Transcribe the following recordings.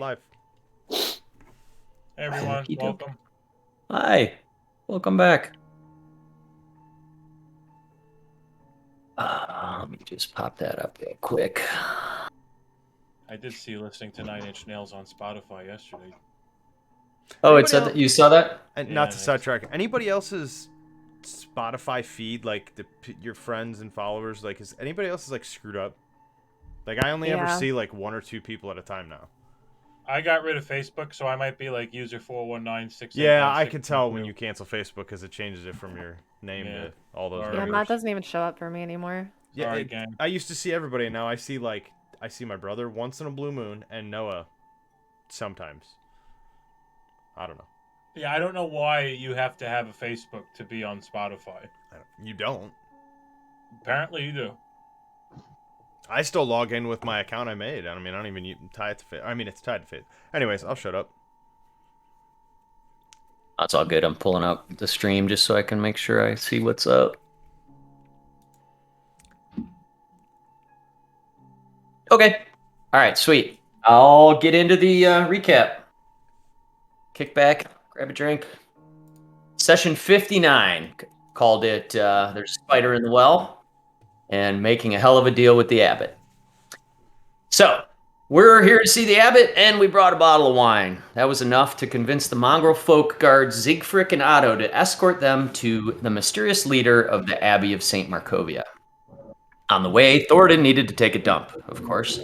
live. Hey everyone, Okey-doke. welcome. Hi, welcome back. Let me just pop that up real quick. I did see you listening to Nine Inch Nails on Spotify yesterday. Oh, it Anybody said else- that you saw that? And Yeah, not to I- sidetrack. Anybody else's Spotify feed, like your friends and followers, like is anybody else's like screwed up? Like I only ever Yeah. see like one or two people at a time now. I got rid of Facebook, so I might be like user 4196896. Yeah, I can tell when you cancel Facebook because it changes it from your name Yeah. to all those Alright. Yeah, numbers. Matt doesn't even show up for me anymore. Yeah, Sorry, gang. I used to see everybody, and now I see my brother once in a blue moon and Noah sometimes. I don't know. Yeah, I don't know why you have to have a Facebook to be on Spotify. You don't. Apparently you do. I still log in with my account I made. I mean, I don't even tie it to Face. I mean, it's tied to Face. Anyways, I'll shut up. That's all good. I'm pulling up the stream just so I can make sure I see what's up. Okay. All right, sweet. I'll get into the recap. Kick back, grab a drink. Session 59 called it There's a Spider in the Well and making a hell of a deal with the abbot. So, we're here to see the abbot, and we brought a bottle of wine. That was enough to convince the mongrel folk guards Siegfried and Otto to escort them to the mysterious leader of the Abbey of St. Markovia. On the way, Thoradin needed to take a dump, of course.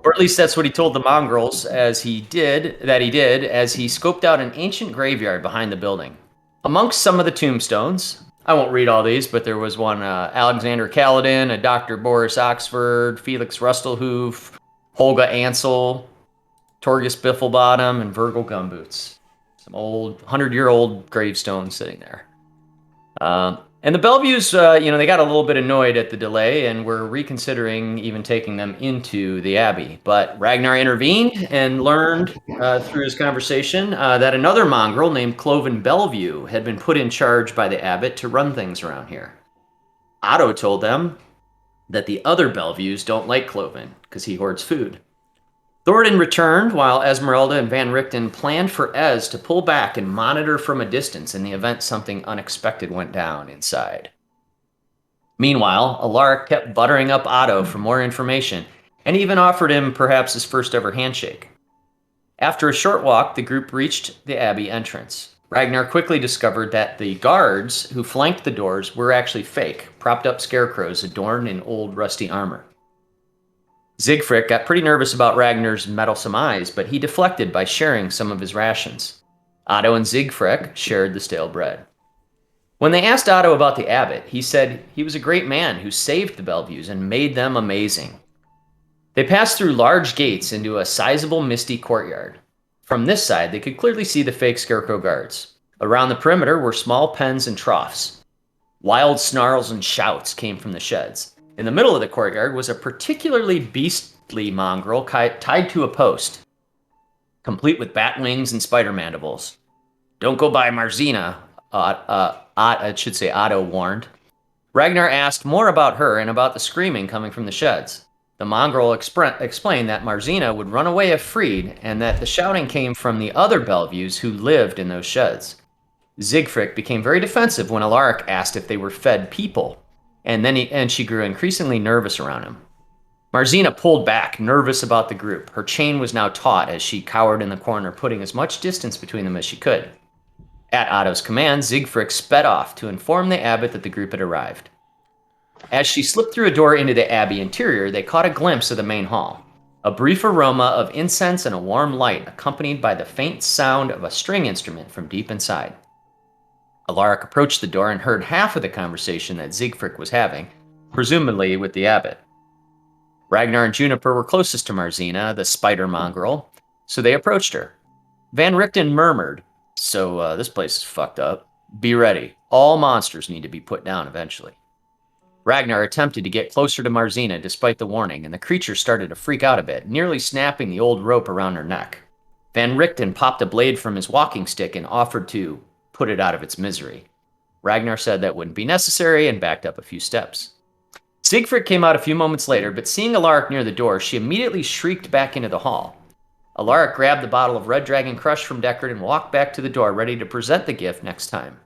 Or at least that's what he told the mongrels as he scoped out an ancient graveyard behind the building. Amongst some of the tombstones, I won't read all these, but there was one Alexander Kaladin, a Dr. Boris Oxford, Felix Rustelhoof, Holga Ansel, Torgus Bifflebottom, and Virgil Gumboots. Some old 100-year-old gravestones sitting there. And the Belleviews, they got a little bit annoyed at the delay and were reconsidering even taking them into the Abbey. But Ragnar intervened and learned through his conversation that another mongrel named Cloven Bellevue had been put in charge by the abbot to run things around here. Otto told them that the other Bellevues don't like Cloven because he hoards food. Thoradin returned while Esmeralda and Van Richten planned for Ez to pull back and monitor from a distance in the event something unexpected went down inside. Meanwhile, Alaric kept buttering up Otto for more information and even offered him perhaps his first ever handshake. After a short walk, the group reached the Abbey entrance. Ragnar quickly discovered that the guards who flanked the doors were actually fake, propped up scarecrows adorned in old rusty armor. Siegfried got pretty nervous about Ragnar's meddlesome eyes, but he deflected by sharing some of his rations. Otto and Siegfried shared the stale bread. When they asked Otto about the abbot, he said he was a great man who saved the Bellevues and made them amazing. They passed through large gates into a sizable misty courtyard. From this side, they could clearly see the fake scarecrow guards. Around the perimeter were small pens and troughs. Wild snarls and shouts came from the sheds. In the middle of the courtyard was a particularly beastly mongrel tied to a post, complete with bat wings and spider mandibles. "Don't go by Marzina," Otto warned. Ragnar asked more about her and about the screaming coming from the sheds. The mongrel explained that Marzina would run away if freed, and that the shouting came from the other Bellevues who lived in those sheds. Siegfried became very defensive when Alaric asked if they were fed people, and she grew increasingly nervous around him. Marzina pulled back, nervous about the group. Her chain was now taut as she cowered in the corner, putting as much distance between them as she could. At Otto's command, Siegfried sped off to inform the abbot that the group had arrived. As she slipped through a door into the abbey interior, they caught a glimpse of the main hall. A brief aroma of incense and a warm light, accompanied by the faint sound of a string instrument from deep inside. Alaric approached the door and heard half of the conversation that Siegfried was having, presumably with the abbot. Ragnar and Juniper were closest to Marzina, the spider mongrel, so they approached her. Van Richten murmured, "So this place is fucked up. Be ready. All monsters need to be put down eventually." Ragnar attempted to get closer to Marzina despite the warning, and the creature started to freak out a bit, nearly snapping the old rope around her neck. Van Richten popped a blade from his walking stick and offered to put it out of its misery. Ragnar said that wouldn't be necessary and backed up a few steps. Siegfried came out a few moments later, but seeing Alaric near the door, she immediately shrieked back into the hall. Alaric grabbed the bottle of Red Dragon Crush from Deckard and walked back to the door, ready to present the gift next time.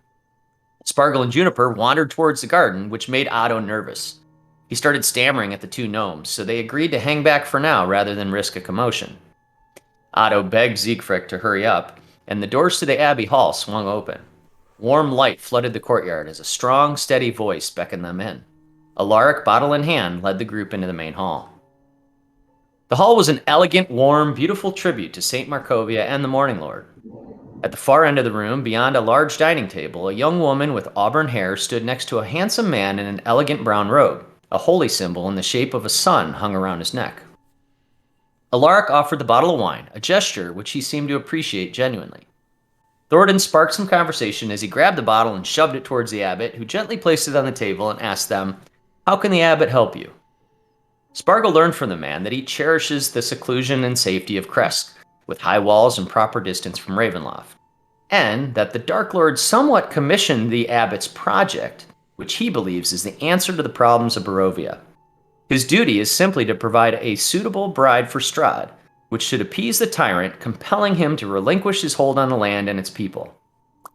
Spargle and Juniper wandered towards the garden, which made Otto nervous. He started stammering at the two gnomes, so they agreed to hang back for now rather than risk a commotion. Otto begged Siegfried to hurry up, and the doors to the Abbey Hall swung open. Warm light flooded the courtyard as a strong, steady voice beckoned them in. Alaric, bottle in hand, led the group into the main hall. The hall was an elegant, warm, beautiful tribute to St. Markovia and the Morning Lord. At the far end of the room, beyond a large dining table, a young woman with auburn hair stood next to a handsome man in an elegant brown robe. A holy symbol in the shape of a sun hung around his neck. Alaric offered the bottle of wine, a gesture which he seemed to appreciate genuinely. Thoradin sparked some conversation as he grabbed the bottle and shoved it towards the abbot, who gently placed it on the table and asked them, "How can the abbot help you?" Spargle learned from the man that he cherishes the seclusion and safety of Kresk, with high walls and proper distance from Ravenloft, and that the Dark Lord somewhat commissioned the abbot's project, which he believes is the answer to the problems of Barovia. His duty is simply to provide a suitable bride for Strahd, which should appease the tyrant, compelling him to relinquish his hold on the land and its people.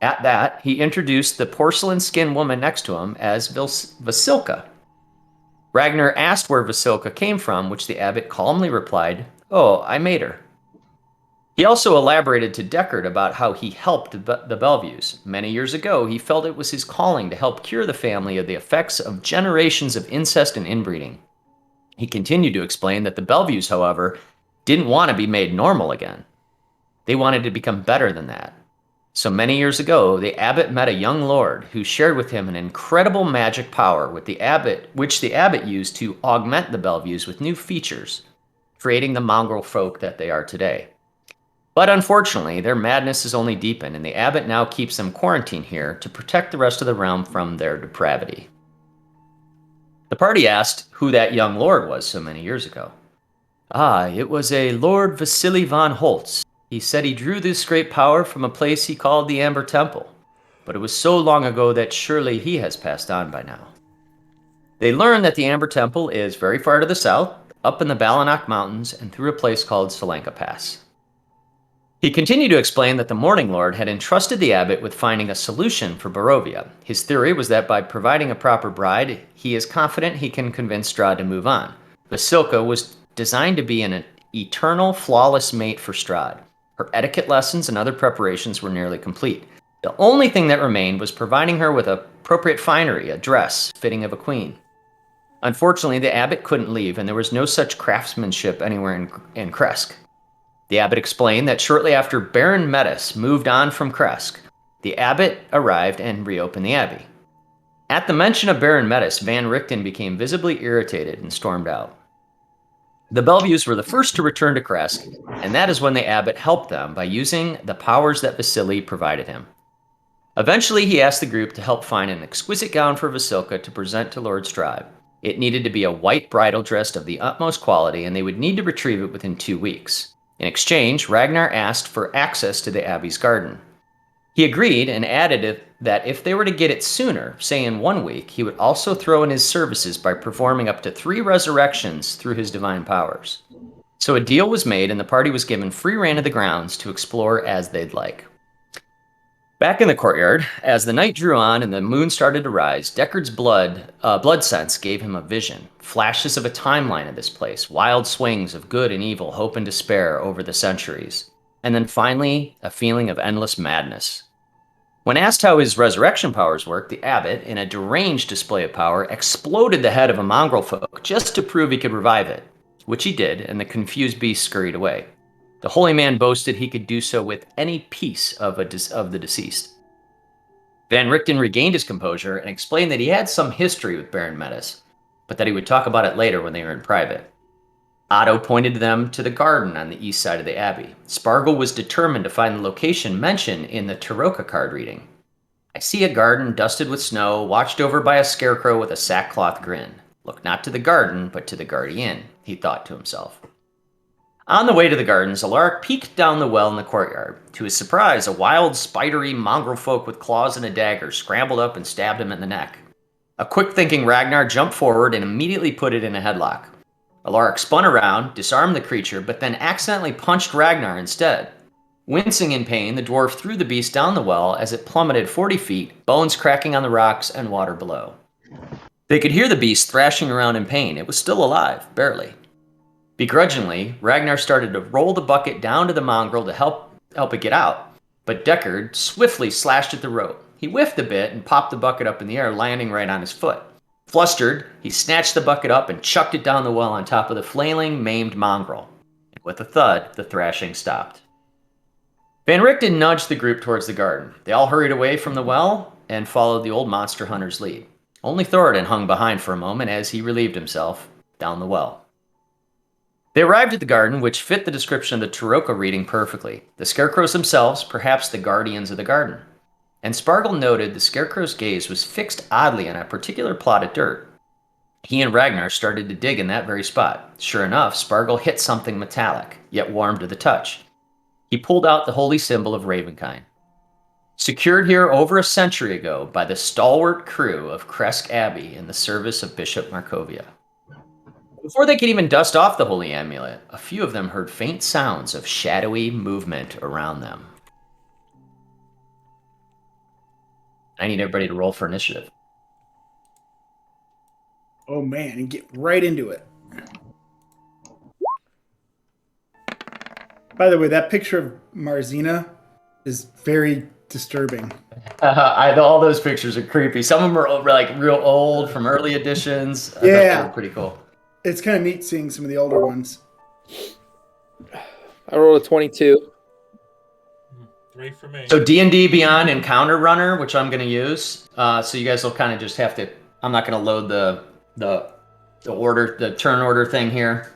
At that, he introduced the porcelain-skinned woman next to him as Vasilka. Ragnar asked where Vasilka came from, which the abbot calmly replied, "Oh, I made her." He also elaborated to Deckard about how he helped the Bellevues. Many years ago, he felt it was his calling to help cure the family of the effects of generations of incest and inbreeding. He continued to explain that the Bellevues, however, didn't want to be made normal again. They wanted to become better than that. So many years ago, the abbot met a young lord who shared with him an incredible magic power which the abbot used to augment the Bellevues with new features, creating the mongrel folk that they are today. But unfortunately, their madness has only deepened, and the abbot now keeps them quarantined here to protect the rest of the realm from their depravity. The party asked who that young lord was so many years ago. "Ah, it was a Lord Vasily von Holtz. He said he drew this great power from a place he called the Amber Temple, but it was so long ago that surely he has passed on by now." They learned that the Amber Temple is very far to the south, up in the Balanok Mountains, and through a place called Solanka Pass. He continued to explain that the Morning Lord had entrusted the abbot with finding a solution for Barovia. His theory was that by providing a proper bride, he is confident he can convince Strahd to move on. Vasilka was designed to be an eternal, flawless mate for Strahd. Her etiquette lessons and other preparations were nearly complete. The only thing that remained was providing her with appropriate finery, a dress fitting of a queen. Unfortunately, the abbot couldn't leave, and there was no such craftsmanship anywhere in Kresk. The abbot explained that shortly after Baron Metis moved on from Kresk, the abbot arrived and reopened the abbey. At the mention of Baron Metis, Van Richten became visibly irritated and stormed out. The Bellevues were the first to return to Kresk, and that is when the abbot helped them by using the powers that Vasily provided him. Eventually, he asked the group to help find an exquisite gown for Vasilka to present to Lord Strahd. It needed to be a white bridal dress of the utmost quality, and they would need to retrieve it within 2 weeks. In exchange, Ragnar asked for access to the abbey's garden. He agreed and added that if they were to get it sooner, say in 1 week, he would also throw in his services by performing up to 3 resurrections through his divine powers. So a deal was made, and the party was given free rein of the grounds to explore as they'd like. Back in the courtyard, as the night drew on and the moon started to rise, Deckard's blood sense gave him a vision. Flashes of a timeline of this place, wild swings of good and evil, hope and despair over the centuries, and then finally, a feeling of endless madness. When asked how his resurrection powers worked, the abbot, in a deranged display of power, exploded the head of a mongrel folk just to prove he could revive it, which he did, and the confused beast scurried away. The holy man boasted he could do so with any piece of the deceased. Van Richten regained his composure and explained that he had some history with Baron Metis, but that he would talk about it later when they were in private. Otto pointed them to the garden on the east side of the abbey. Spargle was determined to find the location mentioned in the Taroka card reading. "I see a garden dusted with snow, watched over by a scarecrow with a sackcloth grin. Look not to the garden, but to the guardian," he thought to himself. On the way to the gardens, Alaric peeked down the well in the courtyard. To his surprise, a wild, spidery mongrel folk with claws and a dagger scrambled up and stabbed him in the neck. A quick-thinking Ragnar jumped forward and immediately put it in a headlock. Alaric spun around, disarmed the creature, but then accidentally punched Ragnar instead. Wincing in pain, the dwarf threw the beast down the well as it plummeted 40 feet, bones cracking on the rocks and water below. They could hear the beast thrashing around in pain. It was still alive, barely. Begrudgingly, Ragnar started to roll the bucket down to the mongrel to help it get out, but Deckard swiftly slashed at the rope. He whiffed a bit and popped the bucket up in the air, landing right on his foot. Flustered, he snatched the bucket up and chucked it down the well on top of the flailing, maimed mongrel. With a thud, the thrashing stopped. Van Richten nudged the group towards the garden. They all hurried away from the well and followed the old monster hunter's lead. Only Thoradin hung behind for a moment as he relieved himself down the well. They arrived at the garden, which fit the description of the Taroko reading perfectly. The scarecrows themselves, perhaps the guardians of the garden. And Spargle noted the scarecrow's gaze was fixed oddly on a particular plot of dirt. He and Ragnar started to dig in that very spot. Sure enough, Spargle hit something metallic, yet warm to the touch. He pulled out the holy symbol of Ravenkind. Secured here over a century ago by the stalwart crew of Kresk Abbey in the service of Bishop Markovia. Before they could even dust off the holy amulet, a few of them heard faint sounds of shadowy movement around them. I need everybody to roll for initiative. Oh man, and get right into it. By the way, that picture of Marzina is very disturbing. All those pictures are creepy. Some of them are like real old from early editions. I thought they were pretty cool. It's kind of neat seeing some of the older ones. I rolled a 22. 3 for me. So D&D Beyond Encounter Runner, which I'm going to use. So you guys will kind of just have to. I'm not going to load the turn order thing here.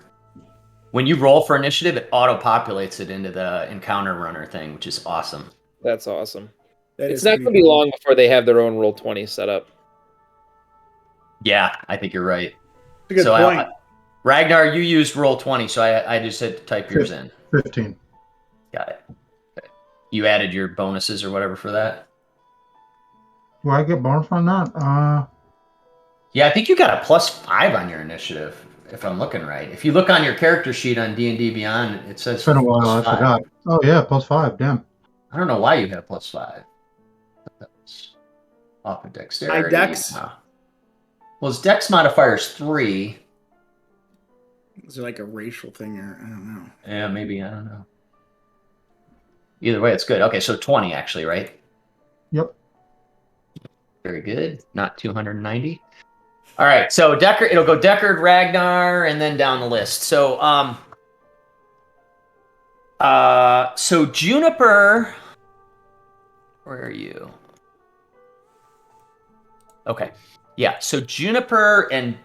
When you roll for initiative, it auto-populates it into the Encounter Runner thing, which is awesome. That's awesome. It's not going to be long before they have their own roll 20 set up. Yeah, I think you're right. That's a good point. Ragnar, you used roll 20, so I just had to type yours in. 15. Got it. Okay. You added your bonuses or whatever for that? Do I get bonus on that? Yeah, I think you got a +5 on your initiative, if I'm looking right. If you look on your character sheet on D&D Beyond, it says It's been a while, I forgot. Oh yeah, +5, damn. I don't know why you have +5. That's off of dexterity. My dex? Well, his dex modifier is 3. Is it like a racial thing or I don't know? Yeah, maybe, I don't know. Either way, it's good. Okay, so 20 actually, right? Yep. Very good. Not 290. All right, so Deckard, it'll go Deckard, Ragnar, and then down the list. So, so Juniper, where are you? Okay, yeah. So Juniper and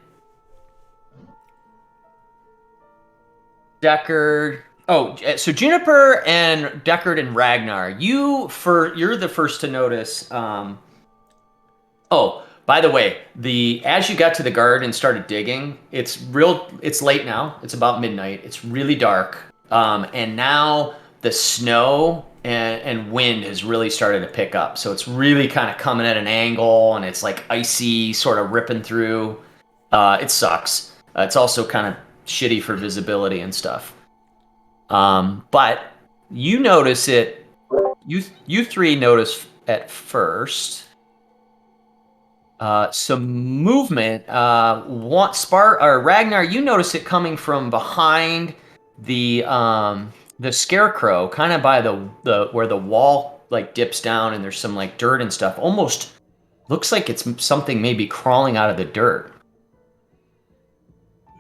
Deckard. Oh, so Juniper and Deckard and Ragnar. You're the first to notice. Oh, by the way, as you got to the garden and started digging, it's late now. It's about midnight. It's really dark. And now the snow and wind has really started to pick up. So it's really kind of coming at an angle, and it's like icy, sort of ripping through. It sucks. It's also kind of shitty for visibility and stuff. But you notice it. You three notice at first. Some movement. Ragnar, you notice it coming from behind the scarecrow, kind of by the where the wall like dips down, and there's some like dirt and stuff. Almost looks like it's something maybe crawling out of the dirt.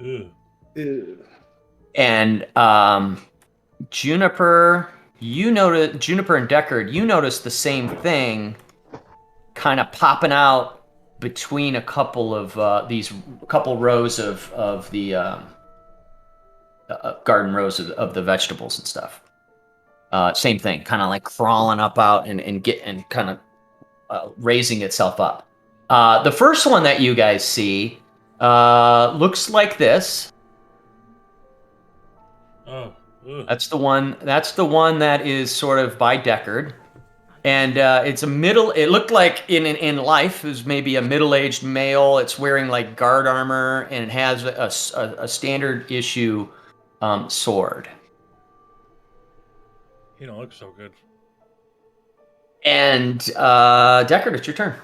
Ew. Ew. And Juniper and Deckard, you notice the same thing, kind of popping out between a couple of rows of the garden rows of the vegetables and stuff. Same thing, kind of like crawling up out and kind of raising itself up. The first one that you guys see looks like this. Oh. Ugh. That's the one that is sort of by Deckard. And it's a middle. It looked like in life it was maybe a middle-aged male. It's wearing like guard armor, and it has a standard issue sword. You don't look so good. And Deckard, it's your turn.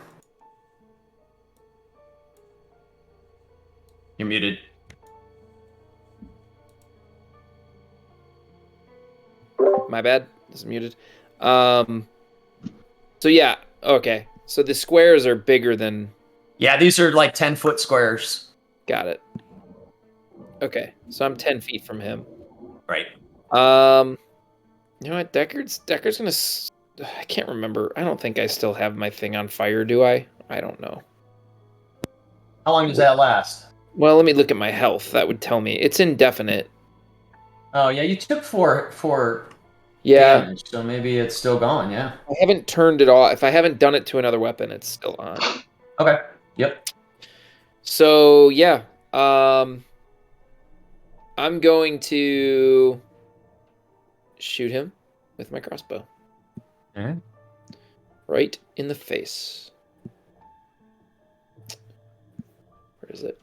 You're muted. My bad. This is muted. So yeah, okay. So the squares are bigger than. Yeah, these are like 10-foot squares. Got it. Okay, so I'm 10 feet from him. Right. You know what? Deckard's gonna. I can't remember. I don't think I still have my thing on fire. Do I? I don't know. How long does that last? Well, let me look at my health. That would tell me. It's indefinite. Oh yeah, you took four Yeah, damage, so maybe it's still going. Yeah. I haven't turned it off. If I haven't done it to another weapon, it's still on. Okay. Yep. So yeah, I'm going to shoot him with my crossbow. Alright. Right in the face. Where is it?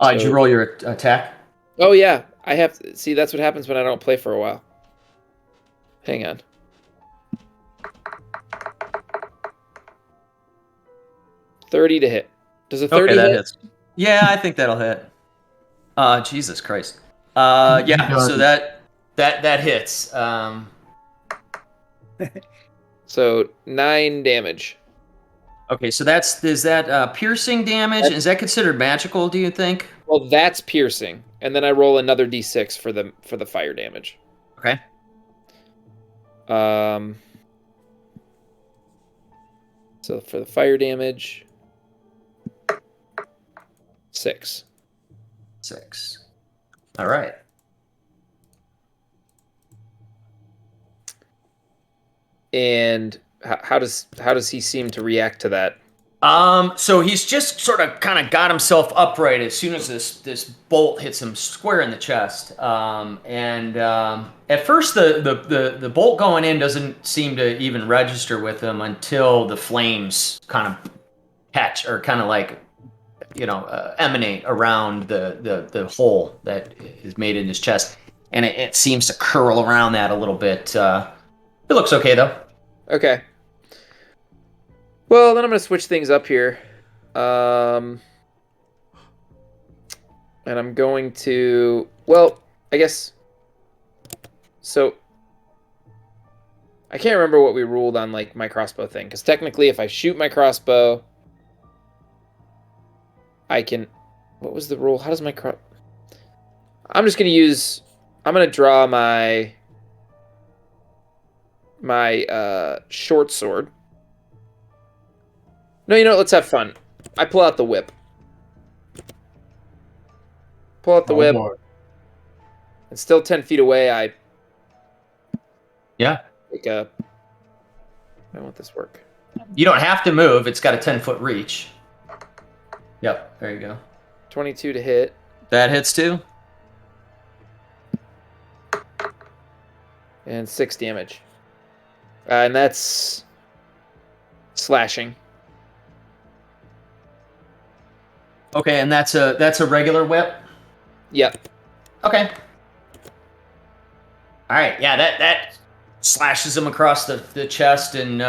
Did you roll your attack? Oh yeah, I have to see. That's what happens when I don't play for a while. Hang on. $30 to hit. Does a 30 that hit? hits. Yeah, I think that'll hit. Jesus Christ. Yeah. So that hits. So 9 damage. Okay, so is that piercing damage? Is that considered magical? Do you think? Well, that's piercing, and then I roll another d6 for the fire damage. Okay. So for the fire damage, 6. 6. All right. And how does he seem to react to that? So he's just sort of kind of got himself upright as soon as this bolt hits him square in the chest. At first the bolt going in doesn't seem to even register with him until the flames kind of catch or kind of like, emanate around the hole that is made in his chest, and it seems to curl around that a little bit. It looks okay though. Okay. Well, then I'm going to switch things up here. And I'm going to... Well, I guess... So... I can't remember what we ruled on, like, my crossbow thing. Because technically, if I shoot my crossbow... I can... What was the rule? How does my I'm just going to use... I'm going to draw my short sword. No, let's have fun. I pull out the whip. Pull out the whip. Boy. It's still 10 feet away. I Yeah. take a... I want this work. You don't have to move. It's got a 10-foot reach. Yep, there you go. 22 to hit. That hits too. And 6 damage. And that's... slashing. Okay, and that's a regular whip. Yep. Okay. All right. Yeah, that slashes him across the chest, and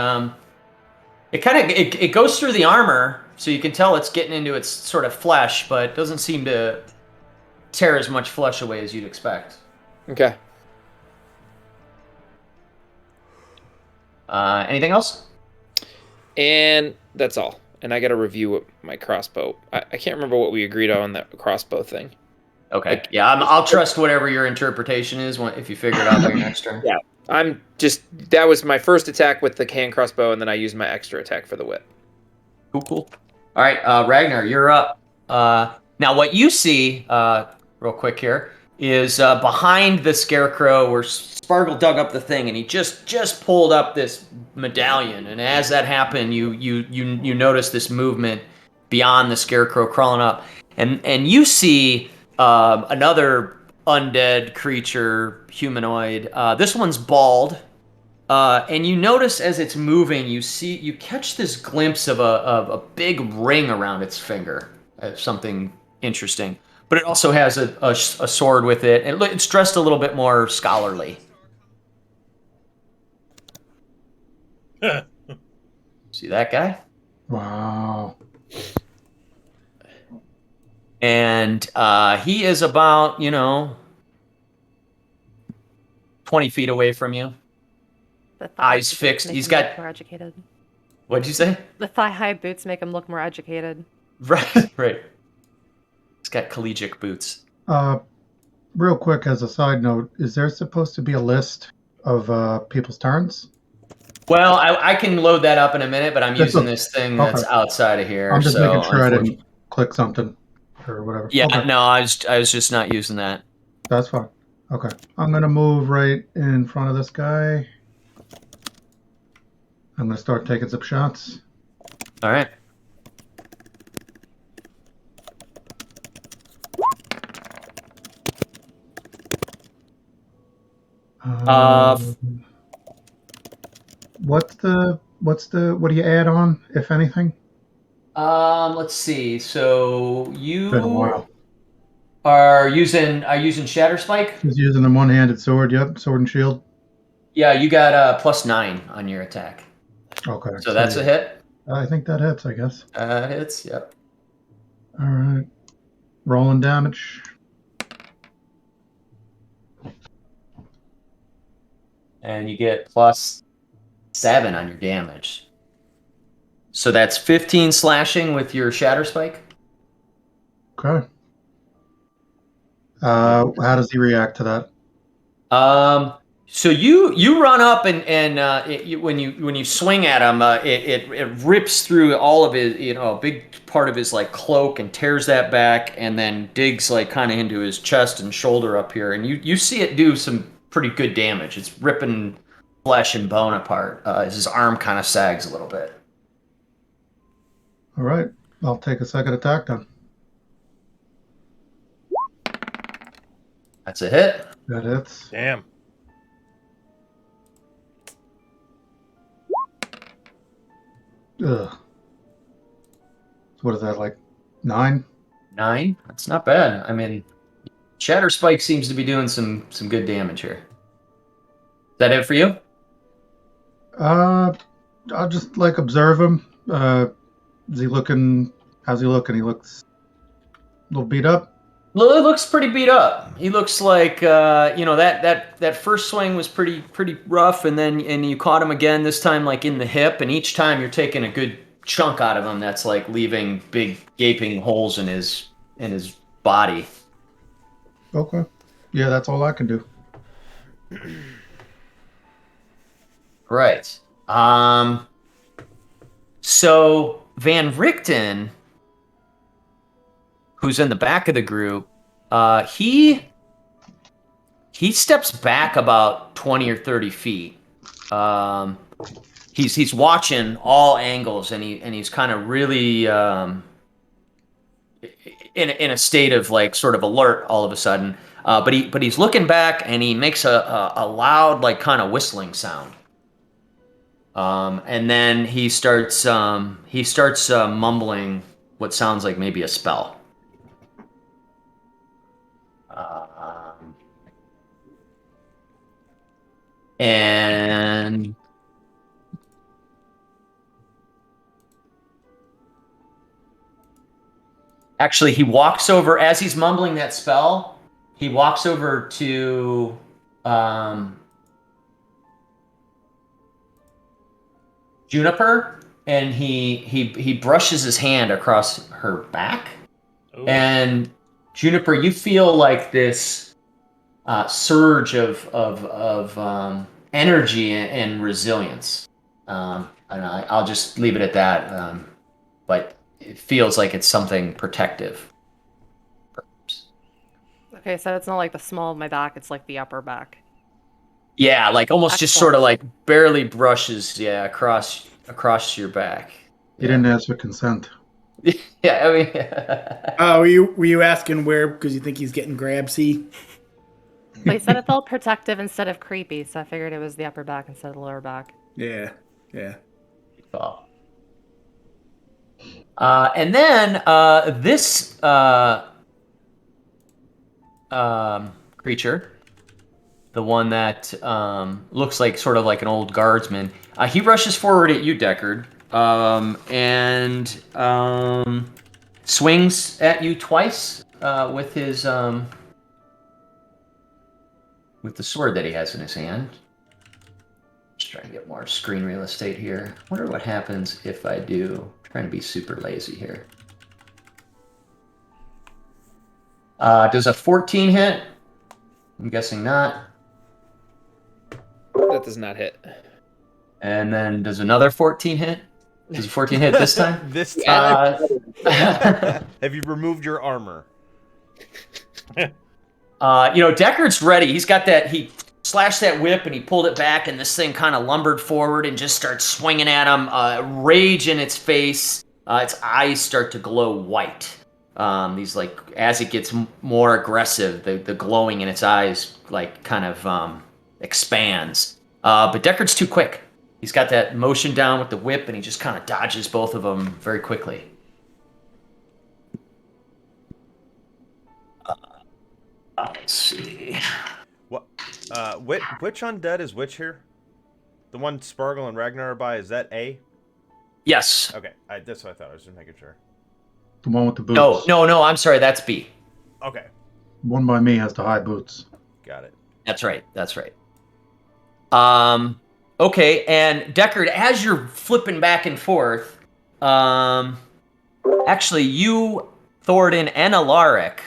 it kind of it goes through the armor, so you can tell it's getting into its sort of flesh, but it doesn't seem to tear as much flesh away as you'd expect. Okay. Anything else? And that's all. And I got to review my crossbow. I can't remember what we agreed on that crossbow thing. Okay. Yeah, I'll trust whatever your interpretation is if you figure it out by your next turn. Yeah. That was my first attack with the hand crossbow, and then I used my extra attack for the whip. Cool. All right, Ragnar, you're up. Now, what you see, real quick here, is behind the scarecrow where Sparkle dug up the thing, and he just pulled up this medallion. And as that happened, you notice this movement beyond the scarecrow crawling up, and you see another undead creature, humanoid. This one's bald. And you notice as it's moving, you catch this glimpse of a big ring around its finger. Something interesting. But it also has a sword with it. And it's dressed a little bit more scholarly. See that guy? Wow. And he is about, 20 feet away from you. The thigh Eyes boots fixed. make He's him got- look more educated. What'd you say? The thigh-high boots make him look more educated. Right, right. He's got collegiate boots. Real quick, as a side note, is there supposed to be a list of people's turns? Well, I can load that up in a minute, but I'm That's using okay. this thing that's outside of here. I'm just so making sure I unfortunately- didn't click something or whatever. Yeah, Okay, no, I was just not using that. that's fine. Okay, I'm gonna move right in front of this guy. I'm gonna start taking some shots. All right. Um, what do you add on, if anything? Let's see. So Been a you while. are using Shatter Spike? He's using the one-handed sword. Yep, sword and shield. Yeah, you got +9 on your attack. Okay, So that's a hit. I think that hits. I guess. Hits. Yep. All right. Rolling damage. And you get +7 on your damage. So that's 15 slashing with your Shatter Spike. Okay. How does he react to that? So you run up and when you swing at him, it rips through all of his, a big part of his like cloak and tears that back, and then digs like kind of into his chest and shoulder up here, and you see it do some pretty good damage. It's ripping flesh and bone apart. As his arm kind of sags a little bit. All right. I'll take a second attack then. That's a hit. That hits. Damn. Ugh. So what is that, like 9? 9. That's not bad. I mean, Shatter Spike seems to be doing some good damage here. Is that it for you? I'll just like observe him. Is he looking? How's he looking? He looks a little beat up. Lily looks pretty beat up. He looks like that first swing was pretty rough, and you caught him again this time like in the hip, and each time you're taking a good chunk out of him that's like leaving big gaping holes in his body. Okay. Yeah, that's all I can do. Right. So Van Richten, who's in the back of the group, he steps back about 20 or 30 feet. He's watching all angles, and he's kind of really in a state of like sort of alert all of a sudden. But he's looking back, and he makes a loud like kind of whistling sound. And then he starts mumbling what sounds like maybe a spell. And actually, he walks over as he's mumbling that spell. He walks over to Juniper, and he brushes his hand across her back. Ooh. And Juniper, you feel like this surge of energy and resilience. And I'll just leave it at that. But it feels like it's something protective. Okay, so it's not like the small of my back, it's like the upper back. Yeah, like almost just Excellent. sort of like barely brushes, across your back. He didn't ask for consent. Yeah, I mean, Were you asking where because you think he's getting grabsy? Well, he said it felt protective instead of creepy, so I figured it was the upper back instead of the lower back. Yeah, yeah. well. And then this creature, the one that looks like sort of like an old guardsman, he rushes forward at you, Deckard, and swings at you twice with his with the sword that he has in his hand. Just trying to get more screen real estate here. Wonder what happens if I do. Trying to be super lazy here. Does a 14 hit? I'm guessing not. That does not hit. And then does another 14 hit? Does a 14 hit this time? This time, Uh, have you removed your armor? Deckard's ready. He's got that. He slashed that whip and he pulled it back, and this thing kind of lumbered forward and just starts swinging at him. Rage in its face. Its eyes start to glow white. These like as it gets more aggressive, the glowing in its eyes like kind of expands. But Deckard's too quick. He's got that motion down with the whip, and he just kind of dodges both of them very quickly. Let's see. What? Which undead is which here? The one Spargle and Ragnar are by, is that A? Yes. Okay, that's what I thought. I was just making sure. The one with the boots. No. I'm sorry. That's B. Okay, One by me has the high boots. got it. That's right. Okay, and Deckard, as you're flipping back and forth, actually, you, Thoradin, and Alaric,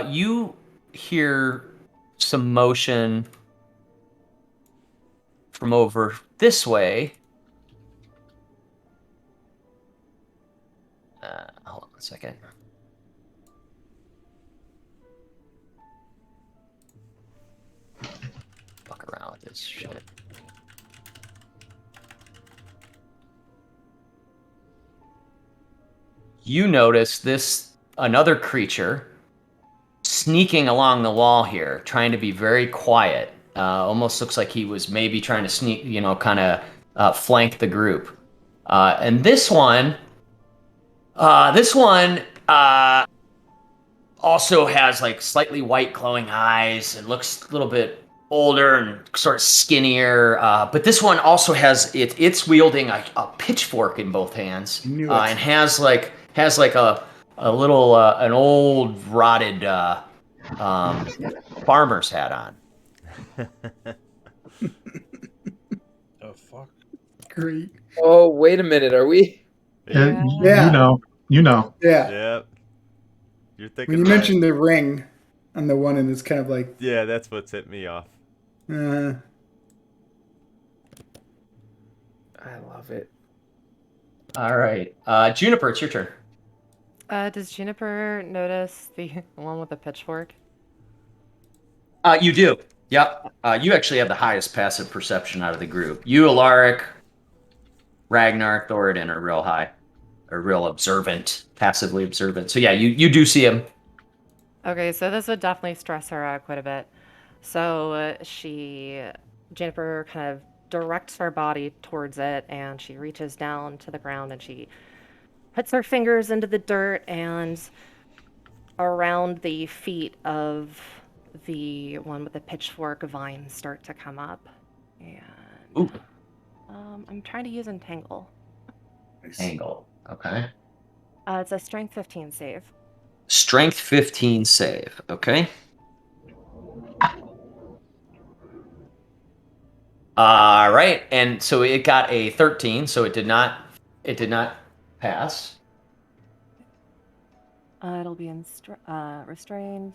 you hear some motion from over this way. Hold on a second. Fuck around with this shit. You notice another creature sneaking along the wall here, trying to be very quiet. Almost looks like he was maybe trying to sneak, kind of flank the group. And this one also has like slightly white glowing eyes and looks a little bit older and sort of skinnier. But this one also has it's wielding a pitchfork in both hands, Knew it. and has like a little an old rotted farmer's hat on. The fuck? Great. Oh, wait a minute. Are we? Yeah. Yeah. You know. Yeah. Yep. You're thinking. When you right. mentioned the ring on the one, and it's kind of like, Yeah, that's what's hit me off. uh, I love it. All right, Juniper, it's your turn. Does Juniper notice the one with the pitchfork? You do. Yep. You actually have the highest passive perception out of the group. You, Alaric, Ragnar, Thoradin are real high. Are real observant, passively observant. So yeah, you do see him. Okay, so this would definitely stress her out quite a bit. So Juniper kind of directs her body towards it, and she reaches down to the ground and she puts her fingers into the dirt, and around the feet of the one with the pitchfork, vines start to come up. And Ooh. I'm trying to use Entangle. Angle. Okay. It's a Strength 15 save. Strength 15 save. Okay. All right, and so it got a 13, so it did not pass. It'll be restrained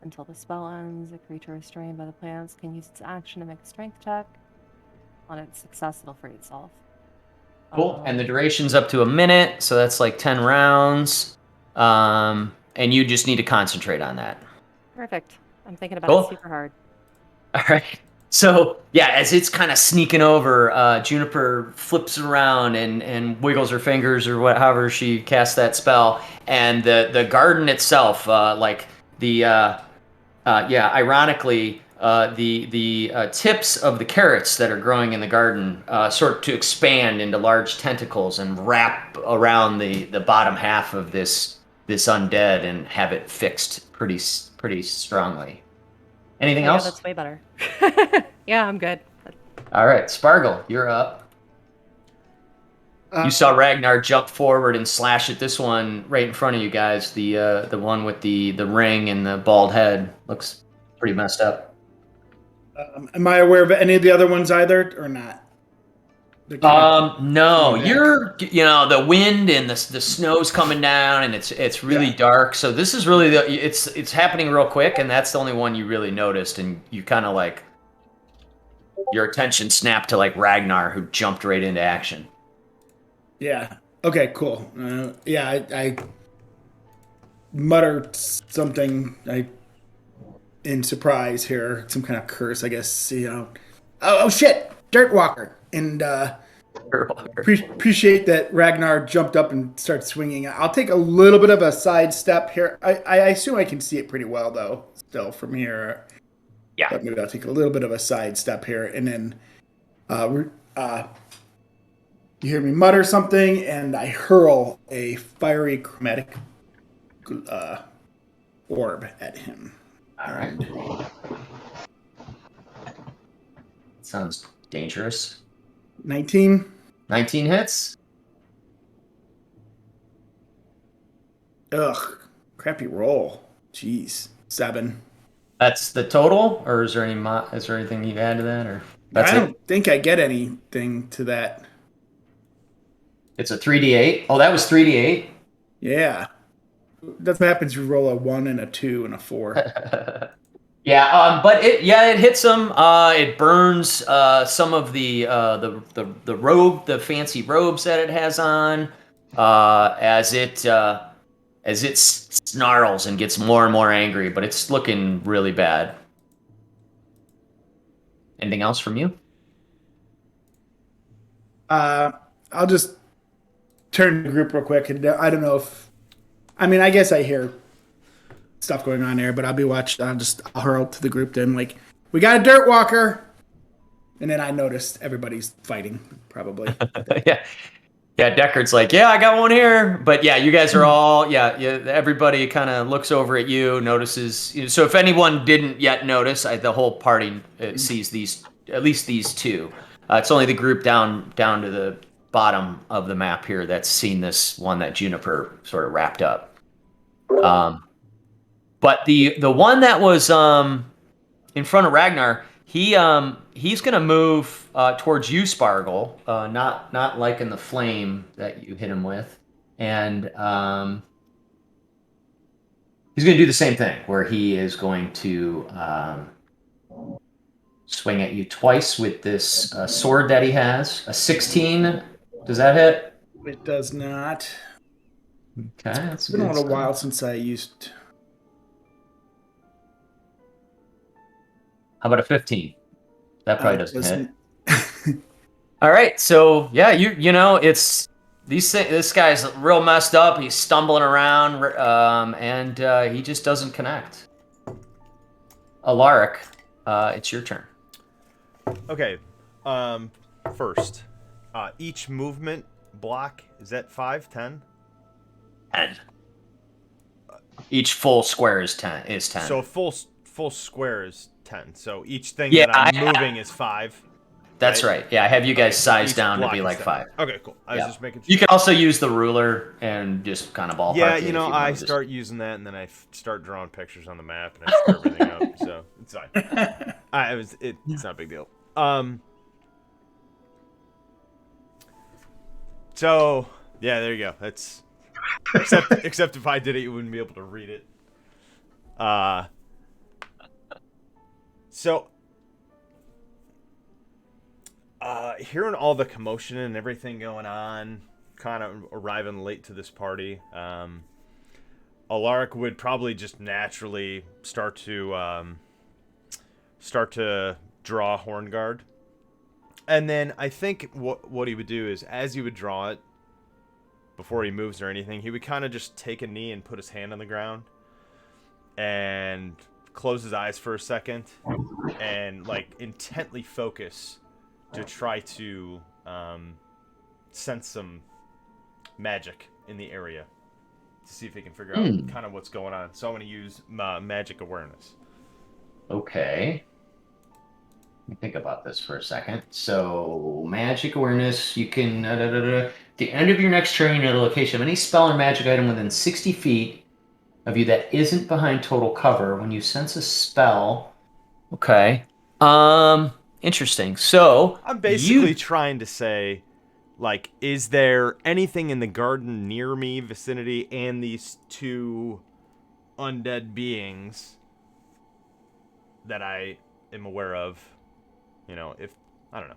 until the spell ends. A creature restrained by the plants can use its action to make a strength check. On its success, it'll free itself. Cool. And the duration's up to a minute, so that's like 10 rounds. And you just need to concentrate on that. Perfect. I'm thinking about Cool. it super hard. All right. So yeah, as it's kind of sneaking over, Juniper flips around and wiggles her fingers or however she casts that spell, and the garden itself, like the ironically, the tips of the carrots that are growing in the garden sort to expand into large tentacles and wrap around the bottom half of this undead and have it fixed pretty strongly. Anything Yeah, else? that's way better. Yeah, I'm good. All right, Spargle, you're up. You saw Ragnar jump forward and slash at this one right in front of you guys. The one with the ring and the bald head looks pretty messed up. Am I aware of any of the other ones either, or not? No, Back. you're the wind and the snow's coming down and it's really Yeah. dark. So this is really it's happening real quick, and that's the only one you really noticed, and you kind of like your attention snapped to like Ragnar, who jumped right into action. Yeah. Okay. Cool. I muttered something in surprise here, some kind of curse, I guess. Oh shit, Dirt Walker, and appreciate that Ragnar jumped up and started swinging. I'll take a little bit of a side step here. I assume I can see it pretty well though, still from here. Yeah. But maybe I'll take a little bit of a side step here, and then you hear me mutter something, and I hurl a fiery chromatic orb at him. All right. Sounds dangerous. 19. 19 hits. Ugh, crappy roll. Jeez, 7. That's the total, or is there anything you add to that, or that's I it? don't think I get anything to that. It's a 3d8. Oh, that was 3d8. Yeah, that's what happens. You roll a 1 and a 2 and a 4. Yeah, but it hits them. It burns some of the robe, the fancy robes that it has on, as it snarls and gets more and more angry. But it's looking really bad. Anything else from you? I'll just turn to the group real quick, and I don't know if, I guess I hear stuff going on there, but I'll be watching. I'll hurl to the group then, like, we got a Dirt Walker, and then I noticed everybody's fighting, probably. Yeah. Deckard's like, yeah, I got one here, but yeah, you guys are all, everybody kind of looks over at you, notices. So if anyone didn't yet notice, the whole party sees at least these two. It's only the group down to the bottom of the map here that's seen this one that Juniper sort of wrapped up. But the one that was in front of Ragnar, he's gonna move towards you, Spargle. Not liking the flame that you hit him with, and he's gonna do the same thing, where he is going to swing at you twice with this sword that he has. A 16. Does that hit? It does not. Okay, that's It's been a good little stuff. while since I used. How about a 15? That probably doesn't hit. Doesn't- All right, so yeah, it's this guy's real messed up. He's stumbling around, and he just doesn't connect. Alaric, it's your turn. Okay. First, each movement block is that 5, 10? 10. Each full square is 10. So a full square is 10. So each thing Yeah, that I'm moving is 5. That's right. Yeah, I have you guys sized Each down to block be is like 10. 5. Okay, cool. I was Yeah. just making sure. You can also use the ruler and just kind of ballpark. Yeah, it if I want to start using that, and then I start drawing pictures on the map, and I screw everything up. So it's fine. It's not a big deal. So yeah, there you go. That's except if I did it, you wouldn't be able to read it. So hearing all the commotion and everything going on, kind of arriving late to this party, Alaric would probably just naturally start to draw Horn Guard. And then I think what he would do is, as he would draw it, before he moves or anything, he would kind of just take a knee and put his hand on the ground and close his eyes for a second and like intently focus to try to sense some magic in the area to see if he can figure out kind of what's going on. So I'm going to use magic awareness. Okay. Let me think about this for a second. So, magic awareness, you can... At the end of your next turn, at a location of any spell or magic item within 60 feet of you that isn't behind total cover, when you sense a spell... Okay. Interesting. So, I'm basically trying to say, like, is there anything in the garden near me, vicinity, and these two undead beings that I am aware of? You know, if I don't know.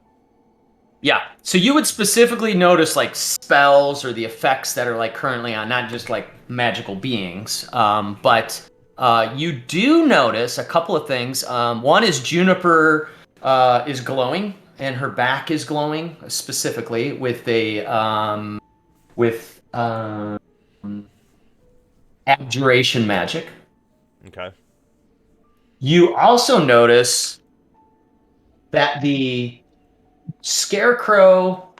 Yeah. So you would specifically notice like spells or the effects that are like currently on, not just like magical beings, but you do notice a couple of things. One is Juniper is glowing, and her back is glowing specifically with a abjuration magic. Okay. You also notice that the scarecrow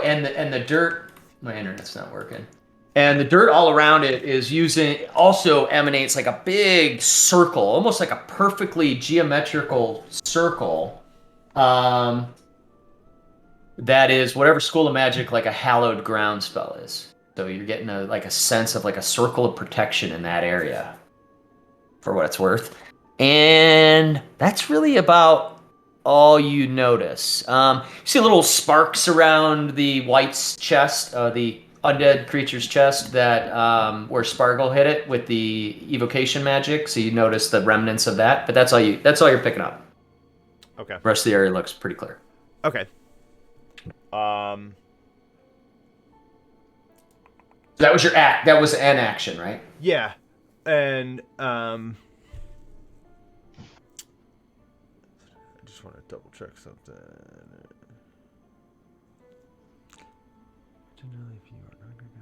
and the dirt, my internet's not working, and the dirt all around it also emanates like a big circle, almost like a perfectly geometrical circle, that is whatever school of magic like a hallowed ground spell is. So you're getting a sense of like a circle of protection in that area, for what it's worth. And that's really about all you notice. You see little sparks around the white's chest, the undead creature's chest, that where Spargle hit it with the evocation magic. So you notice the remnants of that, but that's all you're picking up. Okay. The rest of the area looks pretty clear. Okay. That was your act. That was an action, right? Yeah, and I just want to double check something. If you are not going to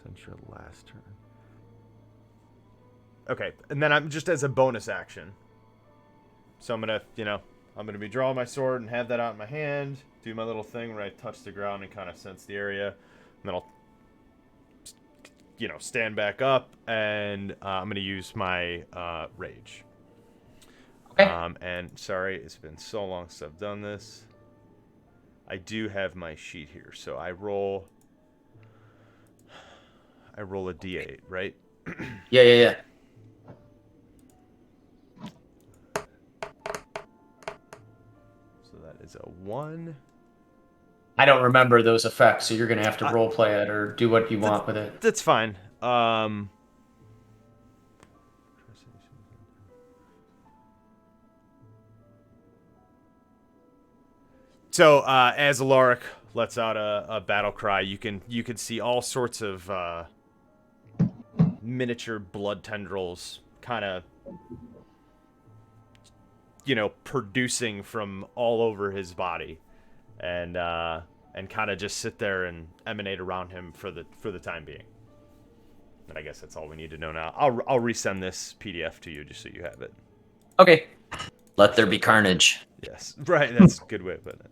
since your last turn. Okay, and then I'm just as a bonus action. So I'm gonna be drawing my sword and have that out in my hand, do my little thing where I touch the ground and kind of sense the area, and then I'll, stand back up, and I'm going to use my rage. Okay. And sorry, it's been so long since I've done this. I do have my sheet here, so I roll a d8, right? Yeah. Is a 1. I don't remember those effects, so you're gonna have to role play it or do what you want with it. That's fine. So as Alaric lets out a battle cry, you can see all sorts of miniature blood tendrils kind of producing from all over his body, and kind of just sit there and emanate around him for the time being. And I guess that's all we need to know now. I'll resend this PDF to you just so you have it. Okay. Let there be carnage. Yes, right. That's a good way of putting it.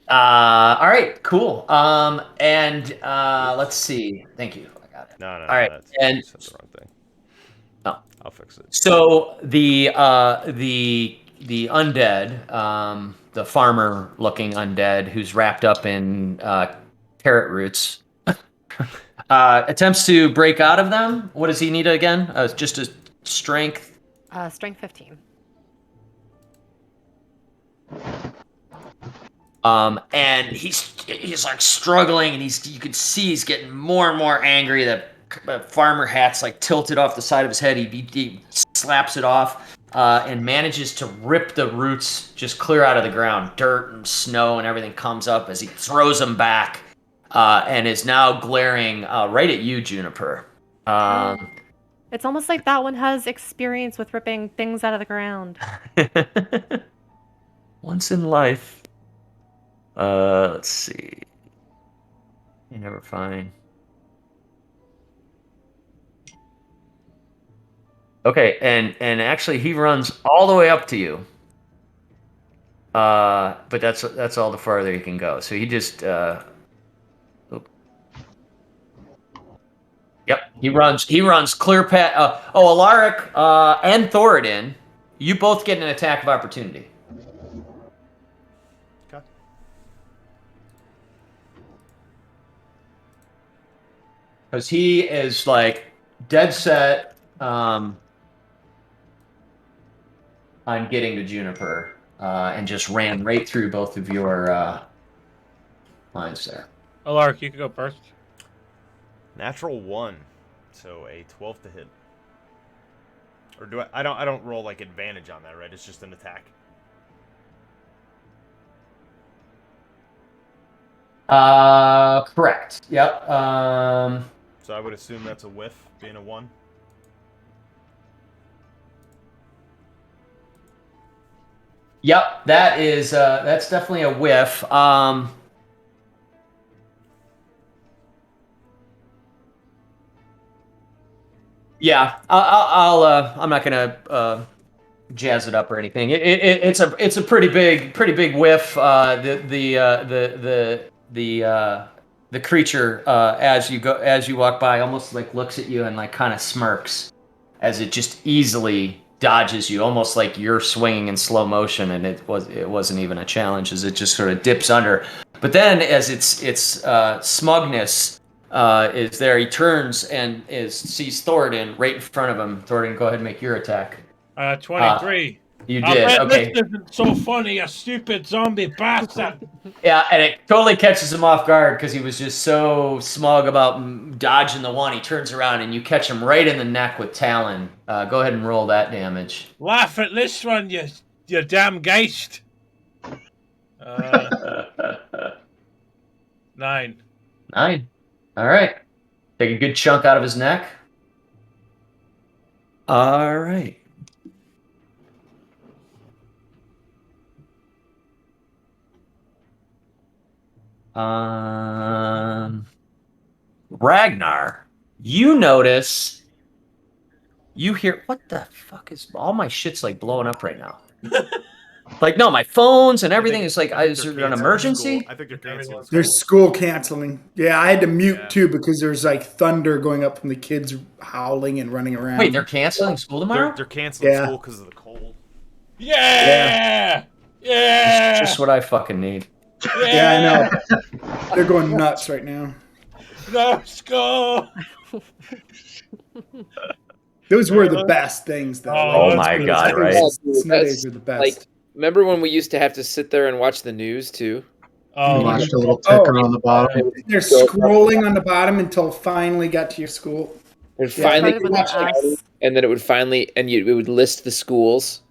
All right, cool. And let's see. Thank you. I got it. No. All right, and that's the wrong thing. Oh, I'll fix it. So the undead, the farmer-looking undead who's wrapped up in carrot roots, attempts to break out of them. What does he need again? Just a strength. Strength 15. And he's like struggling, and you can see he's getting more and more angry. The farmer hat's like tilted off the side of his head. He slaps it off. and manages to rip the roots just clear out of the ground. Dirt and snow and everything comes up as he throws them back, and is now glaring right at you, Juniper. It's almost like that one has experience with ripping things out of the ground. Once in life. Let's see. You never find. Okay, and actually he runs all the way up to you. But that's all the farther he can go. So he just Yep, he runs clear past Alaric and Thoradin. You both get an attack of opportunity. Okay. Because he is like dead set on getting to Juniper, and just ran right through both of your lines there. Alark, you can go first. Natural 1, so a 12 to hit. Or do I don't roll like advantage on that, right? It's just an attack. Correct. Yep. So I would assume that's a whiff, being a 1. Yep, that's definitely a whiff. Yeah, I'm not gonna jazz it up or anything. It's a pretty big whiff. The creature as you walk by almost like looks at you and like kind of smirks as it just easily dodges you, almost like you're swinging in slow motion, and it wasn't even a challenge as it just sort of dips under. But then as its smugness is there, he turns and sees Thoradin right in front of him. Thoradin, go ahead and make your attack. 23. You I did. bet Okay. this isn't so funny, you stupid zombie bastard. Yeah, and it totally catches him off guard because he was just so smug about dodging the one. He turns around and you catch him right in the neck with Talon. Go ahead and roll that damage. Laugh at this one, you damn geist. 9. 9. All right. Take a good chunk out of his neck. All right. Ragnar, you notice, you hear, what the fuck is, all my shit's like blowing up right now. Like, no, my phones and everything is like, is there an emergency? I think they're canceling school. There's school canceling. Yeah, I had to mute too because there's like thunder going up from the kids howling and running around. Wait, they're canceling school tomorrow? They're canceling Yeah. school because of the cold. Yeah! Yeah! Just what I fucking need. Yeah, I know. They're going nuts right now. Let's go! Those were the best things, though. Oh my God, Those right? Snow days were the best. Like, remember when we used to have to sit there and watch the news too? Oh, Watched a little ticker on the bottom. They're scrolling on the bottom until finally got to your school. And Yeah. finally, Started with an S. and then it would finally, and it would list the schools.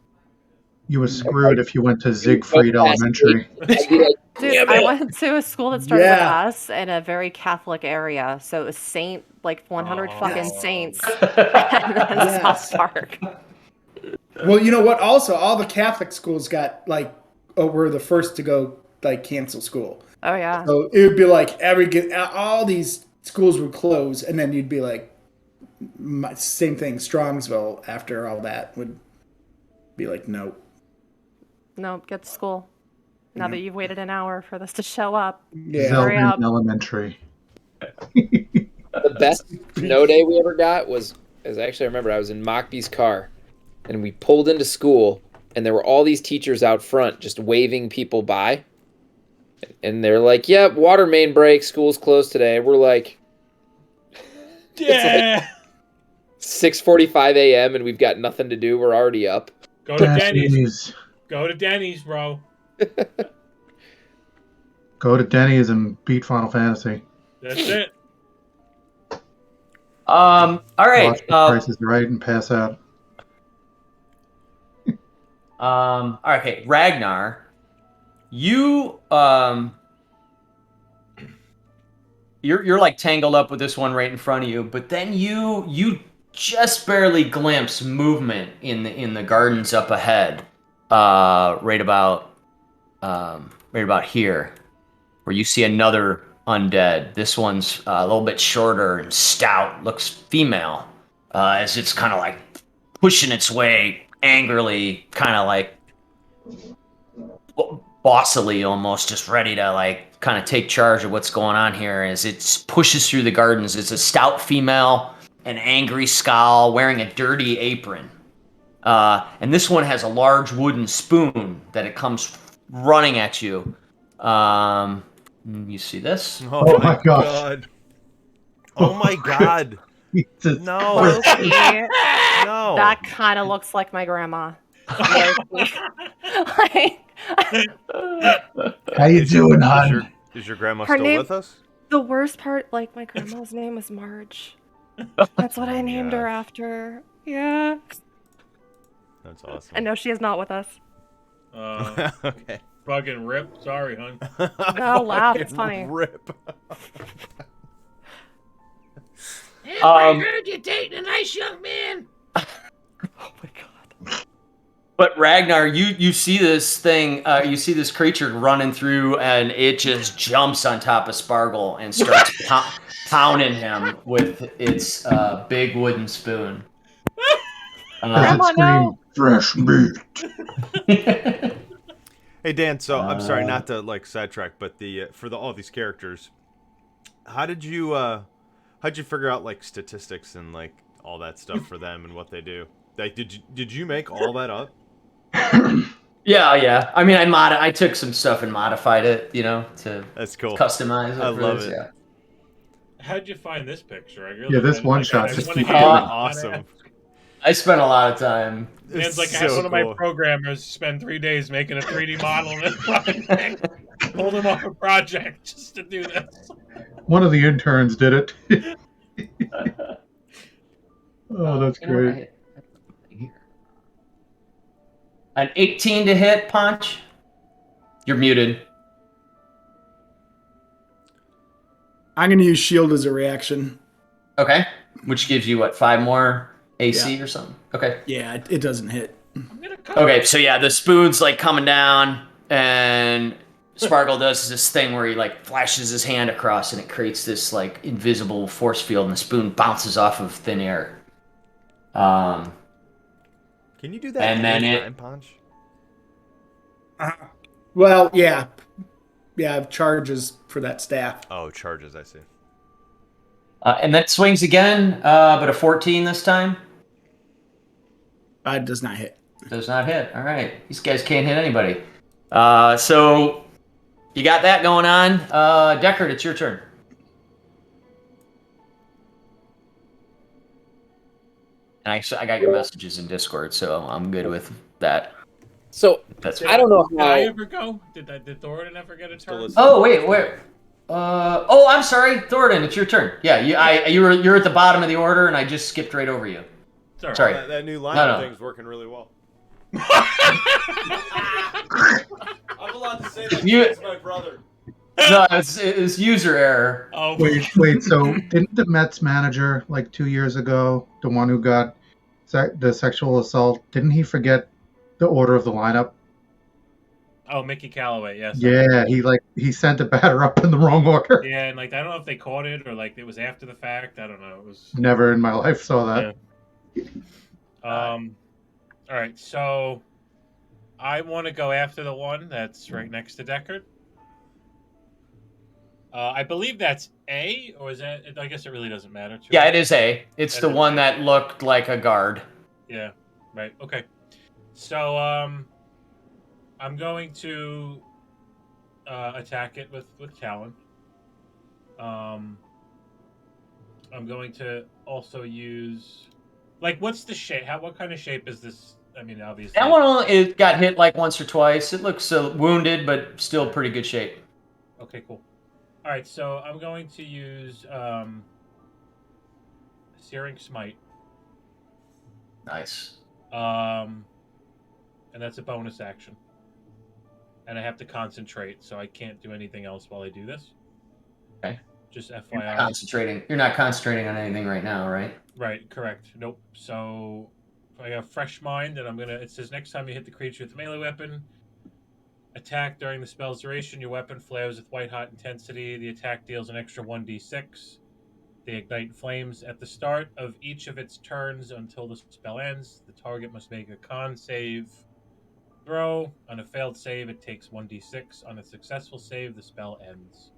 You were screwed if you went to Siegfried Elementary. I'd be like, Dude, "Damn I it." went to a school that started Yeah. with us in a very Catholic area. So it was Saint, like 100 Oh. fucking Yes. saints. And then Yes. South Park. Well, you know what? Also, all the Catholic schools got were the first to go cancel school. Oh, yeah. So it would be like all these schools would close, and then you'd be like, same thing. Strongsville after all that would be like, no. No, get to school. Now that you've waited an hour for this to show up. Yeah. Hurry up. Zeldin Elementary. The best snow day we ever got was actually I remember I was in Mockby's car, and we pulled into school, and there were all these teachers out front just waving people by, and they're like, "Yep, water main break. School's closed today." We're like, yeah! 6:45 a.m. and we've got nothing to do. We're already up. Go to Denny's. Denny's. Go to Denny's, bro. Go to Denny's and beat Final Fantasy. That's it. All right. Watch the Price is Right and pass out. Okay, Ragnar, you you're like tangled up with this one right in front of you, but then you just barely glimpse movement in the gardens up ahead, right about here, where you see another undead. This one's a little bit shorter and stout, looks female, as it's kind of like pushing its way angrily, kind of like bossily almost, just ready to like kind of take charge of what's going on here as it pushes through the gardens. It's a stout female, an angry scowl, wearing a dirty apron. And this one has a large wooden spoon that it comes running at you. You see this? Oh, my gosh. god. Oh my god. Jesus No. Christ. Loki, No. that kind of looks like my grandma. Loki. Like, How you doing, Is hon? is your grandma Her still name- with us? the worst part, like my grandma's name is Marge. That's what I named her after. Yeah. That's awesome. And no, she is not with us. Okay. Fucking rip. Sorry, hon. No, laugh, it's Fucking funny. Rip. Heard you're dating a nice young man. Oh my god. But Ragnar, you see this thing, you see this creature running through, and it just jumps on top of Spargle and starts pounding him with its big wooden spoon. Does it Grandma, scream no. fresh meat? Hey Dan, so I'm sorry not to like sidetrack, but the for all these characters, how'd you figure out like statistics and like all that stuff for them and what they do? Like, did you make all that up? Yeah. I mean, I took some stuff and modified it, to That's cool. customize it. I for love this, it. Yeah. How'd you find this picture? I really Yeah, this one shot I just wanna keep hear going. it. Awesome. I spent a lot of time. It's like I so had one of my cool. programmers spend 3 days making a 3D model of this fucking thing. Pulled him off a project just to do this. One of the interns did it. Oh, that's You know what, I great. hit here. An 18 to hit, Punch. You're muted. I'm gonna use shield as a reaction. Okay. Which gives you, what, 5 more AC or something? Okay. Yeah, it doesn't hit. I'm gonna cut. Okay, so yeah, the spoon's like coming down, and Sparkle does this thing where he like flashes his hand across, and it creates this like invisible force field, and the spoon bounces off of thin air. Can you do that And then any it- time, Punch? Well, yeah. Yeah, I have charges for that staff. Oh, charges, I see. And that swings again, but a 14 this time. It does not hit. Does not hit. All right. These guys can't hit anybody. So you got that going on. Deckard, it's your turn. And I got your messages in Discord, so I'm good with that. So That's I don't know Did I how. ever go? Did Thoradin ever get a Still turn? listening. Oh wait. Oh, I'm sorry, Thoradin. It's your turn. Yeah, you're at the bottom of the order, and I just skipped right over you. Sorry. That new line No. thing's working really well. I'm allowed to say that You- it's my brother. No, it's user error. Oh, Wait. So didn't the Mets manager like 2 years ago, the one who got the sexual assault, didn't he forget the order of the lineup? oh, Mickey Callaway. Yes. Yeah, he sent the batter up in the wrong order. Yeah, and like I don't know if they caught it or like it was after the fact. I don't know. It was. Never in my life saw that. All right, so I want to go after the one that's right next to Deckard. I believe that's A, or is that? I guess it really doesn't matter. Too Yeah, much. it is A. It's the one that looked like a guard. Yeah. Right. Okay. So I'm going to attack it with Talon. I'm going to also use what's the shape? What kind of shape is this? I mean, obviously. That one it got hit like once or twice. It looks wounded, but still pretty good shape. Okay, cool. All right, so I'm going to use Searing Smite. Nice. and that's a bonus action. And I have to concentrate, so I can't do anything else while I do this. Okay. Just You're FYI. not concentrating on anything right now, right? Right, correct. Nope. So I got fresh mind, and it says next time you hit the creature with a melee weapon, attack during the spell's duration, your weapon flares with white hot intensity. The attack deals an extra 1d6. They ignite flames at the start of each of its turns until the spell ends. The target must make a con save throw. On a failed save, it takes 1d6. On a successful save, the spell ends.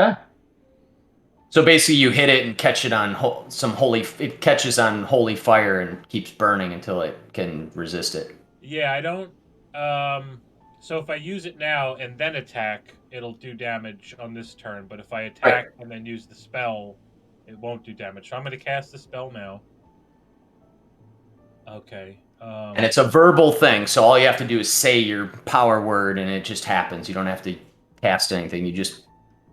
Ah. So basically, you hit it and catch it on it catches on holy fire and keeps burning until it can resist it. Yeah, I don't. So if I use it now and then attack, it'll do damage on this turn. But if I attack and then use the spell, it won't do damage. So I'm going to cast the spell now. Okay. And it's a verbal thing, so all you have to do is say your power word, and it just happens. You don't have to cast anything. You just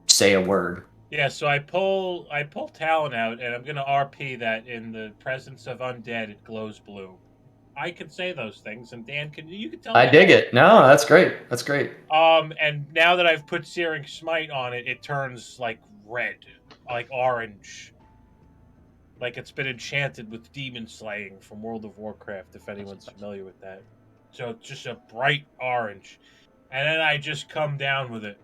say a word. Yeah, so I pull Talon out, and I'm going to RP that in the presence of undead, it glows blue. I can say those things, and Dan, you can tell. I dig it. No, that's great. That's great. And now that I've put Searing Smite on it, it turns like red, like orange, like it's been enchanted with demon slaying from World of Warcraft. If anyone's familiar with that, so it's just a bright orange, and then I just come down with it,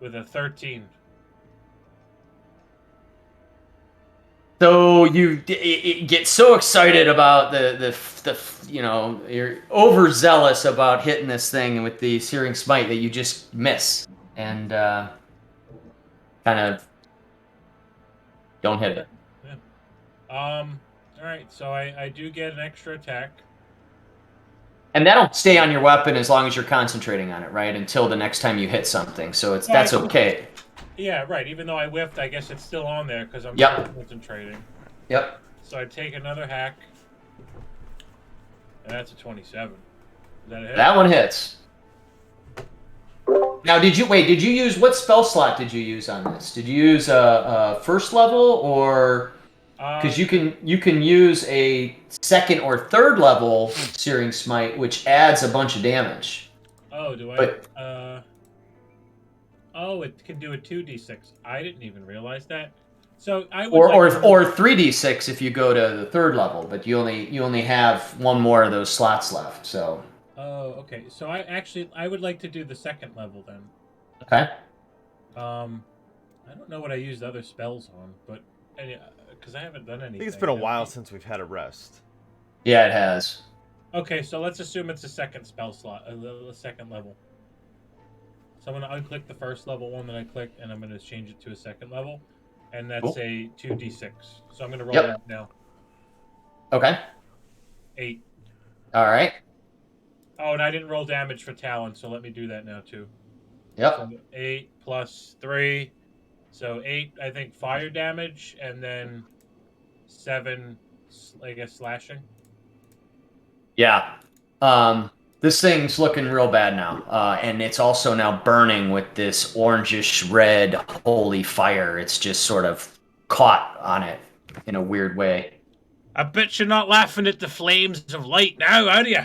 with a 13. So you get so excited about the you're overzealous about hitting this thing with the Searing Smite that you just miss and kind of don't hit it. Yeah. All right, so I do get an extra attack. And that'll stay on your weapon as long as you're concentrating on it, right? Until the next time you hit something. So that's okay. Yeah, right. Even though I whiffed, I guess it's still on there because I'm Yep. concentrating. Yep. So I take another hack, and that's a 27. Is that a hit? That one hits. Now, did you use, what spell slot did you use on this? Did you use a first level, or because you can use a second or third level Searing Smite, which adds a bunch of damage. Oh, do I? But- Oh, it can do a 2d6. I didn't even realize that. So I would Or 3d6 if you go to the third level, but you only have one more of those slots left. So. Oh, okay. So I would like to do the second level then. Okay. I don't know what I used other spells on, but because I haven't done anything. I think it's been a while since we've had a rest. Yeah, it has. Okay, so let's assume it's a second spell slot, a second level. So I'm going to unclick the first level one that I clicked, and I'm going to change it to a second level, and that's a 2d6. So I'm going to roll that now. Okay. 8. All right. Oh, and I didn't roll damage for Talon, so let me do that now too. Yep. So 8 plus 3, so 8, I think, fire damage, and then 7, I guess, slashing. Yeah. This thing's looking real bad now, and it's also now burning with this orangish red holy fire. It's just sort of caught on it in a weird way. I bet you're not laughing at the flames of light now, are you?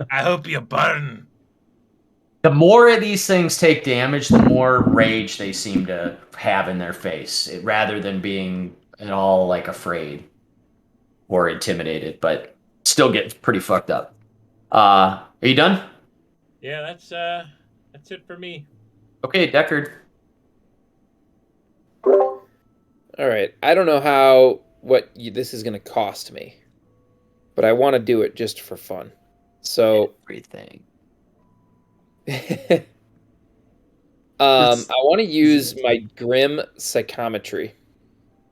I hope you burn. The more of these things take damage, the more rage they seem to have in their face, rather than being at all like afraid or intimidated, but still get pretty fucked up. Are you done? Yeah, that's it for me. Okay, Deckard. All right. I don't know this is going to cost me, but I want to do it just for fun. So Everything. I want to use my Grim Psychometry.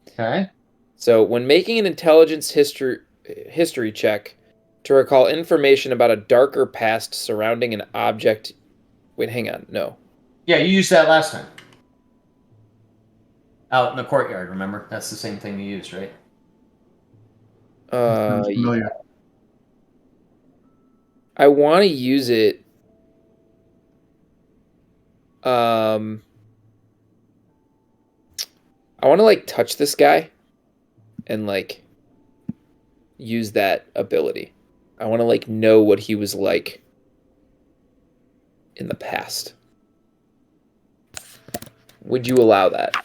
Okay. So when making an intelligence history check to recall information about a darker past surrounding an object. Wait, hang on. No. Yeah, you used that last time. Out in the courtyard, remember? That's the same thing you used, right? Sounds Yeah. familiar. I want to use it. I want to touch this guy, and use that ability. I want to like know what he was like in the past. Would you allow that?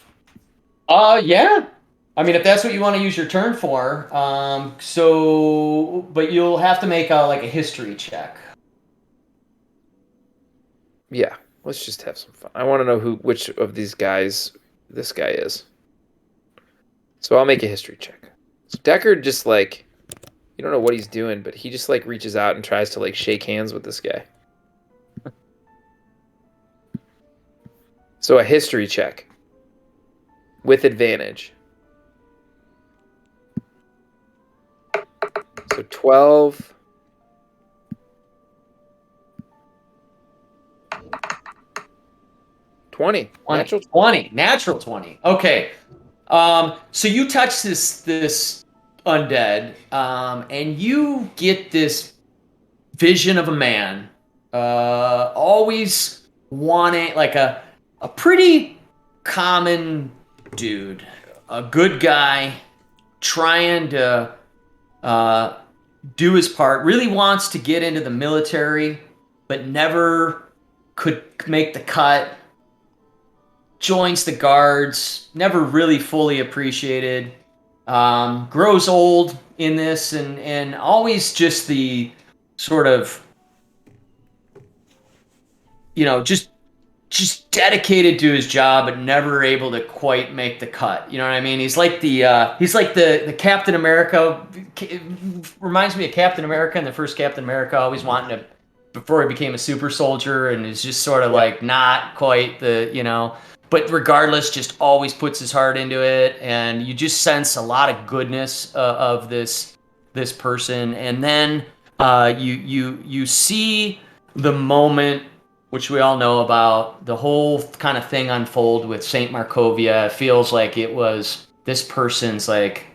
Yeah. I mean, if that's what you want to use your turn for, but you'll have to make a history check. Yeah, let's just have some fun. I want to know which of these guys this guy is. So I'll make a history check. So Deckard just like, you don't know what he's doing, but he just like reaches out and tries to like shake hands with this guy. So a history check with advantage. So 12. Natural 20. Okay. So you touch this undead, and you get this vision of a man, always wanting like a pretty common dude, a good guy, trying to do his part. Really wants to get into the military, but never could make the cut. Joins the guards, never really fully appreciated, grows old in this, and always just the sort of, just dedicated to his job, but never able to quite make the cut. You know what I mean? He's like the Captain America. Reminds me of Captain America and the first Captain America, always wanting to, before he became a super soldier, and is just sort of like not quite the. But regardless, just always puts his heart into it, and you just sense a lot of goodness of this person. And then you see the moment, which we all know about, the whole kind of thing unfold with Saint Markovia. It feels like it was this person's like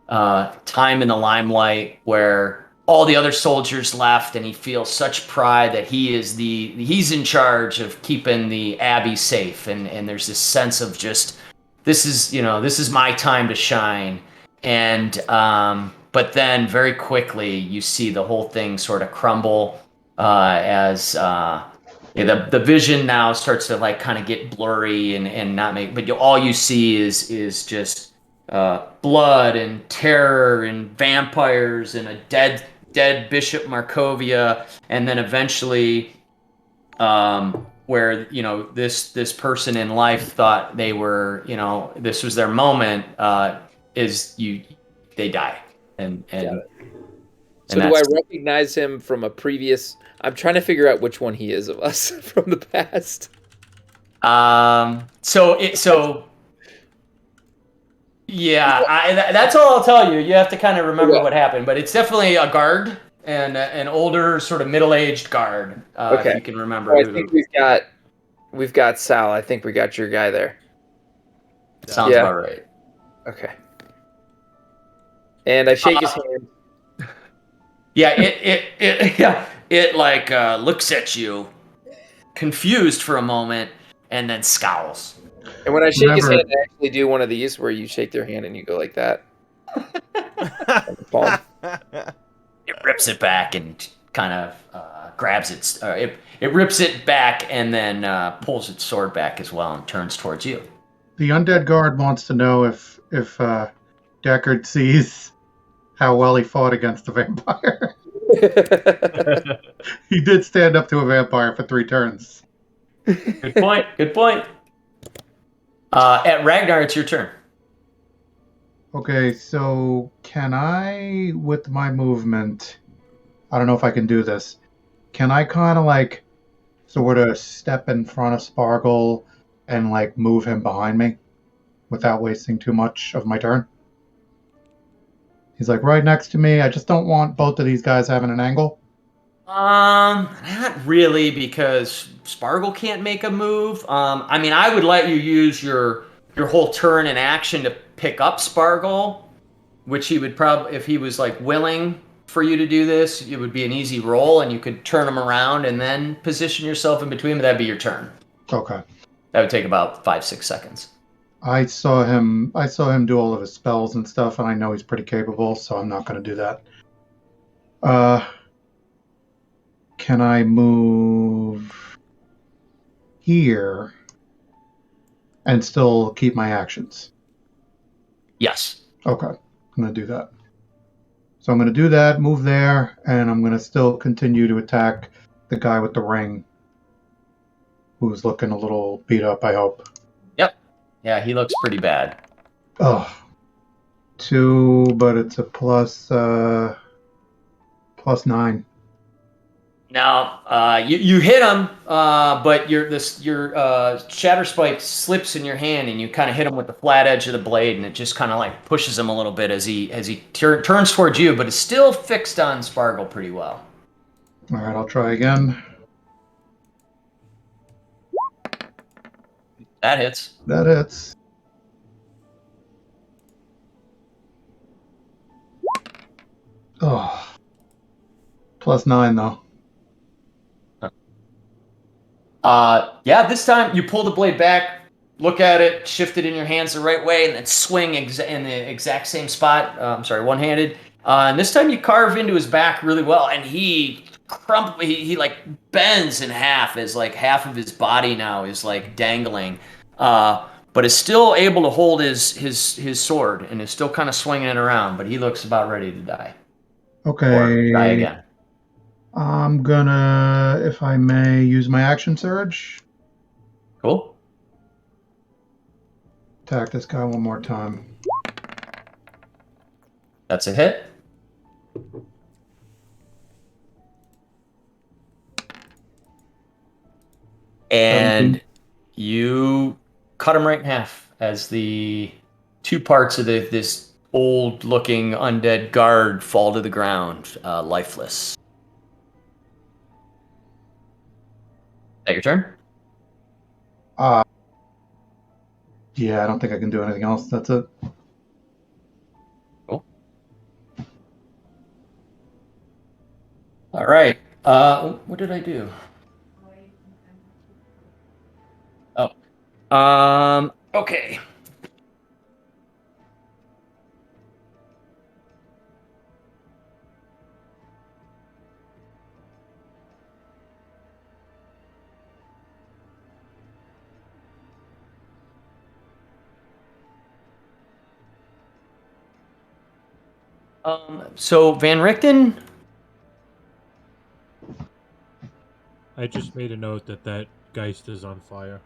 time in the limelight, where all the other soldiers left, and he feels such pride that he's in charge of keeping the Abbey safe, and there's this sense of just, this is my time to shine. And but then very quickly you see the whole thing sort of crumble as the vision now starts to like kind of get blurry and not make, but all you see is just blood and terror and vampires and a dead Bishop Markovia, and then eventually where this person in life thought they were, this was their moment, they die. And so do I recognize him from a previous? I'm trying to figure out which one he is of us from the past. Yeah, that's all I'll tell you. You have to kind of remember what happened, but it's definitely a guard, and an older, sort of middle-aged guard. Okay, if you can remember. I think we've got Sal. I think we got your guy there. Sounds about right. Okay. And I shake his hand. Yeah, it like looks at you, confused for a moment, and then scowls. And when I shake his hand, I actually do one of these where you shake their hand and you go like that. It rips it back and kind of grabs it. It rips it back and then pulls its sword back as well and turns towards you. The undead guard wants to know if Deckard sees how well he fought against the vampire. He did stand up to a vampire for 3 turns. Good point. At Ragnar, it's your turn. Okay, so can I, with my movement, I don't know if I can do this, can I kind of like sort of step in front of Sparkle and like move him behind me without wasting too much of my turn? He's like right next to me. I just don't want both of these guys having an angle. Not really, because Sparkle can't make a move. I mean, I would let you use your whole turn in action to pick up Sparkle, which he would probably, if he was like willing for you to do this, it would be an easy roll, and you could turn him around and then position yourself in between. But that'd be your turn. Okay. That would take about 5-6 seconds. I saw him do all of his spells and stuff, and I know he's pretty capable, so I'm not going to do that. Can I move here and still keep my actions? Yes. Okay, I'm going to do that. So I'm going to do that, move there, and I'm going to still continue to attack the guy with the ring, who's looking a little beat up, I hope. Yep. Yeah, he looks pretty bad. Oh, 2, but it's a plus 9. Now, you hit him, but your shatter spike slips in your hand, and you kind of hit him with the flat edge of the blade, and it just kind of like pushes him a little bit as he turns towards you, but is still fixed on Spargle pretty well. All right, I'll try again. That hits. That hits. Oh, plus 9 though. Yeah, this time you pull the blade back, look at it, shift it in your hands the right way, and then swing in the exact same spot. One-handed. And this time you carve into his back really well, and he like bends in half as like half of his body now is like dangling, but is still able to hold his sword and is still kind of swinging it around. But he looks about ready to die. Okay. Or die again. I'm gonna, if I may, use my action surge. Cool. Attack this guy one more time. That's a hit. And you cut him right in half as the two parts of this old-looking undead guard fall to the ground, lifeless. Is that your turn? Yeah, I don't think I can do anything else. That's it. Cool. All right. What did I do? Oh. Okay. So Van Richten. I just made a note that Geist is on fire.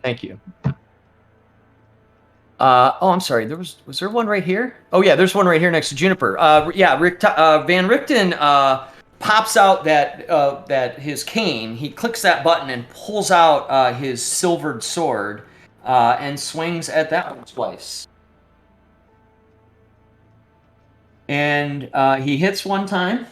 Thank you. I'm sorry. Was there one right here? Oh yeah, there's one right here next to Juniper. Van Richten pops out that his cane. He clicks that button and pulls out his silvered sword and swings at that one twice. And he hits one time.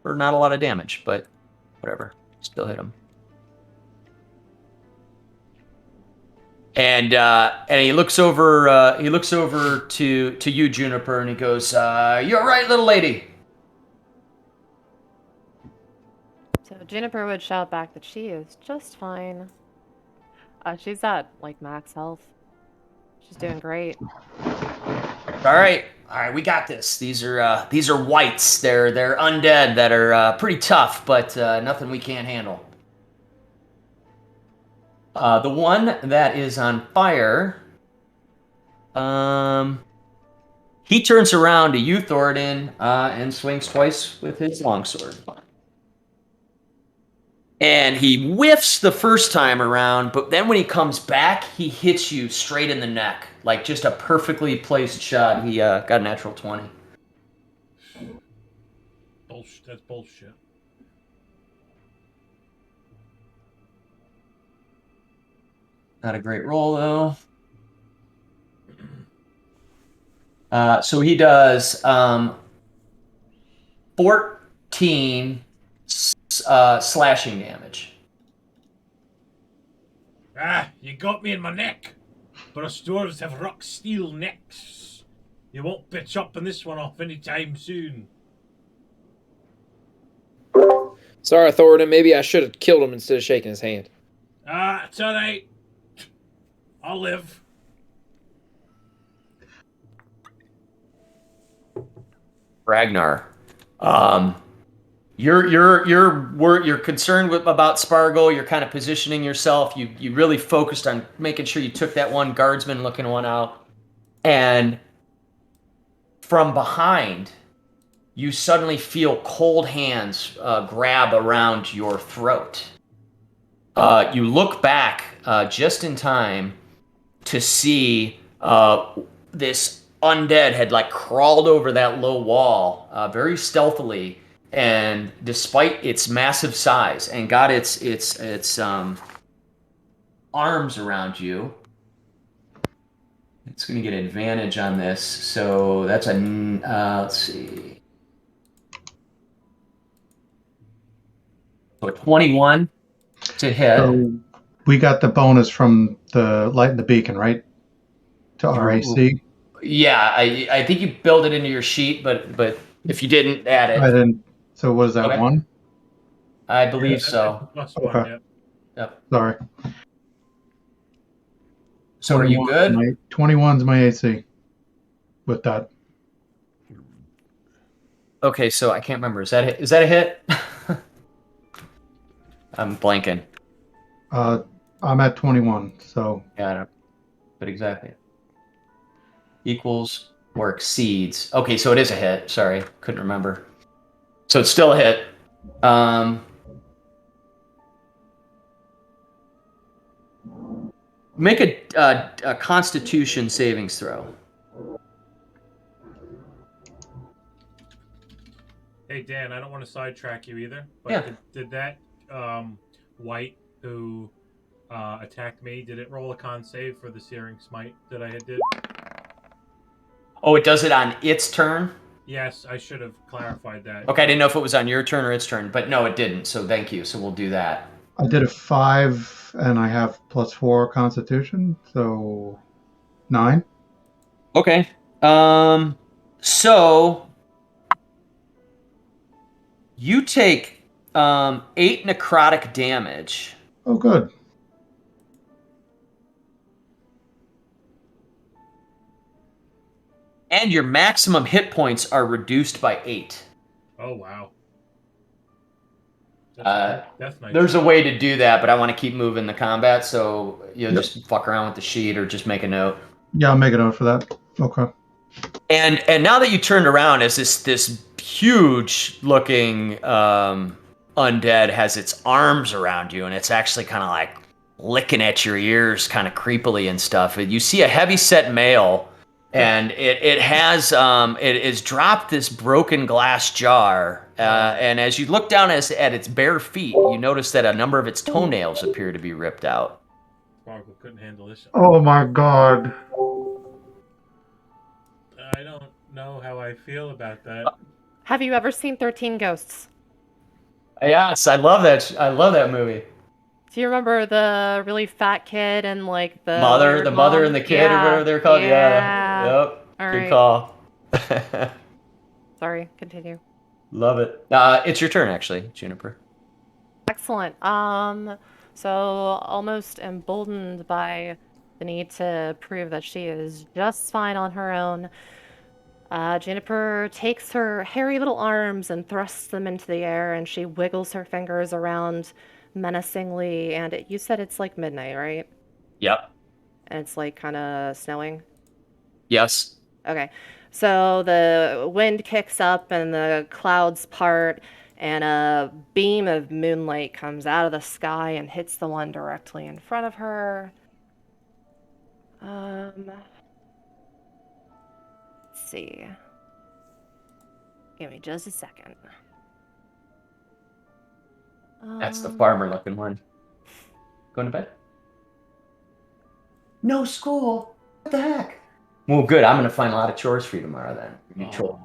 For not a lot of damage, but whatever. Still hit him. And he looks over. He looks over to you, Juniper, and he goes, "You're right, little lady." So Juniper would shout back that she is just fine. She's at like max health. She's doing great. All right, we got this. These are whites. They're undead that are pretty tough, but nothing we can't handle. The one that is on fire, he turns around to you, Thoradin, and swings twice with his longsword. And he whiffs the first time around, but then when he comes back, he hits you straight in the neck. Like just a perfectly placed shot. He got a natural 20. Bullshit. That's bullshit. Not a great roll, though. So he does 14 slashing damage. You got me in my neck. But us dwarves have rock steel necks. You won't bitch up on this one off anytime soon. Sorry, Thoradin. Maybe I should have killed him instead of shaking his hand. It's alright. I'll live. Ragnar, you're concerned about Spargo. You're kind of positioning yourself. You really focused on making sure you took that one guardsman looking one out, and from behind, you suddenly feel cold hands grab around your throat. You look back just in time to see this undead had like crawled over that low wall very stealthily, and despite its massive size, and got its arms around you. It's going to get advantage on this, so that's a let's see, so a 21 to hit. So we got the bonus from the light in the beacon, right? To our AC. Yeah, I think you build it into your sheet, but if you didn't add it, I didn't. So what is that, Okay. 1? I believe so. Plus Okay. one, yeah. Yep. Sorry. So are you good? 21's my AC with that. Okay, so I can't remember. Is that a hit? I'm blanking. I'm at 21, so Yeah, I don't. But exactly. Equals or exceeds. Okay, so it is a hit. Sorry, couldn't remember. So it's still a hit. Make a Constitution savings throw. Hey Dan, I don't want to sidetrack you either, but Yeah. did that white who attacked me, did it roll a con save for the Searing Smite that I did? Oh, it does it on its turn? Yes, I should have clarified that. Okay, I didn't know if it was on your turn or its turn, but no, it didn't. So thank you. So we'll do that. I did a 5 and I have +4 Constitution, so 9. Okay. So you take 8 necrotic damage. Oh, good. And your maximum hit points are reduced by 8. Oh wow. That's nice. There's a way to do that, but I want to keep moving the combat, so you'll just fuck around with the sheet or just make a note. Yeah, I'll make a note for that. Okay. And now that you turned around, as this huge looking undead has its arms around you, and it's actually kind of like licking at your ears, kind of creepily and stuff. You see a heavy-set male, and it has dropped this broken glass jar, and as you look down at its bare feet, you notice that a number of its toenails appear to be ripped out. Sparkle couldn't handle this. Oh my god. I don't know how I feel about that. Have you ever seen 13 Ghosts? Yes, I love that. I love that movie. Do you remember the really fat kid and like the Mother weird and mom? the kid, or whatever they're called. Yeah. Yep. All Good right. call. Sorry, continue. Love it. It's your turn, actually, Juniper. Excellent. So almost emboldened by the need to prove that she is just fine on her own, Juniper takes her hairy little arms and thrusts them into the air, and she wiggles her fingers around menacingly. And you said it's like midnight, right? Yep. And it's like kind of snowing. Yes. Okay. So the wind kicks up and the clouds part, and a beam of moonlight comes out of the sky and hits the one directly in front of her. Let's see. Give me just a second. That's the farmer-looking one. Going to bed? No school. What the heck? Well, good. I'm going to find a lot of chores for you tomorrow then. You troll.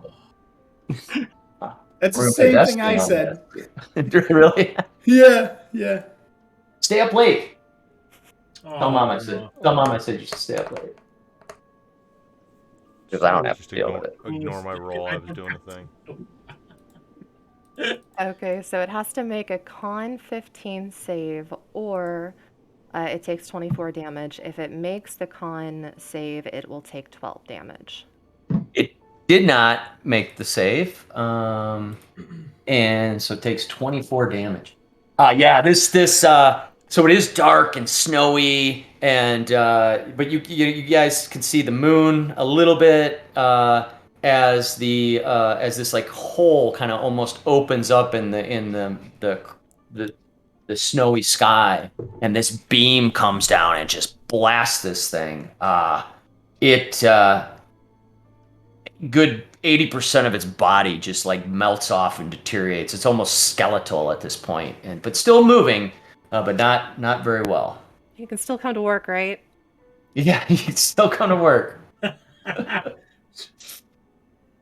That's We're the gonna play same Destiny thing I on said. that. Really? Yeah. Stay up late. Oh, Tell mom I said you should stay up late. Because I don't have to Just deal with it. ignore my roll. I was doing a thing. Okay, so it has to make a con 15 save, or it takes 24 damage. If it makes the con save, it will take 12 damage. It did not make the save, and so it takes 24 damage. Yeah, so it is dark and snowy, and but you guys can see the moon a little bit as this like hole kind of almost opens up in the snowy sky, and this beam comes down and just blasts this thing. It good 80% of its body just like melts off and deteriorates. It's almost skeletal at this point, but still moving, but not very well. You can still come to work, right? Yeah, you can still come to work.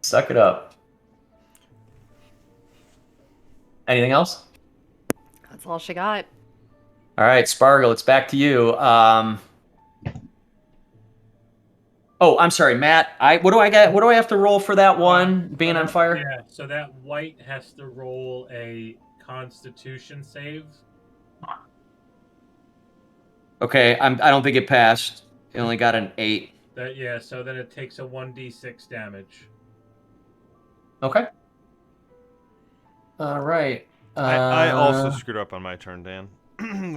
Suck it up. Anything else? That's all she got. All right, Spargle, it's back to you. Oh, I'm sorry, Matt. What do I get? What do I have to roll for that one being on fire? Yeah, so that white has to roll a Constitution save. Okay, I don't think it passed. It only got an 8. So then it takes a 1d6 damage. Okay. All right. I also screwed up on my turn, Dan.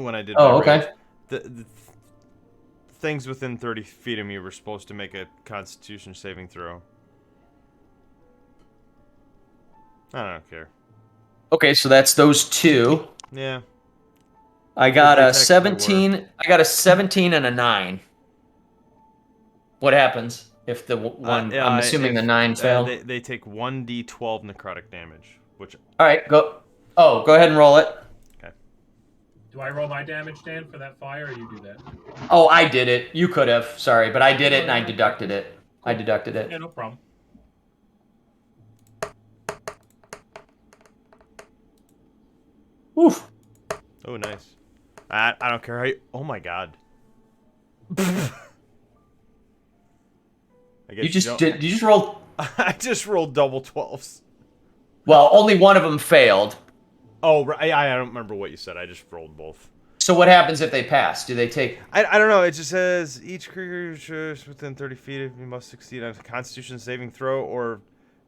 When I did. Oh, my rage. okay. The things within 30 feet of me were supposed to make a Constitution saving throw. I don't care. Okay, so that's those two. Yeah. I got a Technically 17. I got a 17 and a 9. What happens if the one? I'm assuming the 9 failed. They take 1d12 necrotic damage, which. All right, go. Oh, go ahead and roll it. Okay. Do I roll my damage, Dan, for that fire, or you do that? Oh, I did it. You could have. Sorry, but I did it and I deducted it. Yeah, no problem. Oof. Oh, nice. I don't care how you. Oh my god. I guess You just don't- did. You just rolled. I just rolled double 12s. Well, only one of them failed. Oh, right. I don't remember what you said. I just rolled both. So what happens if they pass? Do they take? I don't know. It just says each creature within 30 feet of you must succeed on a Constitution saving throw or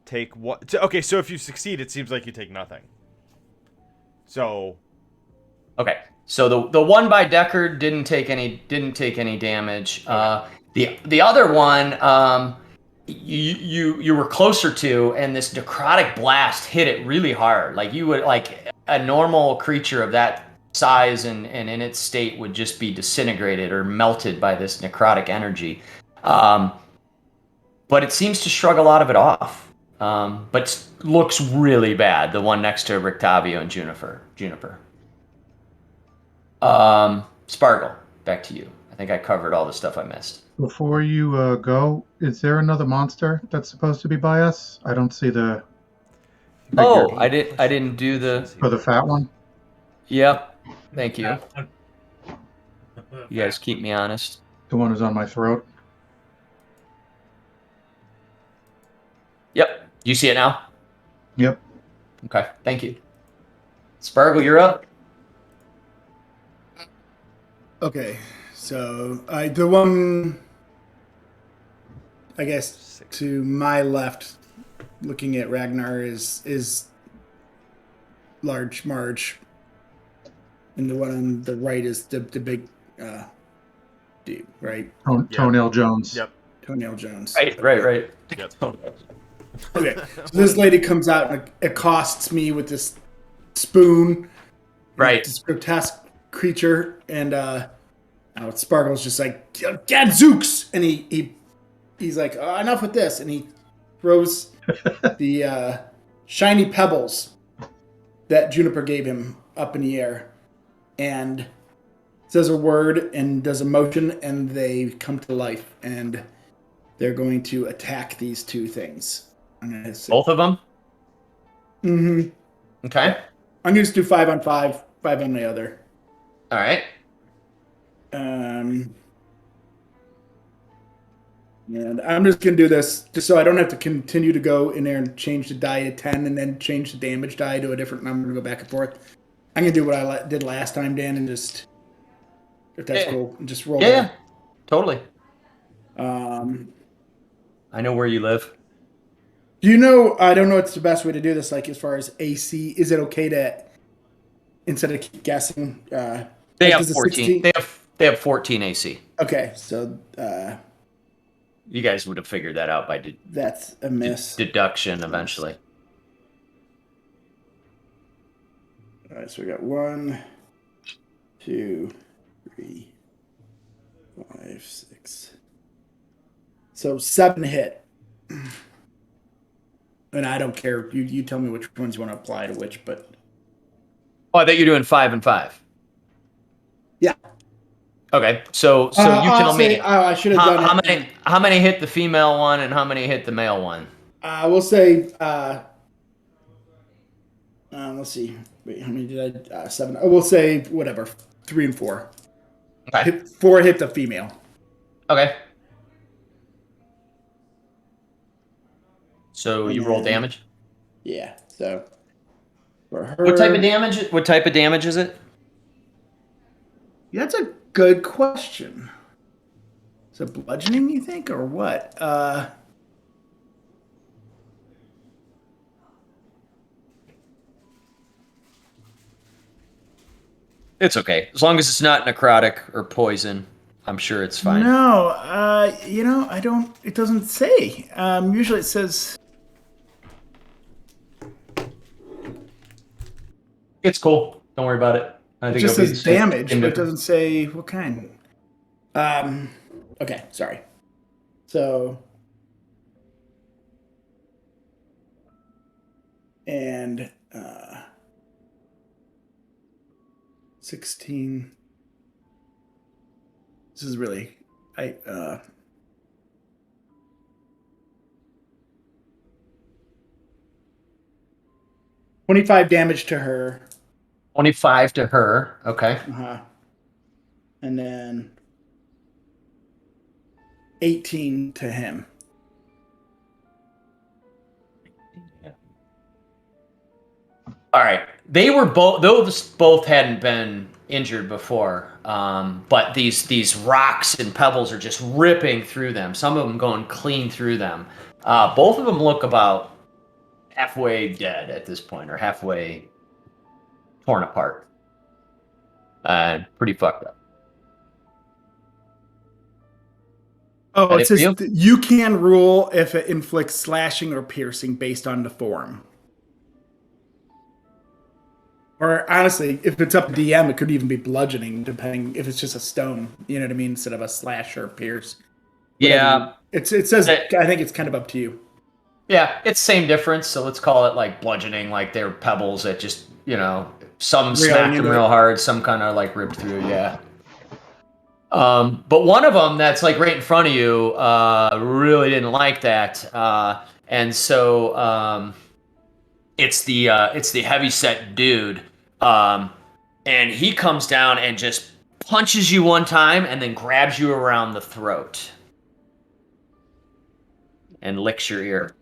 take what? Okay, so if you succeed, it seems like you take nothing. So. Okay. So the one by Deckard didn't take any damage. The other one, you were closer to, and this necrotic blast hit it really hard. Like you would like a normal creature of that size and in its state would just be disintegrated or melted by this necrotic energy. But it seems to shrug a lot of it off. But looks really bad. The one next to Rictavio and Juniper. Spargle, back to you. I think I covered all the stuff I missed. Before you go, is there another monster that's supposed to be by us? I don't see the. Oh, I didn't do the. For the fat one? Yep. Thank you. You guys keep me honest. The one who's on my throat? Yep. Do you see it now? Yep. Okay. Thank you. Spargle, you're up. Okay, so the one, I guess, to my left, looking at Ragnar is Large Marge, and the one on the right is the big dude, right? Toenail Jones. Yep. Toenail Jones. Right. Yep. Okay, so this lady comes out and accosts me with this spoon. Right. This grotesque creature, and Sparkle's just like, Gadzooks! And he's like, enough with this, and he throws the shiny pebbles that Juniper gave him up in the air, and says a word and does a motion, and they come to life, and they're going to attack these two things. I'm gonna say, Both of them? Mm-hmm. Okay. I'm gonna just do 5 on 5, 5 on the other. All right. And I'm just gonna do this just so I don't have to continue to go in there and change the die to 10 and then change the damage die to a different number to go back and forth. I'm gonna do what I did last time, Dan, and just if that's Yeah. cool, just roll. Yeah, totally. Um, I know where you live. do you know? I don't know what's the best way to do this. Like as far as AC, is it okay to instead of keep guessing? They like, have does the 14. 16 They have 14 AC. Okay, so You guys would have figured that out by that's a miss. deduction eventually. All right, so we got 1, 2, 3, 5, 6. So 7 hit. And I don't care. You tell me which ones you want to apply to which, but Oh, I thought you're doing 5 and 5. yeah. Okay, so you tell me I should have done it. how many hit the female one and how many hit the male one? We'll say. Let's see. Wait, how many did I? 7. We'll say whatever. 3 and 4. Okay. 4 hit the female. Okay. So you roll damage. Yeah. So for her, What type of damage? What type of damage is it? Yeah, that's a good question. Is it bludgeoning, you think, or what? It's okay. As long as it's not necrotic or poison, I'm sure it's fine. No, I don't. It doesn't say. Usually it says. It's cool. Don't worry about it. I It think just it'll be says damage, but it indifferent. doesn't say what kind. Okay, sorry. So. And 16. This is really 25 damage to her. 25 to her. Okay. And then 18 to him. All right. They were both; those both hadn't been injured before, but these rocks and pebbles are just ripping through them. Some of them going clean through them. Both of them look about halfway dead at this point, or halfway torn apart. Pretty fucked up. Oh, That it it for says you can rule if it inflicts slashing or piercing based on the form. Or honestly, if it's up to DM, it could even be bludgeoning, depending if it's just a stone. You know what I mean? Instead of a slash or a pierce. Yeah. It says. I think it's kind of up to you. Yeah, it's same difference. So let's call it like bludgeoning, like they're pebbles that just, some smacked them real hard, some kind of like ripped through. Yeah. But one of them that's like right in front of you really didn't like that, and so it's the heavyset dude, and he comes down and just punches you one time and then grabs you around the throat and licks your ear.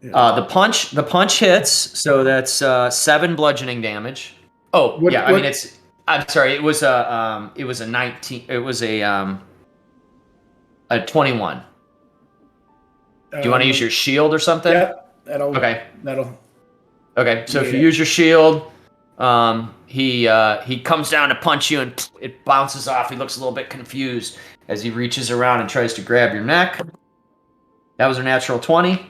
Yeah. The punch hits, so that's 7 bludgeoning damage. Oh, I mean it's. I'm sorry. It was a 19. It was a 21. Do you want to use your shield or something? Yeah, that'll. Okay. That'll. So if you use your shield, he comes down to punch you and it bounces off. He looks a little bit confused as he reaches around and tries to grab your neck. That was a natural 20.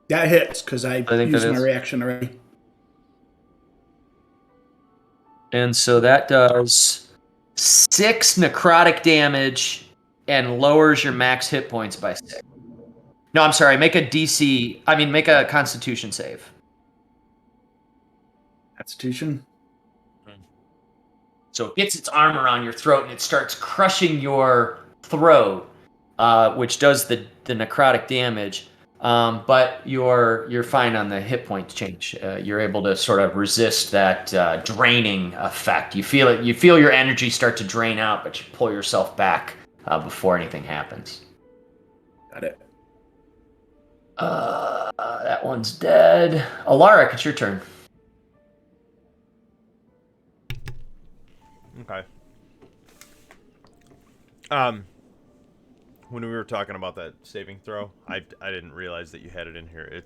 That hits because I think used that my is. reaction already. And so that does 6 necrotic damage and lowers your max hit points by 6. No, I'm sorry. Make a Constitution save. Constitution. So it gets its arm around your throat and it starts crushing your throat, which does the necrotic damage. But you're fine on the hit point change. You're able to sort of resist that draining effect. You feel it. You feel your energy start to drain out, but you pull yourself back before anything happens. Got it. That one's dead. Alaric, it's your turn. Okay. When we were talking about that saving throw, I didn't realize that you had it in here.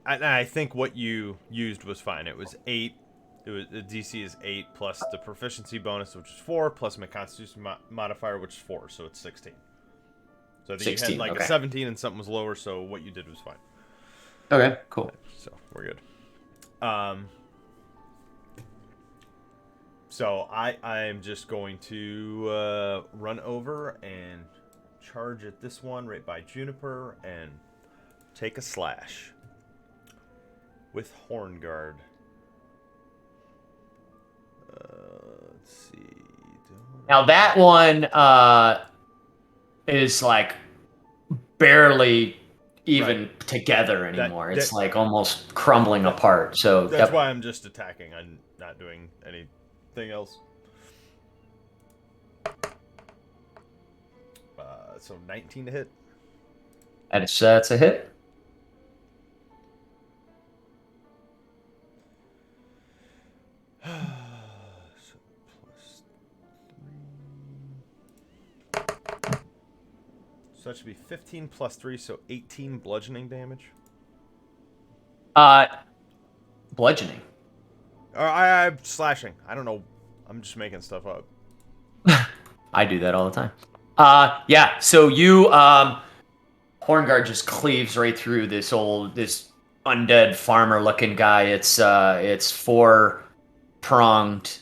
I think what you used was fine. It was 8. The DC is 8 plus the proficiency bonus, which is 4, plus my Constitution modifier, which is 4, so it's 16. So I think 16, you had like okay. a 17 and something was lower, so what you did was fine. Okay, cool. So we're good. So I'm just going to run over and charge at this one right by Juniper and take a slash with Horn Guard. Let's see. Now that one is like barely even together anymore. It's like almost crumbling apart. So that's why I'm just attacking. I'm not doing anything else. So 19 to hit. That's a hit. So plus 3. So that should be 15 plus 3, so 18 bludgeoning damage. Bludgeoning. Or I'm slashing. I don't know. I'm just making stuff up. I do that all the time. Yeah. So you, Hornguard just cleaves right through this undead farmer-looking guy. It's 4-pronged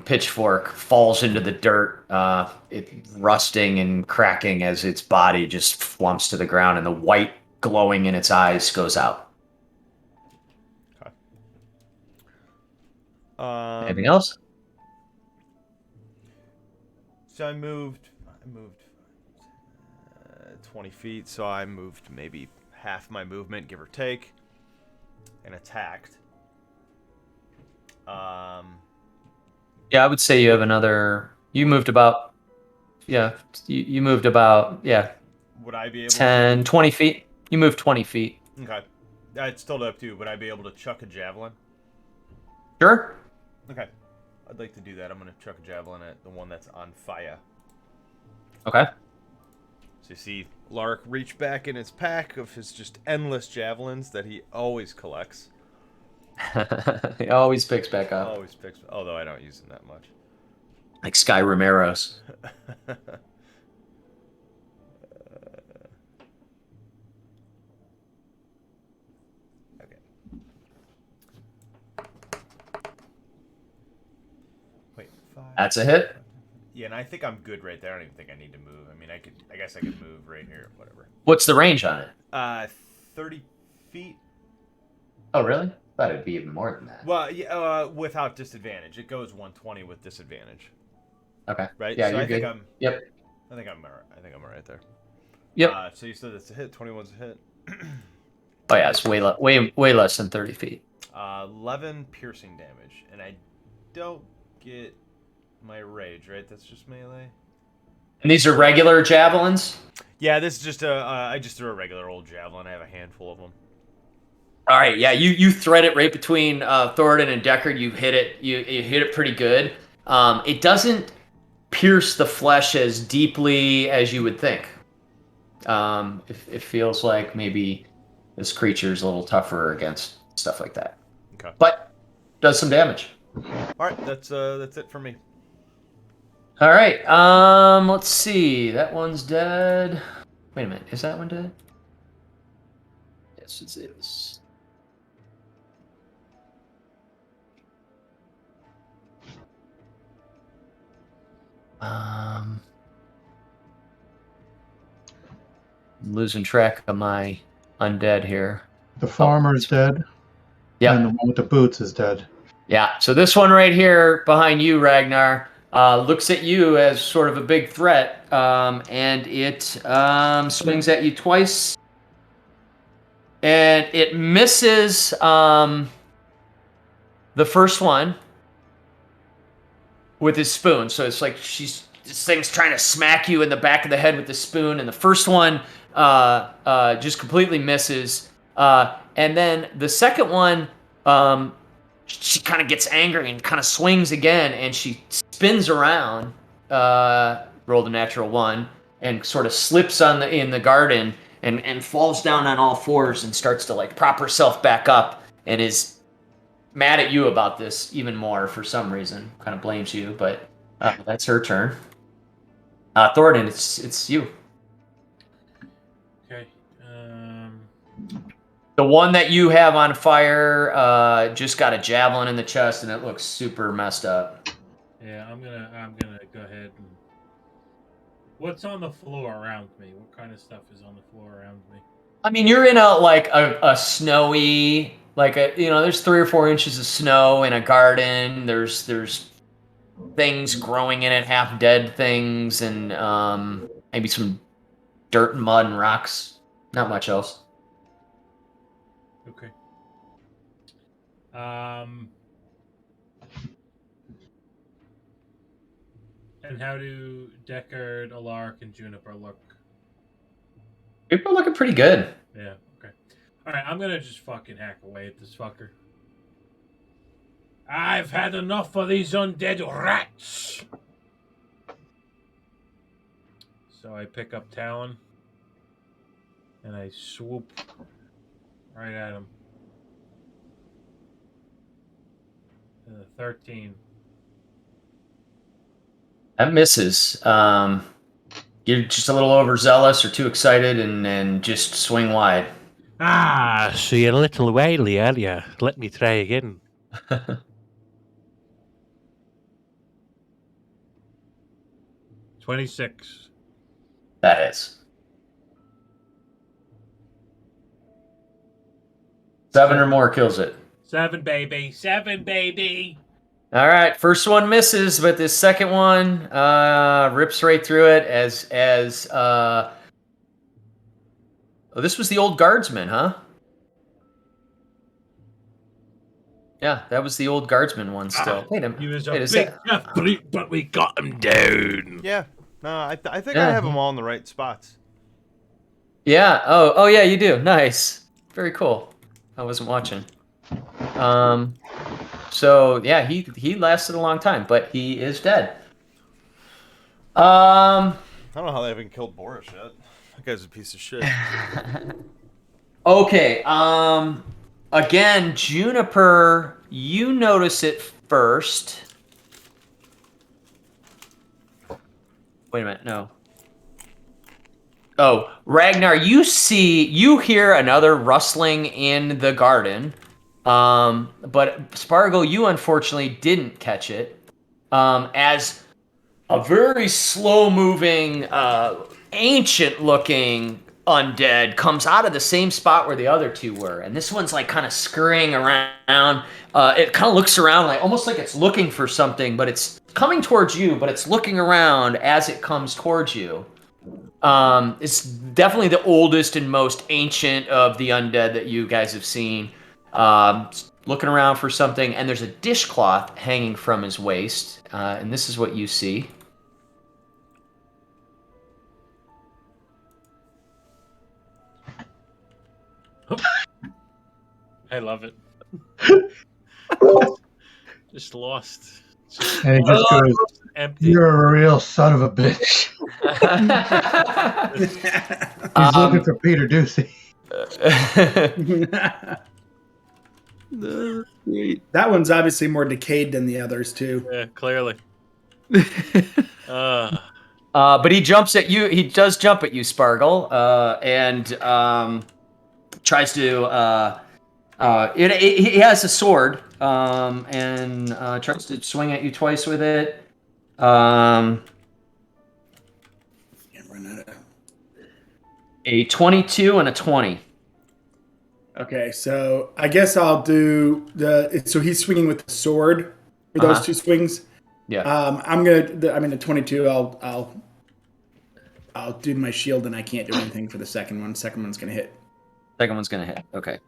pitchfork falls into the dirt, it rusting and cracking as its body just flumps to the ground, and the white glowing in its eyes goes out. Okay. Anything else? So I moved 20 feet, so I moved maybe half my movement, give or take, and attacked. Yeah, I would say you have another. You moved about. Yeah, you moved about. Yeah. Would I be able 10, 20 feet? You moved 20 feet. Okay. It's still up to you. Would I be able to chuck a javelin? Sure. Okay. I'd like to do that. I'm going to chuck a javelin at the one that's on fire. Okay. So you see Lark reach back in his pack of his just endless javelins that he always collects. He always picks back up. Always picks, although I don't use them that much. Like Sky Romero's. Okay. Wait, 5. That's a hit. Yeah, and I think I'm good right there. I don't even think I need to move. I mean, I guess I could move right here, whatever. What's the range on it? 30 feet. Oh, really? Thought it'd be even more than that. Well, yeah, without disadvantage. It goes 120 with disadvantage. Okay. Right? Yeah, so you're I think good. I'm. Yep. I think I'm all right there. Yep. So you said it's a hit. 21's a hit. Oh yeah, it's way less than 30 feet. 11 piercing damage, and I don't get my rage, right? That's just melee. And these are regular javelins? Yeah, this is just I just threw a regular old javelin. I have a handful of them. All right, yeah, you thread it right between Thoradin and Deckard. You hit it. You hit it pretty good. It doesn't pierce the flesh as deeply as you would think. It feels like maybe this creature's a little tougher against stuff like that. Okay. But does some damage. All right, that's it for me. All right. Let's see. That one's dead. Wait a minute. Is that one dead? Yes, it is. I'm losing track of my undead here. The farmer is dead. Yeah. And the one with the boots is dead. Yeah. So this one right here behind you, Ragnar, looks at you as sort of a big threat, and it swings at you twice, and it misses the first one with his spoon. So it's like she's this thing's trying to smack you in the back of the head with the spoon, and the first one just completely misses. And then the second one, she kind of gets angry and kind of swings again, and she spins around, rolled a natural 1, and sort of slips in the garden and falls down on all fours and starts to like prop herself back up and is mad at you about this even more for some reason. Kind of blames you, but that's her turn. Thoradin, it's you. Okay. The one that you have on fire just got a javelin in the chest, and it looks super messed up. Yeah, I'm gonna go ahead and. What's on the floor around me? What kind of stuff is on the floor around me? I mean, you're in a snowy, there's 3 or 4 inches of snow in a garden. There's things growing in it, half dead things, and maybe some dirt and mud and rocks. Not much else. Okay. And how do Deckard, Alaric, and Juniper look? People are looking pretty good. Yeah, okay. Alright, I'm gonna just fucking hack away at this fucker. I've had enough of these undead rats! So I pick up Talon, and I swoop right at him. 13. That misses. You're just a little overzealous or too excited and just swing wide. Ah, so you're a little wily earlier. Let me try again. 26. That is. 7 or more kills it. 7, baby. 7, baby. All right, first one misses, but this second one rips right through it as oh, this was the old guardsman, huh? Yeah, that was the old guardsman one still. Wait a minute. He was a Wait, is big that- enough brute, but we got him down. Yeah. No, I think Yeah. I have them all in the right spots. Yeah. Oh yeah, you do. Nice. Very cool. I wasn't watching. So yeah, he lasted a long time, but he is dead. I don't know how they haven't killed Boris yet. That guy's a piece of shit. Okay. Again, Juniper, you notice it first. Wait a minute, no. Oh, Ragnar, you hear another rustling in the garden. But Spargo, you unfortunately didn't catch it. As a very slow-moving, ancient-looking undead comes out of the same spot where the other two were, and this one's like kind of scurrying around. It kind of looks around, like almost like it's looking for something, but it's coming towards you. But it's looking around as it comes towards you. It's definitely the oldest and most ancient of the undead that you guys have seen. Looking around for something, and there's a dishcloth hanging from his waist, and this is what you see. I love it. Just lost. And he just goes, Empty. "You're a real son of a bitch." He's looking for Peter Ducey. That one's obviously more decayed than the others too. Yeah, clearly. But he jumps at you. He does jump at you, Spargle, and tries to. He has a sword, and tries to swing at you twice with it. Can't run out of... A 22 and a 20. Okay, so I guess I'll do the. So he's swinging with the sword for those two swings. Yeah. I'm gonna. I mean, the 22. I'll do my shield, and I can't do anything for the second one. Second one's gonna hit. Second one's gonna hit. Okay.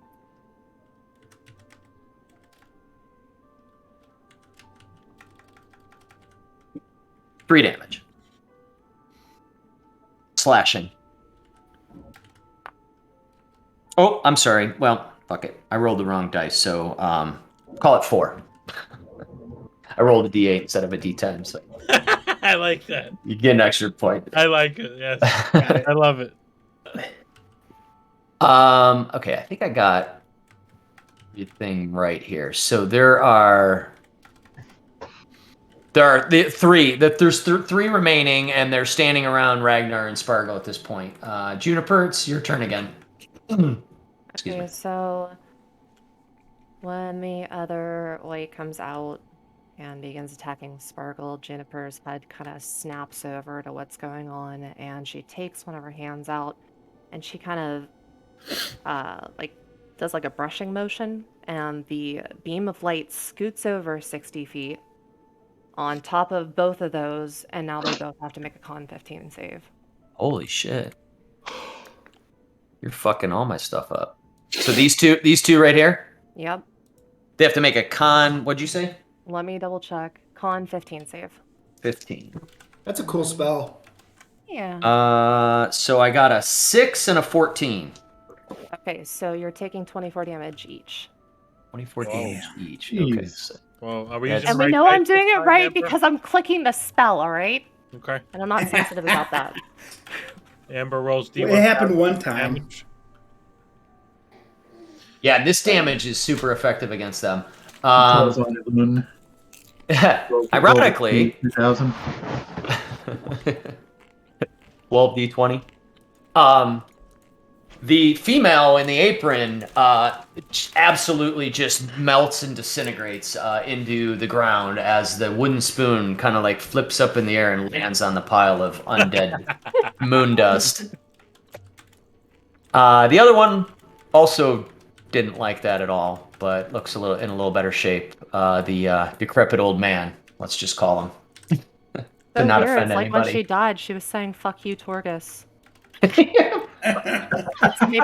Three damage. slashing. Oh, I'm sorry. Well, fuck it. I rolled the wrong dice, so call it 4. I rolled a d8 instead of a d10, so I like that. you get an extra point. I like it. Yes, I love it. Okay, I think I got your thing right here. So there's three remaining, and they're standing around Ragnar and Spargo at this point. Juniper, it's your turn again. Excuse Okay, me. so when the other light comes out and begins attacking Sparkle, Juniper's head kind of snaps over to what's going on, and she takes one of her hands out, and she kind of like does like a brushing motion, and the beam of light scoots over 60 feet on top of both of those, and now they both have to make a con 15 save. Holy shit! You're fucking all my stuff up. So these two right here, Yep. they have to make a con. What'd you say? Let me double check. Con 15 save. 15. That's a cool spell. Yeah. So I got a 6 and a 14. Okay, so you're taking 24 damage each. 24 damage each. Jeez. Okay. So, Well, are we Yeah, using And the we right know I'm dice doing this it time, right Amber? because I'm clicking the spell, alright? Okay. And I'm not sensitive about that. Amber rolls D1. It happened one time. damage. yeah, this damage is super effective against them. Close on his moon. Ironically, 2000. 12d20. The female in the apron absolutely just melts and disintegrates into the ground as the wooden spoon kind of like flips up in the air and lands on the pile of undead moon dust. The other one also didn't like that at all, but looks in a little better shape. The decrepit old man, let's just call him. So not weird. offend It's like when anybody. she died, she was saying, fuck you, Torgus. Maybe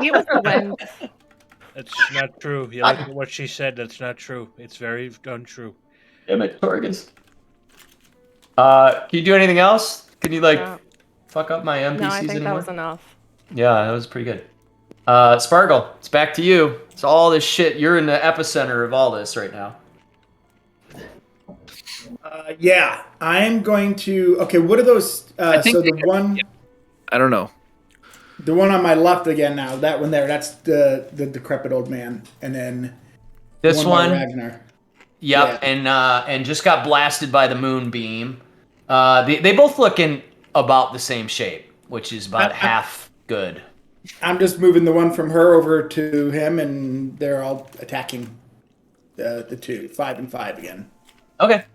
it was the wind. That's not true. You like what she said? That's not true. It's very untrue. Damn it, Torgus. Can you do anything else? Can you No. fuck up my NPCs No, I think anymore? that was enough. Yeah, that was pretty good. Spargle, it's back to you. It's all this shit. You're in the epicenter of all this right now. Yeah, I'm going to. Okay, what are those? I think So they the one, I don't know. the one on my left again. Now that one there, that's the decrepit old man, and then This by one, Ragnar. yep, and just got blasted by the moonbeam. They both look in about the same shape, which is about half good. I'm just moving the one from her over to him, and they're all attacking the two, 5 and 5 again. Okay.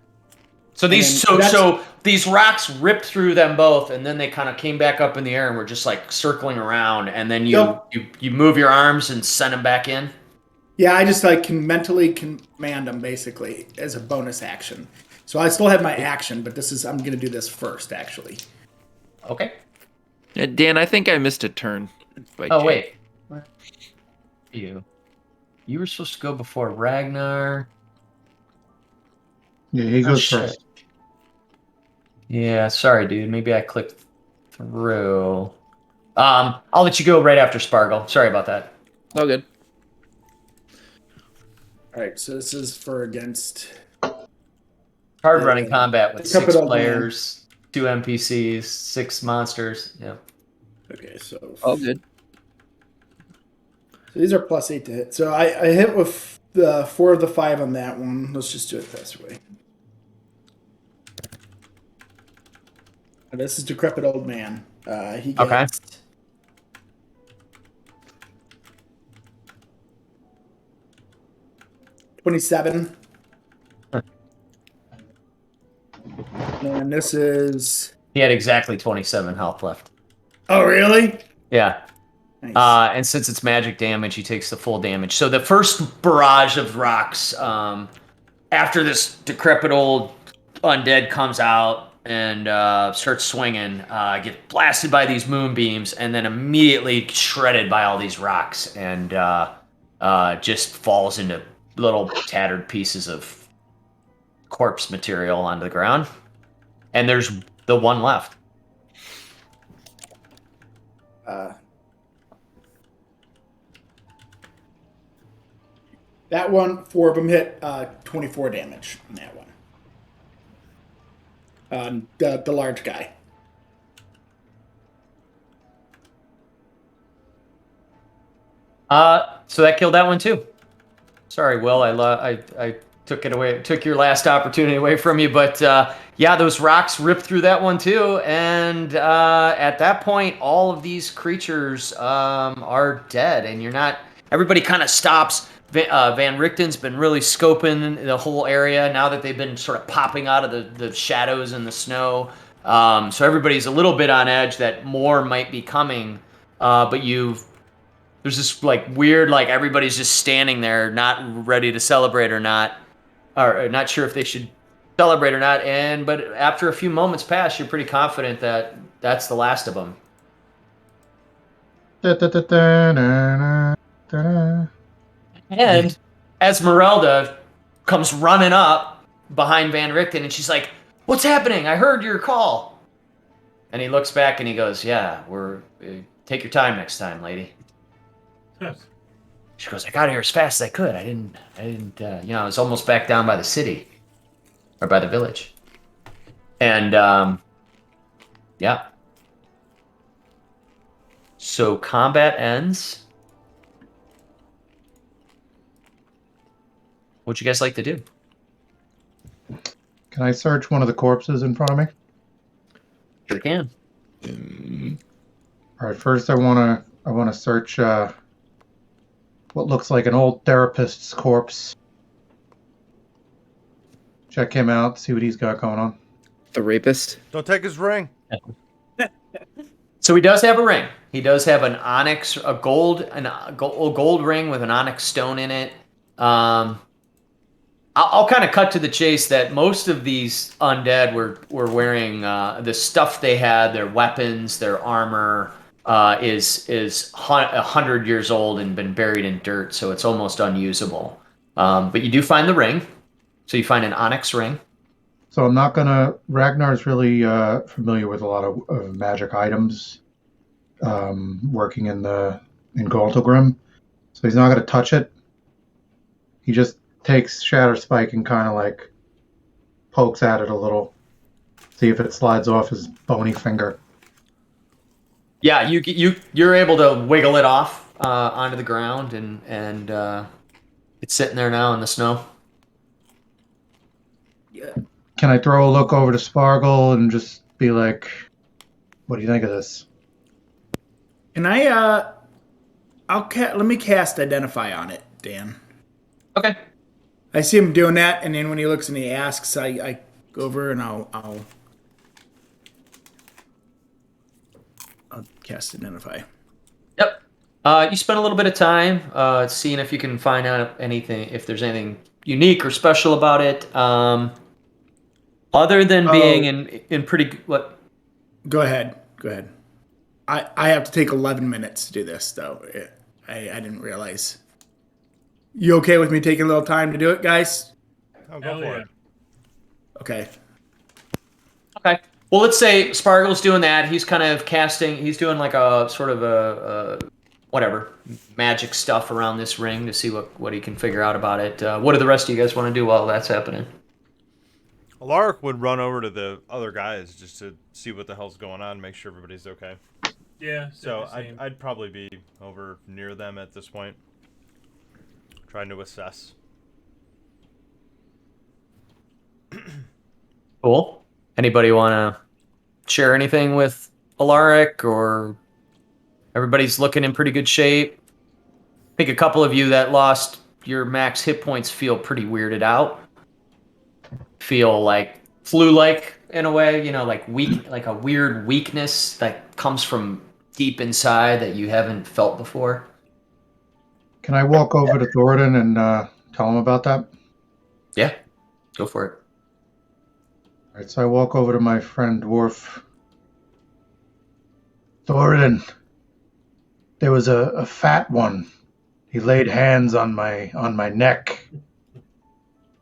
So these And that's- so these rocks ripped through them both, and then they kind of came back up in the air and were just like circling around, and then Yep. you move your arms and send them back in. Yeah, I just can mentally command them basically as a bonus action. So I still have my action, but I'm going to do this first actually. Okay. Dan, I think I missed a turn. by Oh chance. wait. Where are you were supposed to go before Ragnar. Yeah, he Oh, goes shit. first. Yeah, sorry, dude. Maybe I clicked through. I'll let you go right after Spargle. Sorry about that. All good. All right, so this is for against. Hard running combat with Decrepit 6 old man. players, 2 NPCs, 6 monsters. Yeah. Okay, so All good. So these are +8 to hit. So I hit with the 4 of the 5 on that one. Let's just do it this way. This is decrepit old man. He gets Okay. 27. And this is. He had exactly 27 health left. Oh, really? Yeah. Nice. And since it's magic damage, he takes the full damage. So the first barrage of rocks, after this decrepit old undead comes out and starts swinging, get blasted by these moonbeams, and then immediately shredded by all these rocks, and just falls into little tattered pieces of corpse material onto the ground. And there's the one left. That one, 4 of them hit 24 damage on that one. The large guy. So that killed that one too. Sorry, Will. I took it away. Took your last opportunity away from you. But yeah, those rocks ripped through that one too. And at that point, all of these creatures are dead, and you're not. Everybody kind of stops. Van Richten's been really scoping the whole area now that they've been sort of popping out of the shadows and the snow. So everybody's a little bit on edge that more might be coming. But there's this like weird, like everybody's just standing there, not ready to celebrate or not sure if they should celebrate or not. But after a few moments pass, you're pretty confident that that's the last of them. And Esmeralda comes running up behind Van Richten, and she's like, "What's happening? I heard your call." And he looks back and he goes, "Yeah, take your time next time, lady." She goes, "I got here as fast as I could. I didn't, I was almost back down by the city, or by the village." And, yeah. So combat ends. What'd you guys like to do? Can I search one of the corpses in front of me? Sure can. All right. First, I want to search what looks like an old therapist's corpse. Check him out. See what he's got going on. The rapist. Don't take his ring. So he does have a ring. He does have an onyx, a gold ring with an onyx stone in it. I'll kind of cut to the chase that most of these undead were wearing the stuff they had, their weapons, their armor is 100 years old and been buried in dirt, so it's almost unusable. But you do find the ring, so you find an onyx ring. So I'm not gonna. Ragnar's really familiar with a lot of magic items, working in Galdegrim, so he's not gonna touch it. He just takes Shatter Spike and kind of like pokes at it a little, see if it slides off his bony finger. Yeah, you're able to wiggle it off onto the ground, and it's sitting there now in the snow. Yeah. Can I throw a look over to Spargle and just be like, "What do you think of this?" And let me cast Identify on it, Dan. Okay. I see him doing that, and then when he looks and he asks, I go over and I'll cast Identify. Yep. You spend a little bit of time seeing if you can find out if there's anything unique or special about it. Other than being in pretty what? Go ahead. I have to take 11 minutes to do this, though. I didn't realize. You okay with me taking a little time to do it, guys? Oh, go for it. Okay. Okay. Well, let's say Spargle's doing that. He's kind of casting. He's doing like a sort of a whatever magic stuff around this ring to see what he can figure out about it. What do the rest of you guys want to do while that's happening? Alaric would run over to the other guys just to see what the hell's going on, make sure everybody's okay. Yeah. So I'd probably be over near them at this point, trying to assess. Cool. Anybody want to share anything with Alaric, or everybody's looking in pretty good shape? I think a couple of you that lost your max hit points feel pretty weirded out. Feel like flu-like in a way, like weak, like a weird weakness that comes from deep inside that you haven't felt before. Can I walk over to Thoradin and tell him about that? Yeah, go for it. All right, so I walk over to my friend Dwarf. Thoradin, there was a fat one. He laid hands on my neck.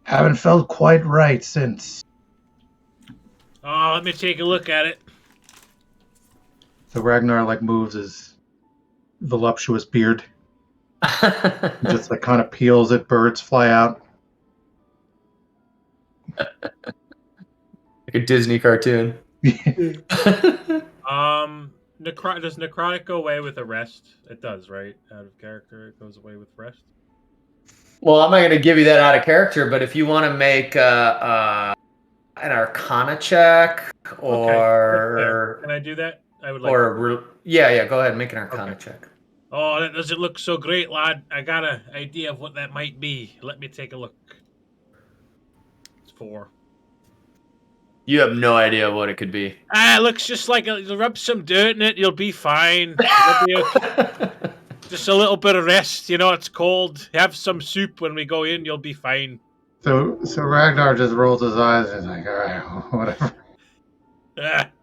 Haven't felt quite right since. Oh, let me take a look at it. So Ragnar moves his voluptuous beard. Just like kind of peels it, birds fly out. Like a Disney cartoon. Does necrotic go away with arrest? It does, right? Out of character, it goes away with rest. Well, I'm not going to give you that out of character, but if you want to make an Arcana check or Can I do that? I would like. yeah, go ahead, make an Arcana check. Oh, that doesn't look so great, lad. I got an idea of what that might be. Let me take a look. It's 4. You have no idea what it could be. It looks just like rub some dirt in it. You'll be fine. You'll be okay. Just a little bit of rest. It's cold. Have some soup when we go in. You'll be fine. So Ragnar just rolls his eyes and is like, all right, whatever.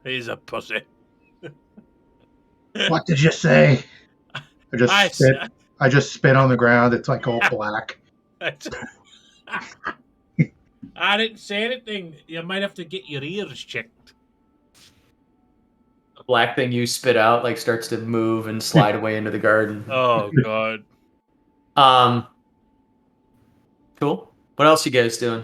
He's a pussy. What did you say? I just spit on the ground. It's like all black. I didn't say anything. You might have to get your ears checked. The black thing you spit out like starts to move and slide away into the garden. Oh God. Cool. What else you guys doing?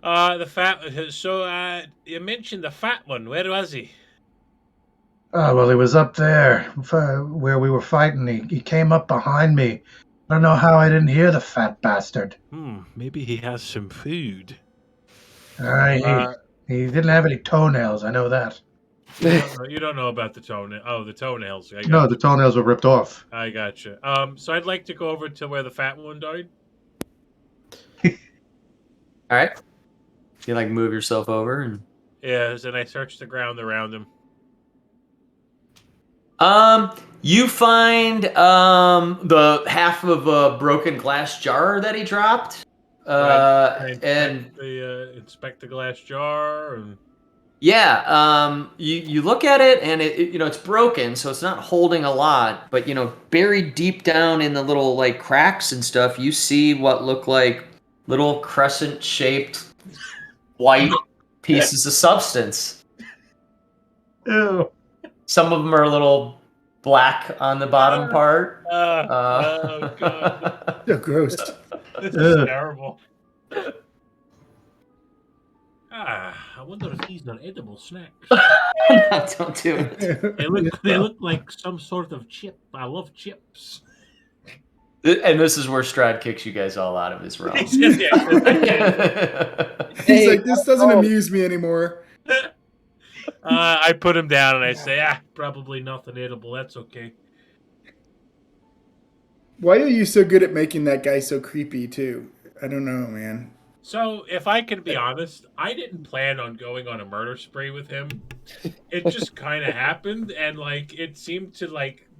The fat. So, you mentioned the fat one. Where was he? Oh, well, he was up there where we were fighting. He came up behind me. I don't know how I didn't hear the fat bastard. Maybe he has some food. He didn't have any toenails, I know that. You don't know about the toenail. Oh, the toenails. No, the toenails were ripped off. I gotcha. So I'd like to go over to where the fat one died. All right. You like move yourself over and. Yes, and I search the ground around him. You find the half of a broken glass jar that he dropped. Inspect the glass jar and. Yeah, you look at it and it's broken, so it's not holding a lot. But buried deep down in the little like cracks and stuff, you see what look like little crescent-shaped white pieces of substance. Ew. Some of them are a little black on the bottom part. Oh God! They're gross. This is terrible. I wonder if these are edible snacks. No, don't do it. They look like some sort of chip. I love chips. And this is where Strahd kicks you guys all out of his realm. He's like, this doesn't amuse me anymore. I put him down and I say, probably nothing edible. That's okay. Why are you so good at making that guy so creepy, too? I don't know, man. So, if I can be honest, I didn't plan on going on a murder spree with him. It just kind of happened, and it seemed to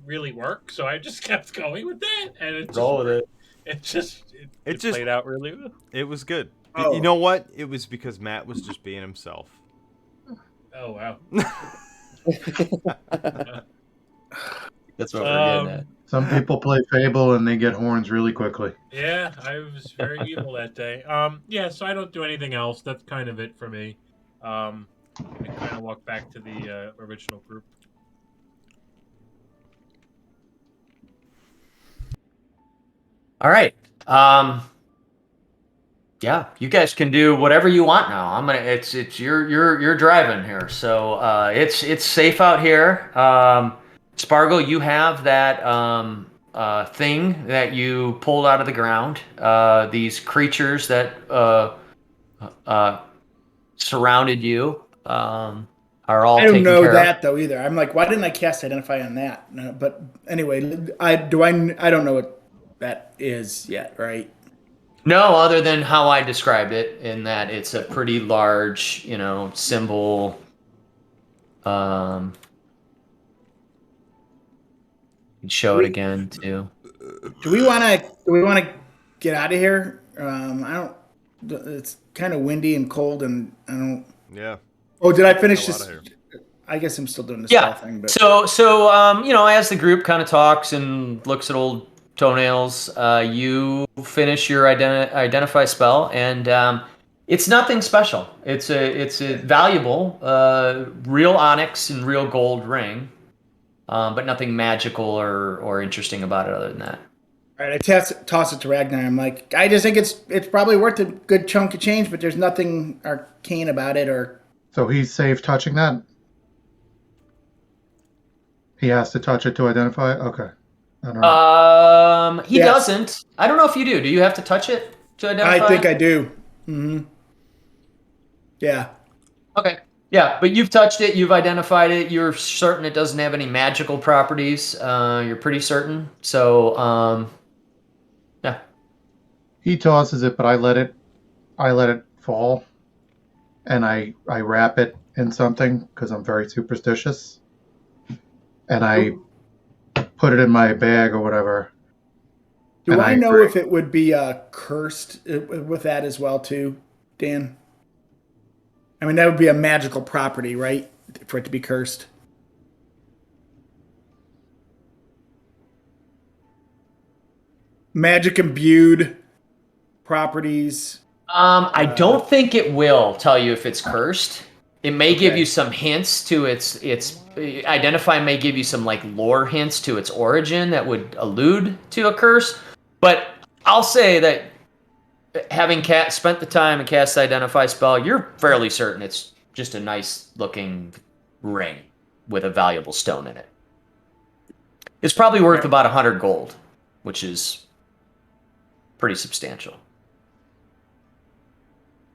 really work. So I just kept going with that, and it just played out really well. It was good. Oh. You know what? It was because Matt was just being himself. Oh wow. That's what we're getting at. Some people play Fable and they get horns really quickly. Yeah, I was very evil that day. So I don't do anything else. That's kind of it for me. I kind of walk back to the original group. All right. Yeah, you guys can do whatever you want now. It's you're driving here, so it's safe out here. Spargo, you have that thing that you pulled out of the ground. These creatures that surrounded you are all. I don't know care that though either. I'm like, why didn't I cast Identify on that? No, but anyway, I don't know what that is yet, right? No, other than how I described it, in that it's a pretty large, symbol. Show it again too. Do we want to get out of here? I don't. It's kind of windy and cold, and I don't. Yeah. Oh, did I finish Get this? outta here. I guess I'm still doing this Yeah. thing. But So as the group kind of talks and looks at old toenails, you finish your identify spell, and It's nothing special. It's a valuable, real onyx and real gold ring, but nothing magical or interesting about it other than that. All right, I toss it to Ragnar. I'm like, I just think it's probably worth a good chunk of change, but there's nothing arcane about it or. So he's safe touching that? He has to touch it to identify it? Okay. I don't know. He Yes. doesn't. I don't know if you do. Do you have to touch it to identify? I think it? I do. Mm-hmm. Yeah. Okay. Yeah, but you've touched it. You've identified it. You're certain it doesn't have any magical properties. You're pretty certain. So, yeah. He tosses it, but I let it fall, and I wrap it in something because I'm very superstitious, and I put it in my bag or whatever. Do And I I know agree. if it would be cursed with that as well too, Dan? I mean, that would be a magical property, right? For it to be cursed. Magic imbued properties. I don't think it will tell you if it's cursed. It may give Okay. you some hints to its identify may give you some like lore hints to its origin that would allude to a curse. But I'll say that having spent the time and cast the identify spell, you're fairly certain it's just a nice looking ring with a valuable stone in it. It's probably worth about 100 gold, which is pretty substantial. So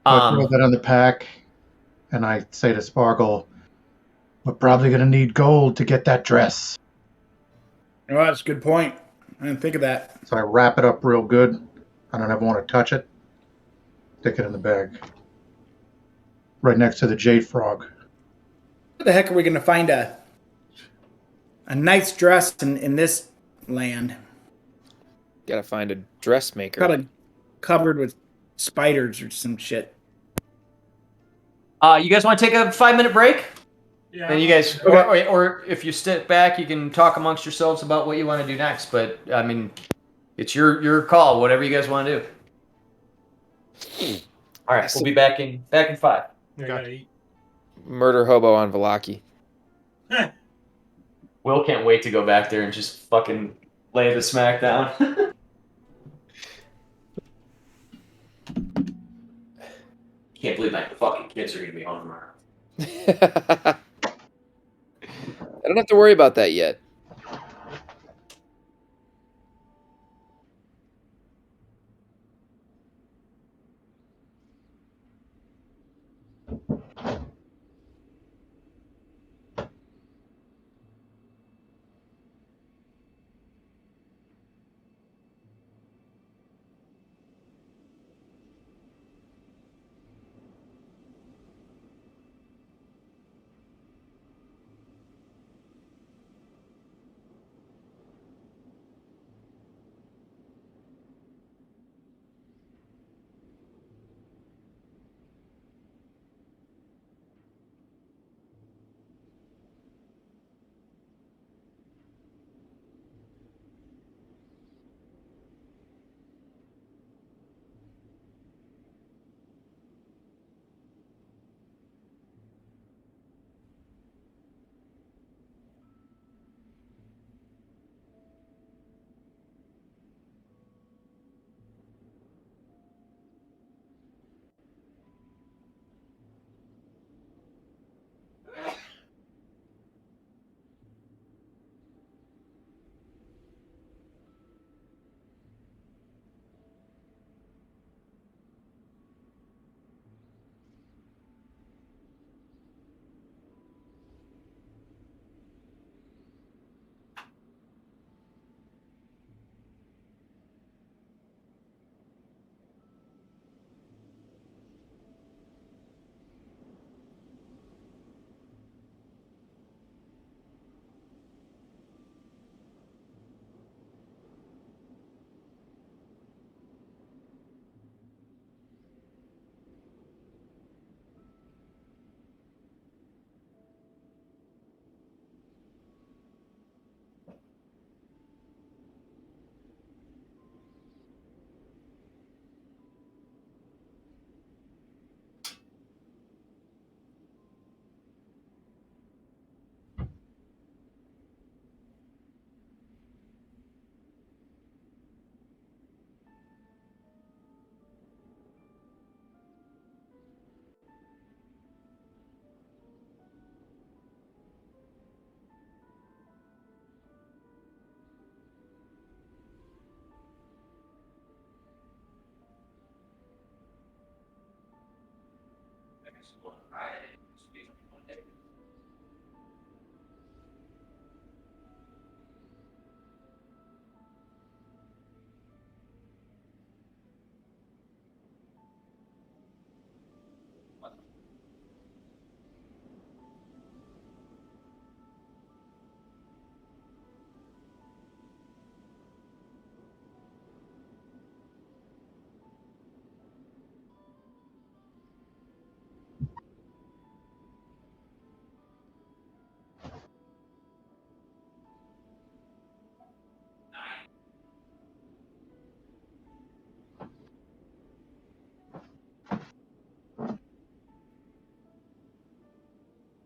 I throw that in the pack, and I say to Sparkle, "We're probably gonna need gold to get that dress." Oh, that's a good point. I didn't think of that. So I wrap it up real good. I don't ever want to touch it. Stick it in the bag, right next to the jade frog. Where the heck are we going to find a nice dress in this land? Gotta find a dressmaker. Probably covered with spiders or some shit. You guys want to take a 5-minute break? Yeah. And you guys, or if you step back, you can talk amongst yourselves about what you want to do next. But I mean, it's your call. Whatever you guys want to do. All right, we'll be back in 5. I gotta eat. Murder hobo on Velaki. Will can't wait to go back there and just fucking lay the smack down. Can't believe my fucking kids are gonna be home tomorrow. I don't have to worry about that yet.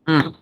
Hmm.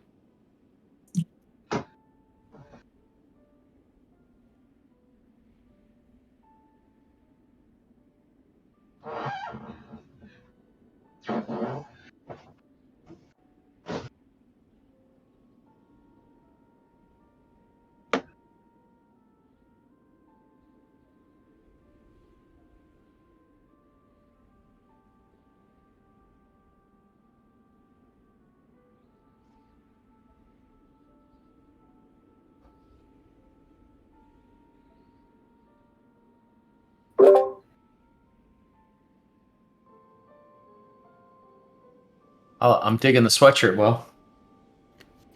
Oh, I'm digging the sweatshirt, Will.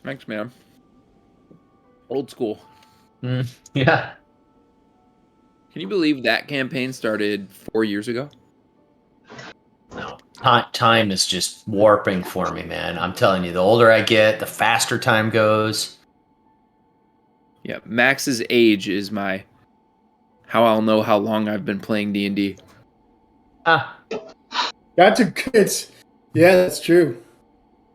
Thanks, man. Old school. Yeah. Can you believe that campaign started 4 years ago? No. Time is just warping for me, man. I'm telling you, the older I get, the faster time goes. Yeah, Max's age is my how I'll know how long I've been playing D&D. Ah, That's a good. Yeah, that's true.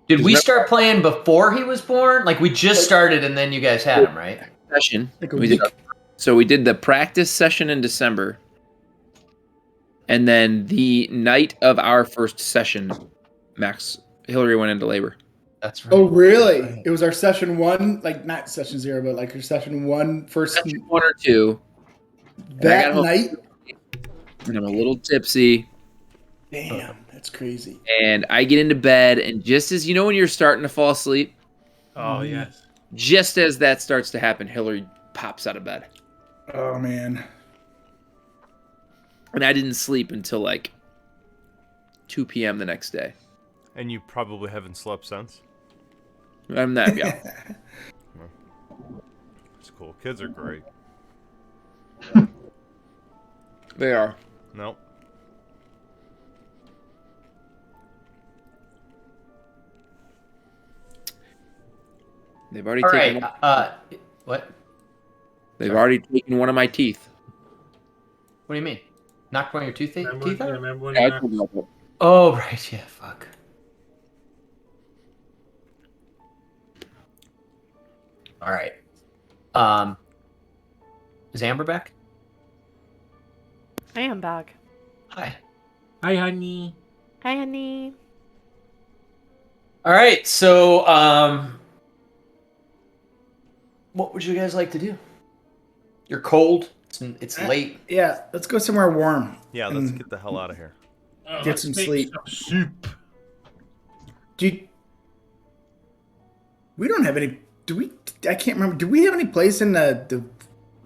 did we Remember- start playing before he was born? Like we just started and then you guys had him, right? Session. Like a We did week. So we did the practice session in December. And then the night of our first session, Hillary went into labor. That's right. Oh, really? It was our session 1, like not session 0, but like our session 1 first Session 1 or 2, I that got home. night. and I'm a little tipsy. Damn, that's crazy. And I get into bed, and just as you know when you're starting to fall asleep, Oh yes. just as that starts to happen, Hillary pops out of bed. Oh man. And I didn't sleep until like 2 p.m. the next day. And you probably haven't slept since. I'm not, yeah. It's cool. Kids are great. They are. Nope. They've already All taken. right. What? They've already taken one of my teeth. What do you mean? Knocked one of your teeth out? Remember when Yeah, I you told you about that. Oh, right. Yeah. Fuck. All right. Is Amber back? I am back. Hi. Hi, honey. Hi, honey. All right. So, what would you guys like to do? You're cold. It's late. Yeah, let's go somewhere warm. Yeah, let's and get the hell out of here. Get let's some make sleep. some soup. We don't have any. Do we? I can't remember. Do we have any place in the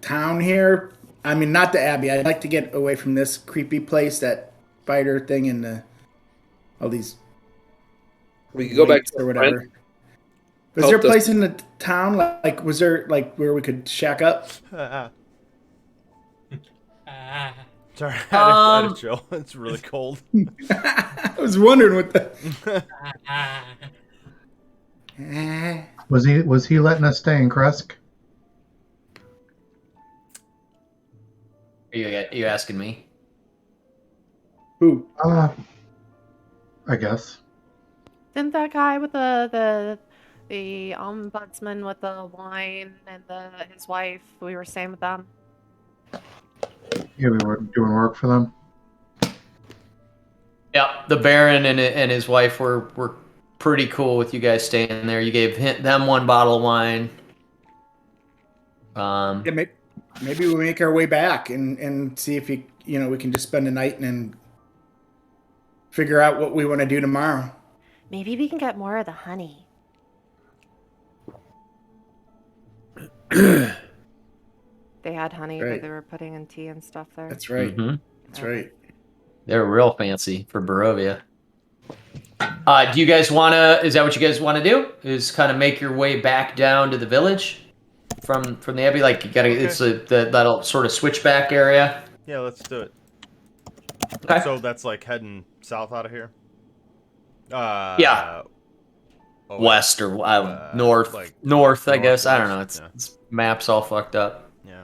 town here? I mean, not the Abbey. I'd like to get away from this creepy place, that spider thing, and all these. We could go back lakes to or our whatever. friend. Was there a Helped us. place in the town? Like, was there like where we could shack up? Sorry, I had to chill. It's really cold. I was wondering what the. Was he letting us stay in Kresk? Are you asking me? Who? I guess. Didn't that guy with the ombudsman with the wine and his wife, we were staying with them? Yeah, we were doing work for them. Yeah, the Baron and his wife were pretty cool with you guys staying there. You gave them one bottle of wine. Yeah, maybe we make our way back and see if we can just spend the night and then figure out what we want to do tomorrow. Maybe we can get more of the honey. They had honey Right. that they were putting in tea and stuff there. That's right. Mhm. That's Okay. right. They're real fancy for Barovia. Do you guys want to? Is that what you guys want to do? Is kind of make your way back down to the village from the abbey? Like you gotta, Okay. it's that'll sort of switchback area. Yeah, let's do it. Okay. So that's like heading south out of here. Yeah. Oh, West or north, like north. I guess I don't know. northwest, It's maps all fucked up. Yeah.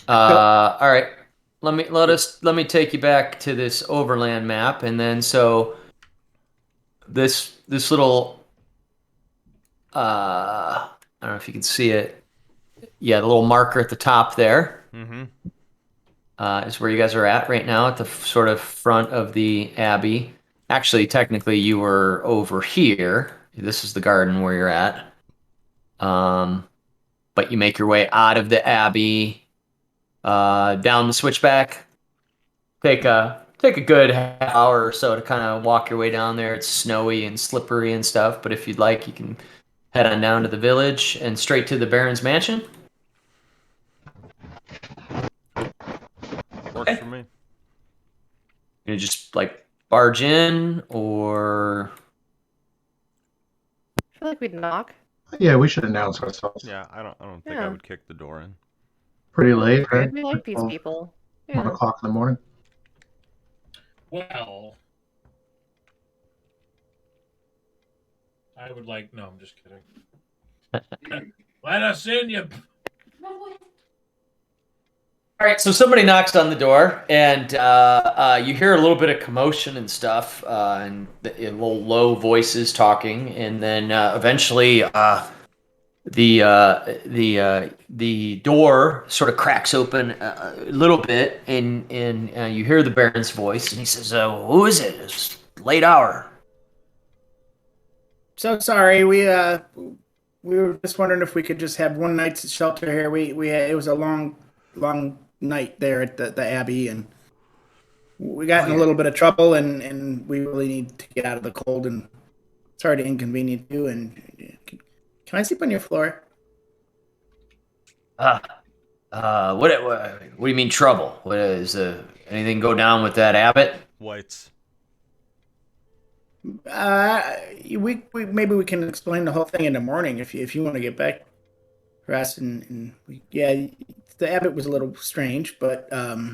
All right. Let me take you back to this overland map, and then so this little I don't know if you can see it. Yeah, the little marker at the top there Mm-hmm. is where you guys are at right now, at the sort of front of the abbey. Actually, technically, you were over here. This is the garden where you're at. But you make your way out of the abbey, down the switchback. Take a good half hour or so to kind of walk your way down there. It's snowy and slippery and stuff, but if you'd like, you can head on down to the village and straight to the Baron's mansion. Works for me. You just like barge in, or I feel like we'd knock. Yeah, we should announce ourselves. Yeah, I don't think I Yeah. would kick the door in. Pretty late, right? We like these 12, people. 1 Yeah. o'clock in the morning. Well, I would like. No, I'm just kidding. Let us in, you. all right, so somebody knocks on the door, and you hear a little bit of commotion and stuff, and little low voices talking, and then eventually the door sort of cracks open a little bit, and you hear the Baron's voice, and he says, "Who is it? It's late hour." So sorry. We were just wondering if we could just have one night's shelter here. It was a long night there at the Abbey, and we got in a little bit of trouble, and we really need to get out of the cold. And sorry to inconvenience you. And can I sleep on your floor? What do you mean trouble? What is anything go down with that abbot? Whites. We maybe we can explain the whole thing in the morning if you want to get back for us. Yeah, the abbot was a little strange, but there's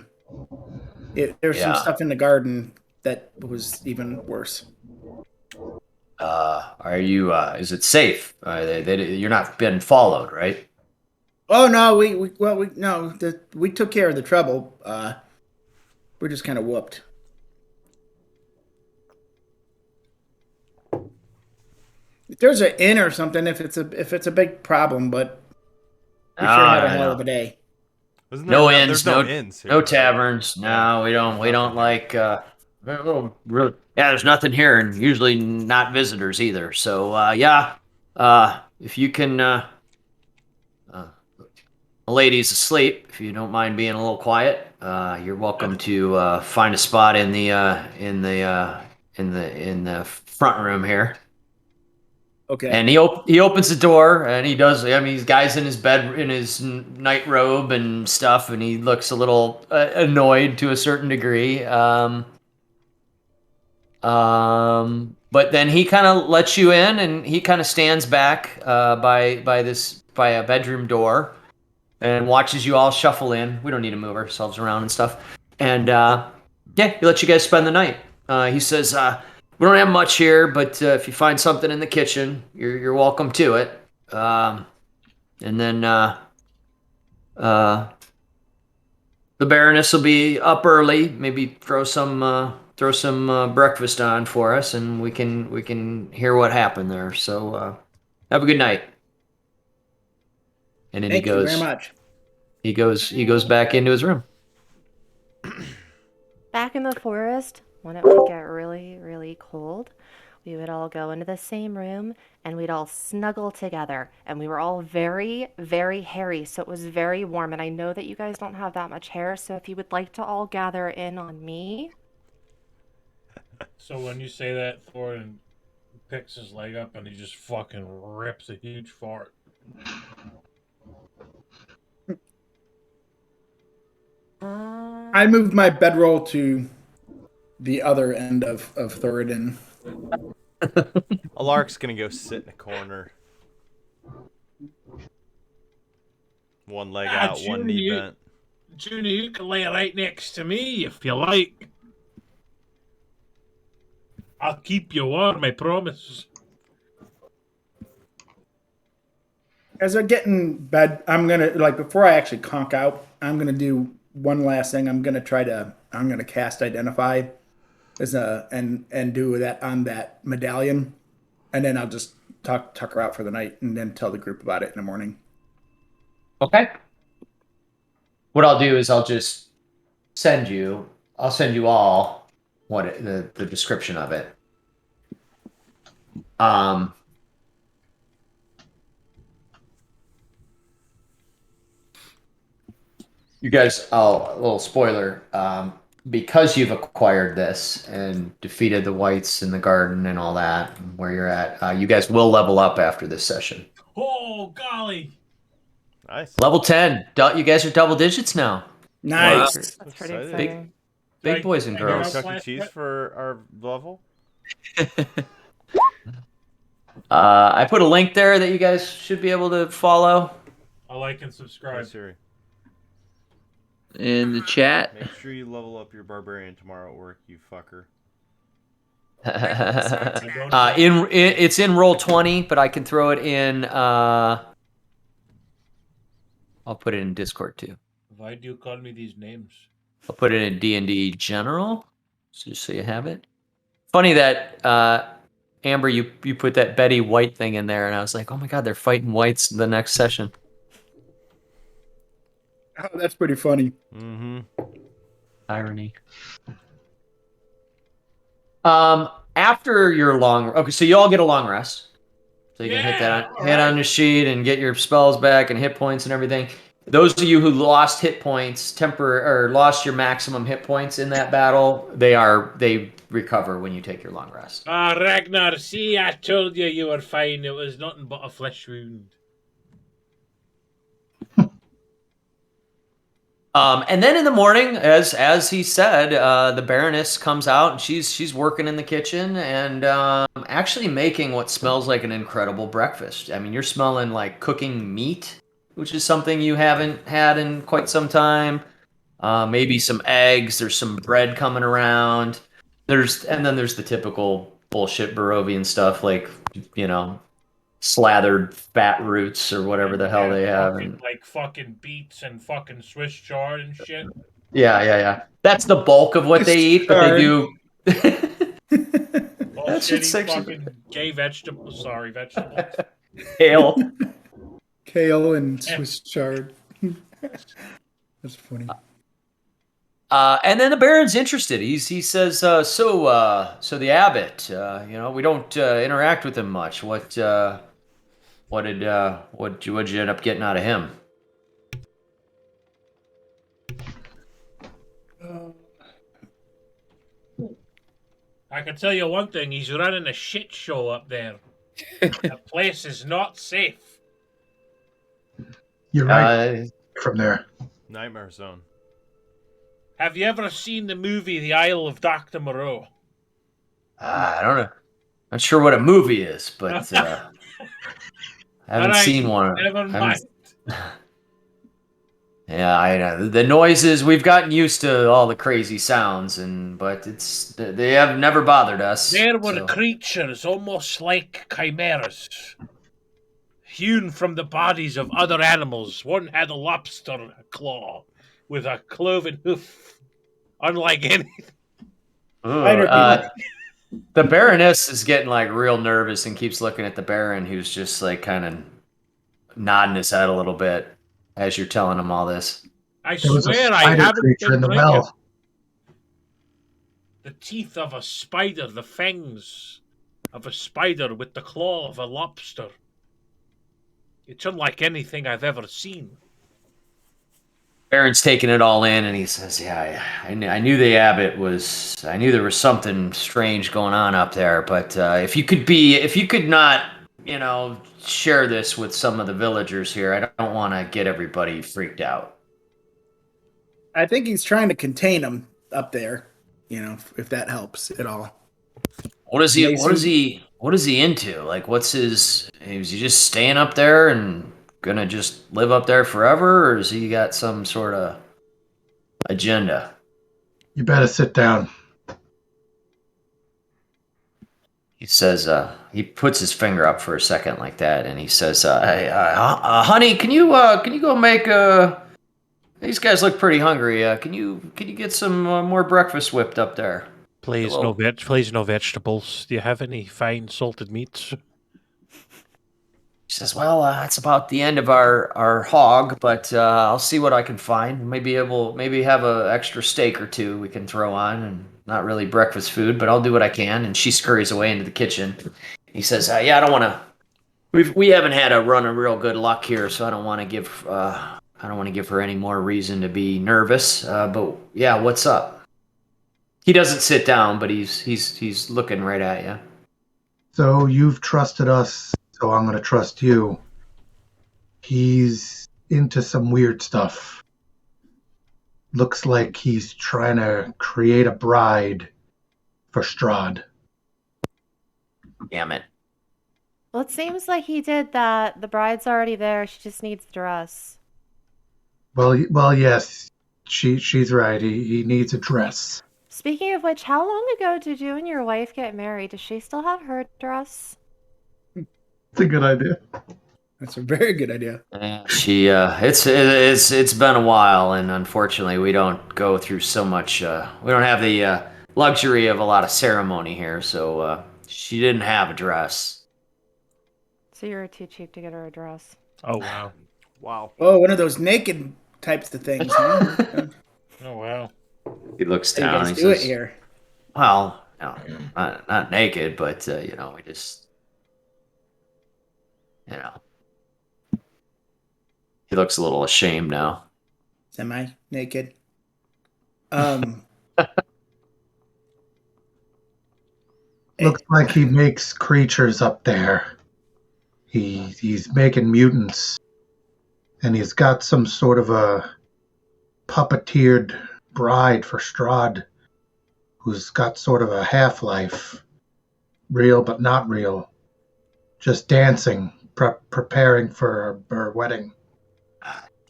some Yeah. stuff in the garden that was even worse. Are you? Is it safe? You're not being followed, right? Oh no, we took care of the trouble. We're just kind of whooped. If there's an inn or something, if it's a big problem, but we sure had a hell of a day. Isn't No there- inns, there's no no- inns here, No right? taverns. No, we don't. We don't like. Really, yeah, there's nothing here, and usually not visitors either. So, yeah. If you can, the lady's asleep. If you don't mind being a little quiet, you're welcome to find a spot in the front room here. Okay. And he opens the door, and he does. I mean, his guy's in his bed in his night robe and stuff, and he looks a little annoyed to a certain degree. But then he kind of lets you in, and he kind of stands back by a bedroom door, and watches you all shuffle in. We don't need to move ourselves around and stuff. And yeah, he lets you guys spend the night. He says, "We don't have much here, but if you find something in the kitchen, you're welcome to it." And then the Baroness will be up early. Maybe throw some breakfast on for us, and we can hear what happened there. So have a good night. And then Thank you very much. He goes back into his room. Back in the forest, when it would get really, really cold, we would all go into the same room and we'd all snuggle together. And we were all very, very hairy, so it was very warm. And I know that you guys don't have that much hair, so if you would like to all gather in on me. So when you say that, Thornton, picks his leg up and he just fucking rips a huge fart. I moved my bedroll to the other end of Thoradin. Alark's gonna go sit in a corner. One leg out, one knee Junior, bent. Junior, you can lay right next to me if you like. I'll keep you warm, I promise. As I get in bed, I'm gonna before I actually conk out, I'm gonna do one last thing. I'm gonna cast Identify as and do that on that medallion, and then I'll just tuck her out for the night, and then tell the group about it in the morning. Okay. What I'll do is I'll send you all the description of it. You guys, a little spoiler, because you've acquired this and defeated the whites in the garden and all that, where you're at, you guys will level up after this session. Oh, golly. Nice. Level 10. You guys are double digits now. Nice. That's pretty Excited. exciting. Big boys and Like, girls. Chuck E. Cheese for our level. I put a link there that you guys should be able to follow. I like and Hey, subscribe. Siri. In the chat. Make sure you level up your barbarian tomorrow at work, you fucker. It's in Roll20, but I can throw it in. I'll put it in Discord too. Why do you call me these names? I'll put it in D&D General, just so you have it. Funny that Amber, you put that Betty White thing in there, and I was like, oh my god, they're fighting whites the next session. Oh, that's pretty funny. Mm-hmm. Irony. After your okay, so you all get a long rest, so you can hit on the sheet and get your spells back and hit points and everything. Those of you who lost hit points, lost your maximum hit points in that battle, they recover when you take your long rest. Ah, Ragnar, see, I told you were fine. It was nothing but a flesh wound. And then in the morning, as he said, the Baroness comes out and she's working in the kitchen and actually making what smells like an incredible breakfast. I mean, you're smelling like cooking meat, which is something you haven't had in quite some time. Maybe some eggs. There's some bread coming around. And then there's the typical bullshit Barovian stuff, like, slathered fat roots or whatever the hell they have. Like fucking beets and fucking Swiss chard and shit. Yeah. That's the bulk of what they eat, but they do. That's just fucking gay vegetables. Sorry, vegetables. Kale and Swiss chard. That's funny. And then the Baron's interested. He says, so the abbot, we don't interact with him much. What'd you end up getting out of him? I can tell you one thing, he's running a shit show up there. The place is not safe. You're right from there. Nightmare Zone. Have you ever seen the movie The Isle of Dr. Moreau? I don't know. Not sure what a movie is, but I haven't seen one. Never mind. Yeah, I know. The noises, we've gotten used to all the crazy sounds, but they have never bothered us. There were creatures almost like chimeras, hewn from the bodies of other animals. One had a lobster claw with a cloven hoof, unlike anything. The Baroness is getting like real nervous and keeps looking at the Baron, who's just like kind of nodding his head a little bit as you're telling him all this. I swear I haven't been in the drinking. well. The teeth of a spider, the fangs of a spider with the claw of a lobster. It's unlike anything I've ever seen. Baron's taking it all in, and he says, "Yeah, I knew the abbot was. I knew there was something strange going on up there. But if you could not, share this with some of the villagers here, I don't want to get everybody freaked out." I think he's trying to contain him up there. If that helps at all. What is he? Mason? What is he into? Like, what's his? Is he just staying up there and gonna just live up there forever, or has he got some sort of agenda? You better sit down. He says, he puts his finger up for a second like that, and he says, "Hey, honey, can you go make these guys look pretty hungry. Can you get some more breakfast whipped up there?" Please, Hello. please, no vegetables. Do you have any fine salted meats? He says, "Well, it's about the end of our hog, but I'll see what I can find. Maybe have a extra steak or two we can throw on, and not really breakfast food, but I'll do what I can." And she scurries away into the kitchen. He says, "Yeah, I don't want to. We haven't had a run of real good luck here, so I don't want to give her any more reason to be nervous. But yeah, what's up?" He doesn't sit down, but he's looking right at you. So you've trusted us, so I'm going to trust you. He's into some weird stuff. Looks like he's trying to create a bride for Strahd. Damn it. Well, it seems like he did that. The bride's already there. She just needs the dress. Well, yes, she's right. He needs a dress. Speaking of which, how long ago did you and your wife get married? Does she still have her dress? It's a good idea. That's a very good idea. She it's been a while, and unfortunately we don't go through so much. We don't have the luxury of a lot of ceremony here, so she didn't have a dress. So you were too cheap to get her a dress. Oh, wow. Wow. Oh, one of those naked types of things, huh? Oh, wow. He looks How you down. guys He do it says, here. "Well, no, not naked, but we just, He looks a little ashamed now. Semi-naked. Looks like he makes creatures up there. He's making mutants. And he's got some sort of a puppeteered bride for Strahd who's got sort of a half-life. Real but not real. Just dancing, preparing for her wedding.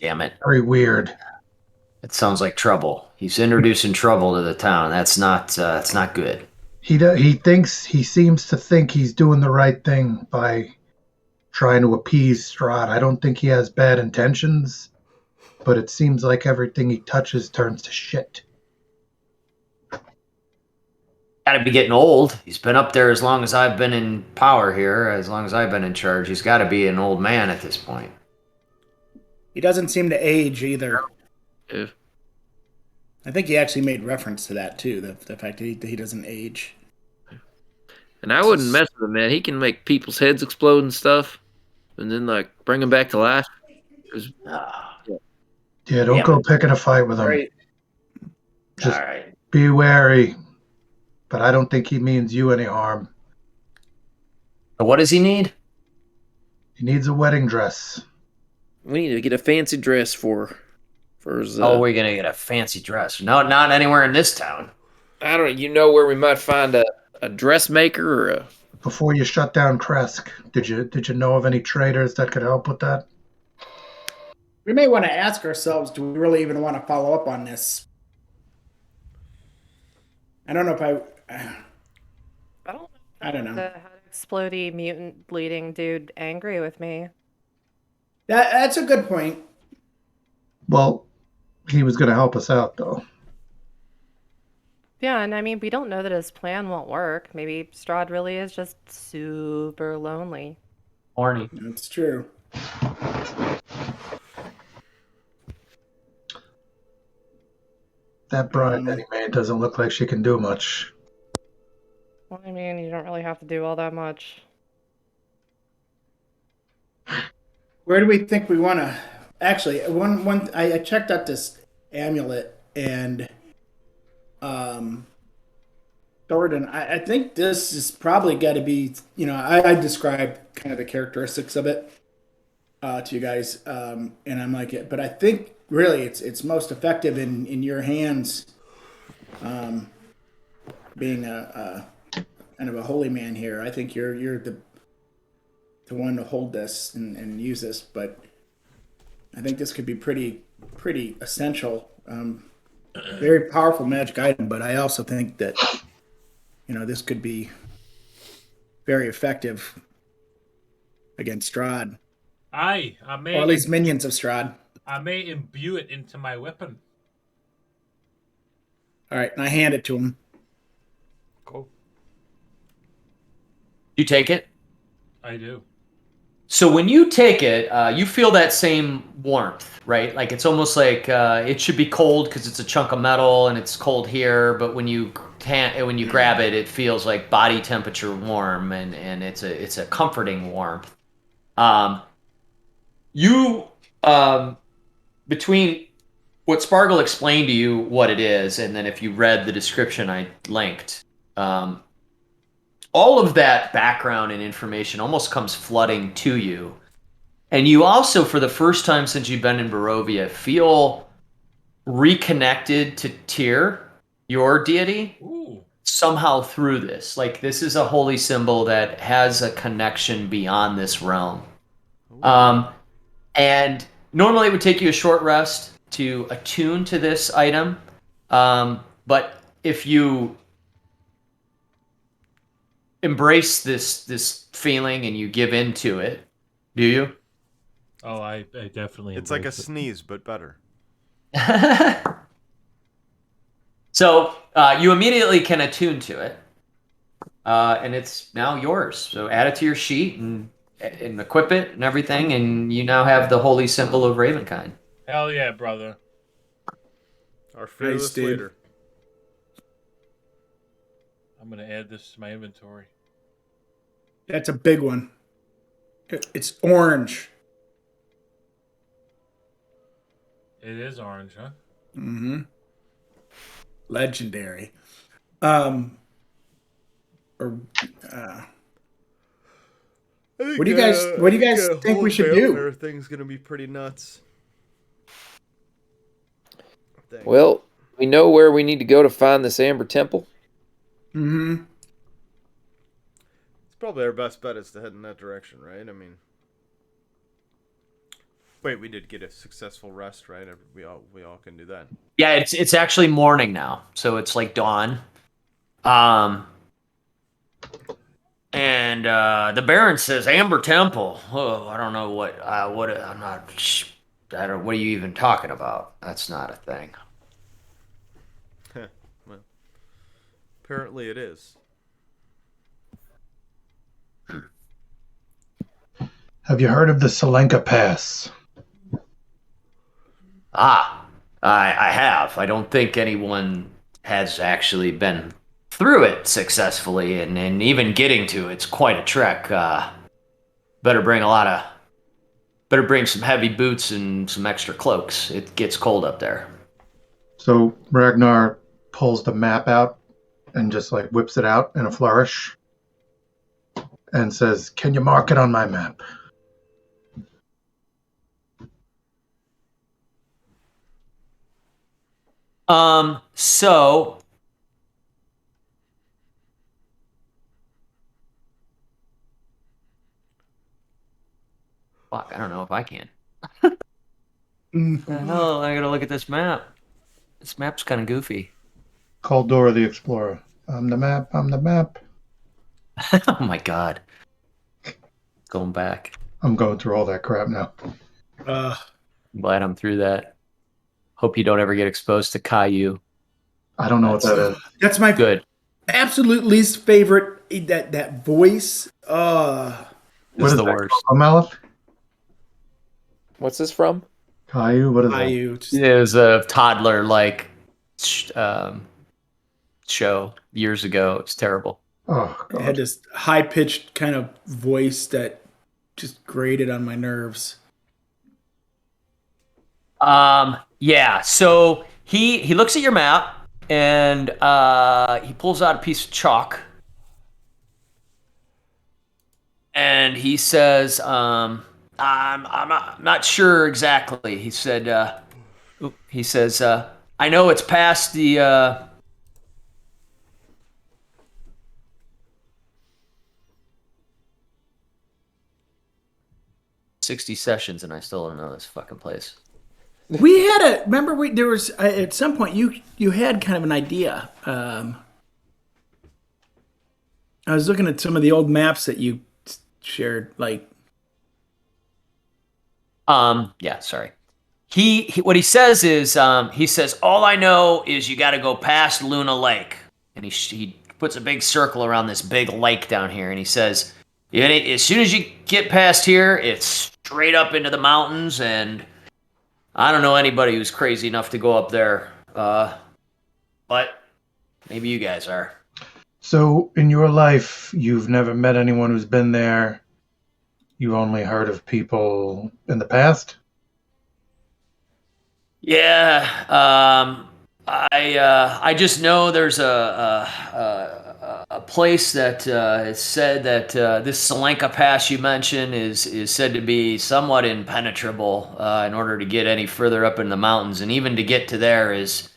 Damn it. Very weird. It sounds like trouble. He's introducing trouble to the town. That's not good. He seems to think he's doing the right thing by trying to appease Strahd. I don't think he has bad intentions, but it seems like everything he touches turns to shit. Gotta be getting old. He's been up there as long as I've been in power here, as long as I've been in charge. He's got to be an old man at this point. He doesn't seem to age either. Yeah. I think he actually made reference to that too, the fact that he doesn't age. And I wouldn't mess with him, man. He can make people's heads explode and stuff, and then bring them back to life. Yeah, don't go picking a fight with him. Right. Just All right. be wary. But I don't think he means you any harm. So what does he need? He needs a wedding dress. We need to get a fancy dress for his. Oh, we're gonna get a fancy dress. No, not anywhere in this town. I don't. You know where we might find a dressmaker or a. Before you shut down Kresk, did you know of any traders that could help with that? We may want to ask ourselves, do we really even want to follow up on this? I don't know if I don't know. The explodey mutant bleeding dude angry with me. That's a good point. Well, he was going to help us out, though. Yeah, and I mean, we don't know that his plan won't work. Maybe Strahd really is just super lonely. Horny. That's true. That bride that he made doesn't look like she can do much. Well, I mean, you don't really have to do all that much. Where do we think we want to actually, I checked out this amulet, and Thornton, I think this is probably got to be, I described kind of the characteristics of it to you guys, and I'm like it, but I think really it's most effective in your hands, being a kind of a holy man here. I think you're the one to hold this and use this, but I think this could be pretty essential. Very powerful magic item, but I also think that this could be very effective against Strahd, I or may at least minions of Strahd. I may imbue it into my weapon. All right, and I hand it to him. Cool. You take it. I do. So when you take it, you feel that same warmth, right? Like it's almost like it should be cold because it's a chunk of metal and it's cold here. But when you grab it, it feels like body temperature warm, and it's a comforting warmth. Between what Spargle explained to you what it is, and then if you read the description I linked, all of that background and information almost comes flooding to you. And you also, for the first time since you've been in Barovia, feel reconnected to Tyr, your deity, Ooh. somehow through this. Like this is a holy symbol that has a connection beyond this realm. And normally it would take you a short rest to attune to this item. But if you embrace this feeling and you give into it, do you? Oh, I definitely. It's like a embrace it. sneeze, but better. So you immediately can attune to it, and it's now yours. So add it to your sheet and equip it and everything, and you now have the holy symbol of Ravenkind. Hell yeah, brother. Our fearless dude. leader. I'm gonna add this to my inventory. That's a big one. It's orange. It is orange, huh? Mm-hmm. Legendary. What do you guys think we should do? Everything's gonna be pretty nuts. Well, we know where we need to go to find this Amber Temple. Mm-hmm. It's probably our best bet is to head in that direction, right? I mean, wait, we did get a successful rest, right? We all can do that. Yeah, it's actually morning now, so it's like dawn. And the Baron says Amber Temple. Oh, I don't know what I'm not. I don't. What are you even talking about? That's not a thing. Well, apparently it is. Have you heard of the Selenka Pass? I have. I don't think anyone has actually been through it successfully, and even getting to it's quite a trek. Better bring some heavy boots and some extra cloaks. It gets cold up there. So Ragnar pulls the map out and just like whips it out in a flourish and says, "Can you mark it on my map?" So fuck, I don't know if I can. Hell, I gotta look at this map. This map's kind of goofy. Call Dora the Explorer. I'm the map. I'm the map. Oh my god. Going back. I'm going through all that crap now. I'm glad I'm through that. Hope you don't ever get exposed to Caillou. I don't know what that is. That's my Good. absolute least favorite. That voice. What It's is the that? worst. Malif? What's this from? Caillou? What is that? Caillou. It was a toddler like show years ago. It's terrible. Oh, It had God. this high pitched kind of voice that just grated on my nerves. Yeah. So he looks at your map and he pulls out a piece of chalk and he says, I'm not sure exactly. He said, I know it's past the 60 sessions, and I still don't know this fucking place. We had there was at some point you had kind of an idea. I was looking at some of the old maps that you shared, like. Yeah, sorry. He what he says is he says all I know is you got to go past Luna Lake, and he puts a big circle around this big lake down here, and he says, as soon as you get past here, it's straight up into the mountains, and I don't know anybody who's crazy enough to go up there, but maybe you guys are. So, in your life, you've never met anyone who's been there. You've only heard of people in the past? Yeah, I just know there's a place that is said that this Salenka Pass you mentioned is said to be somewhat impenetrable in order to get any further up in the mountains, and even to get to there is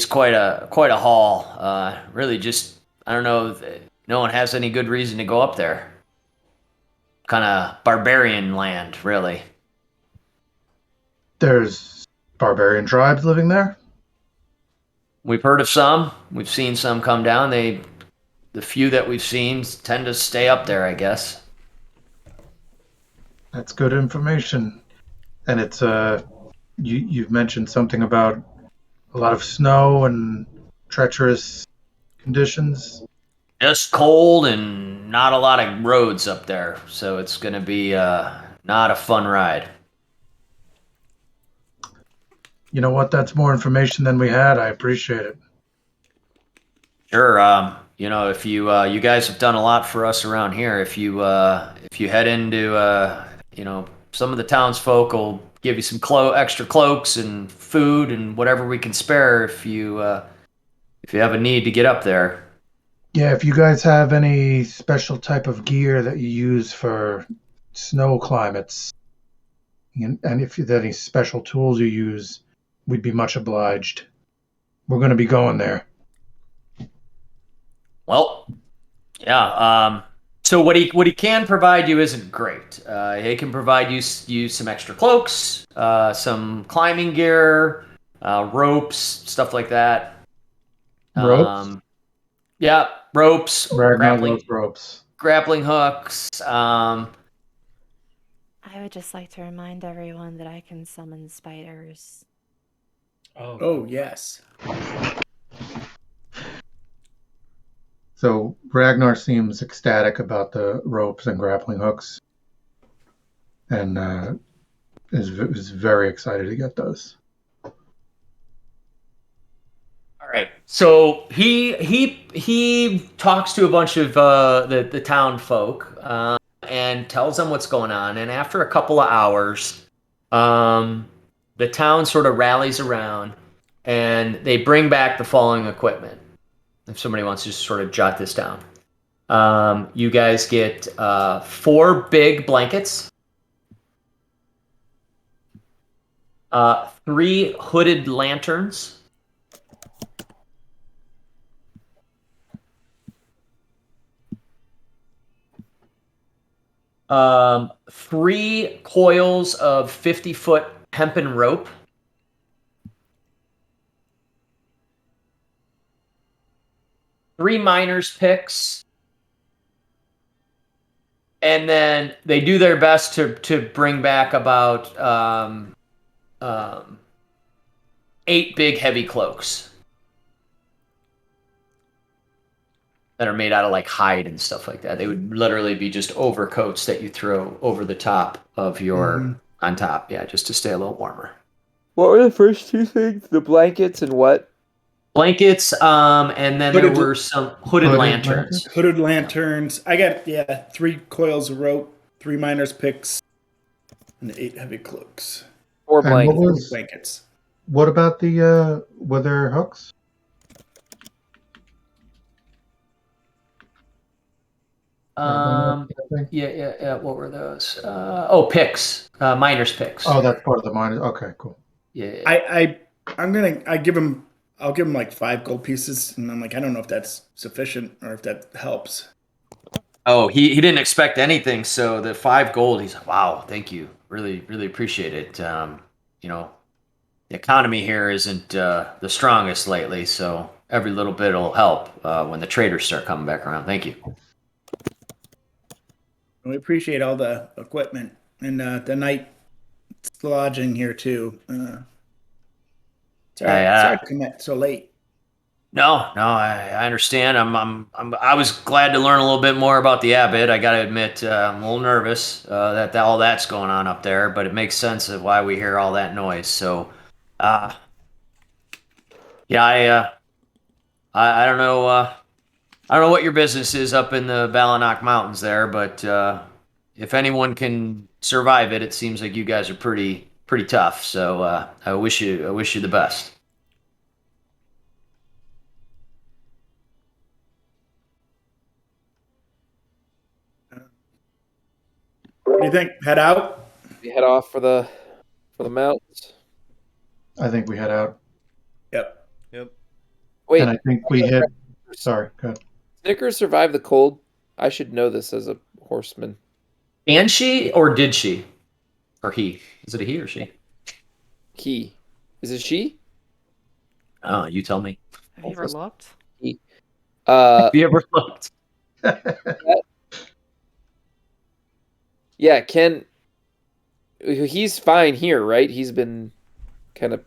quite a haul. Really, just I don't know. No one has any good reason to go up there. Kind of barbarian land, really. There's barbarian tribes living there? We've heard of some. We've seen some come down. The few that we've seen tend to stay up there, I guess. That's good information. And it's you've mentioned something about a lot of snow and treacherous conditions. Just cold and not a lot of roads up there, so it's going to be not a fun ride. You know what? That's more information than we had. I appreciate it. Sure. If you guys have done a lot for us around here, if you head into some of the townsfolk will give you some extra cloaks and food and whatever we can spare if you have a need to get up there. Yeah, if you guys have any special type of gear that you use for snow climates, and if there's any special tools you use, we'd be much obliged. We're going to be going there. Well, yeah. So what he can provide you isn't great. He can provide you some extra cloaks, some climbing gear, ropes, stuff like that. Ropes? Yeah, ropes, grappling hooks. I would just like to remind everyone that I can summon spiders. Oh yes. So Ragnar seems ecstatic about the ropes and grappling hooks, and is very excited to get those. All right. So he talks to a bunch of the town folk and tells them what's going on. And after a couple of hours, the town sort of rallies around and they bring back the following equipment. If somebody wants to just sort of jot this down, you guys get 4 big blankets, 3 hooded lanterns. 3 coils of 50-foot hempen rope. 3 miners' picks. And then they do their best to bring back about 8 big heavy cloaks that are made out of like hide and stuff like that. They would literally be just overcoats that you throw over the top of your on top, yeah, just to stay a little warmer. What were the first 2 things? The blankets and what? Blankets, and then there were some hooded lanterns. Hooded lanterns. I got 3 coils of rope, 3 miners' picks, and 8 heavy cloaks. 4 And what blankets. was Blankets. what about the were there hooks? Yeah. What were those? Picks. Miner's picks. Oh, that's part of the mine. Okay, cool. Yeah. I give him I'll give him like 5 gold pieces, and I'm like, I don't know if that's sufficient or if that helps. Oh, he didn't expect anything, so the 5 gold, he's like, wow, thank you. Really, really appreciate it. You know, the economy here isn't the strongest lately, so every little bit will help when the traders start coming back around. Thank you. We appreciate all the equipment and the night lodging here too. Sorry, Hey, sorry to come back so late. No, I understand. I was glad to learn a little bit more about the abbot. I got to admit, I'm a little nervous that all that's going on up there, but it makes sense of why we hear all that noise. So, yeah, I don't know. I don't know what your business is up in the Balanock Mountains there, but if anyone can survive it, it seems like you guys are pretty tough. So I wish you the best. What do you think? Head out? We head off for the mountains. I think we head out, Yep. Wait, and I think we hit. Sorry, go ahead. Snickers survived the cold. I should know this as a horseman. And she, or did she, or he? Is it a he or she? He. Is it she? Oh, you tell me. Have you ever looked? Uh, Have you ever looked? yeah, Ken. He's fine here, right? He's been kind of.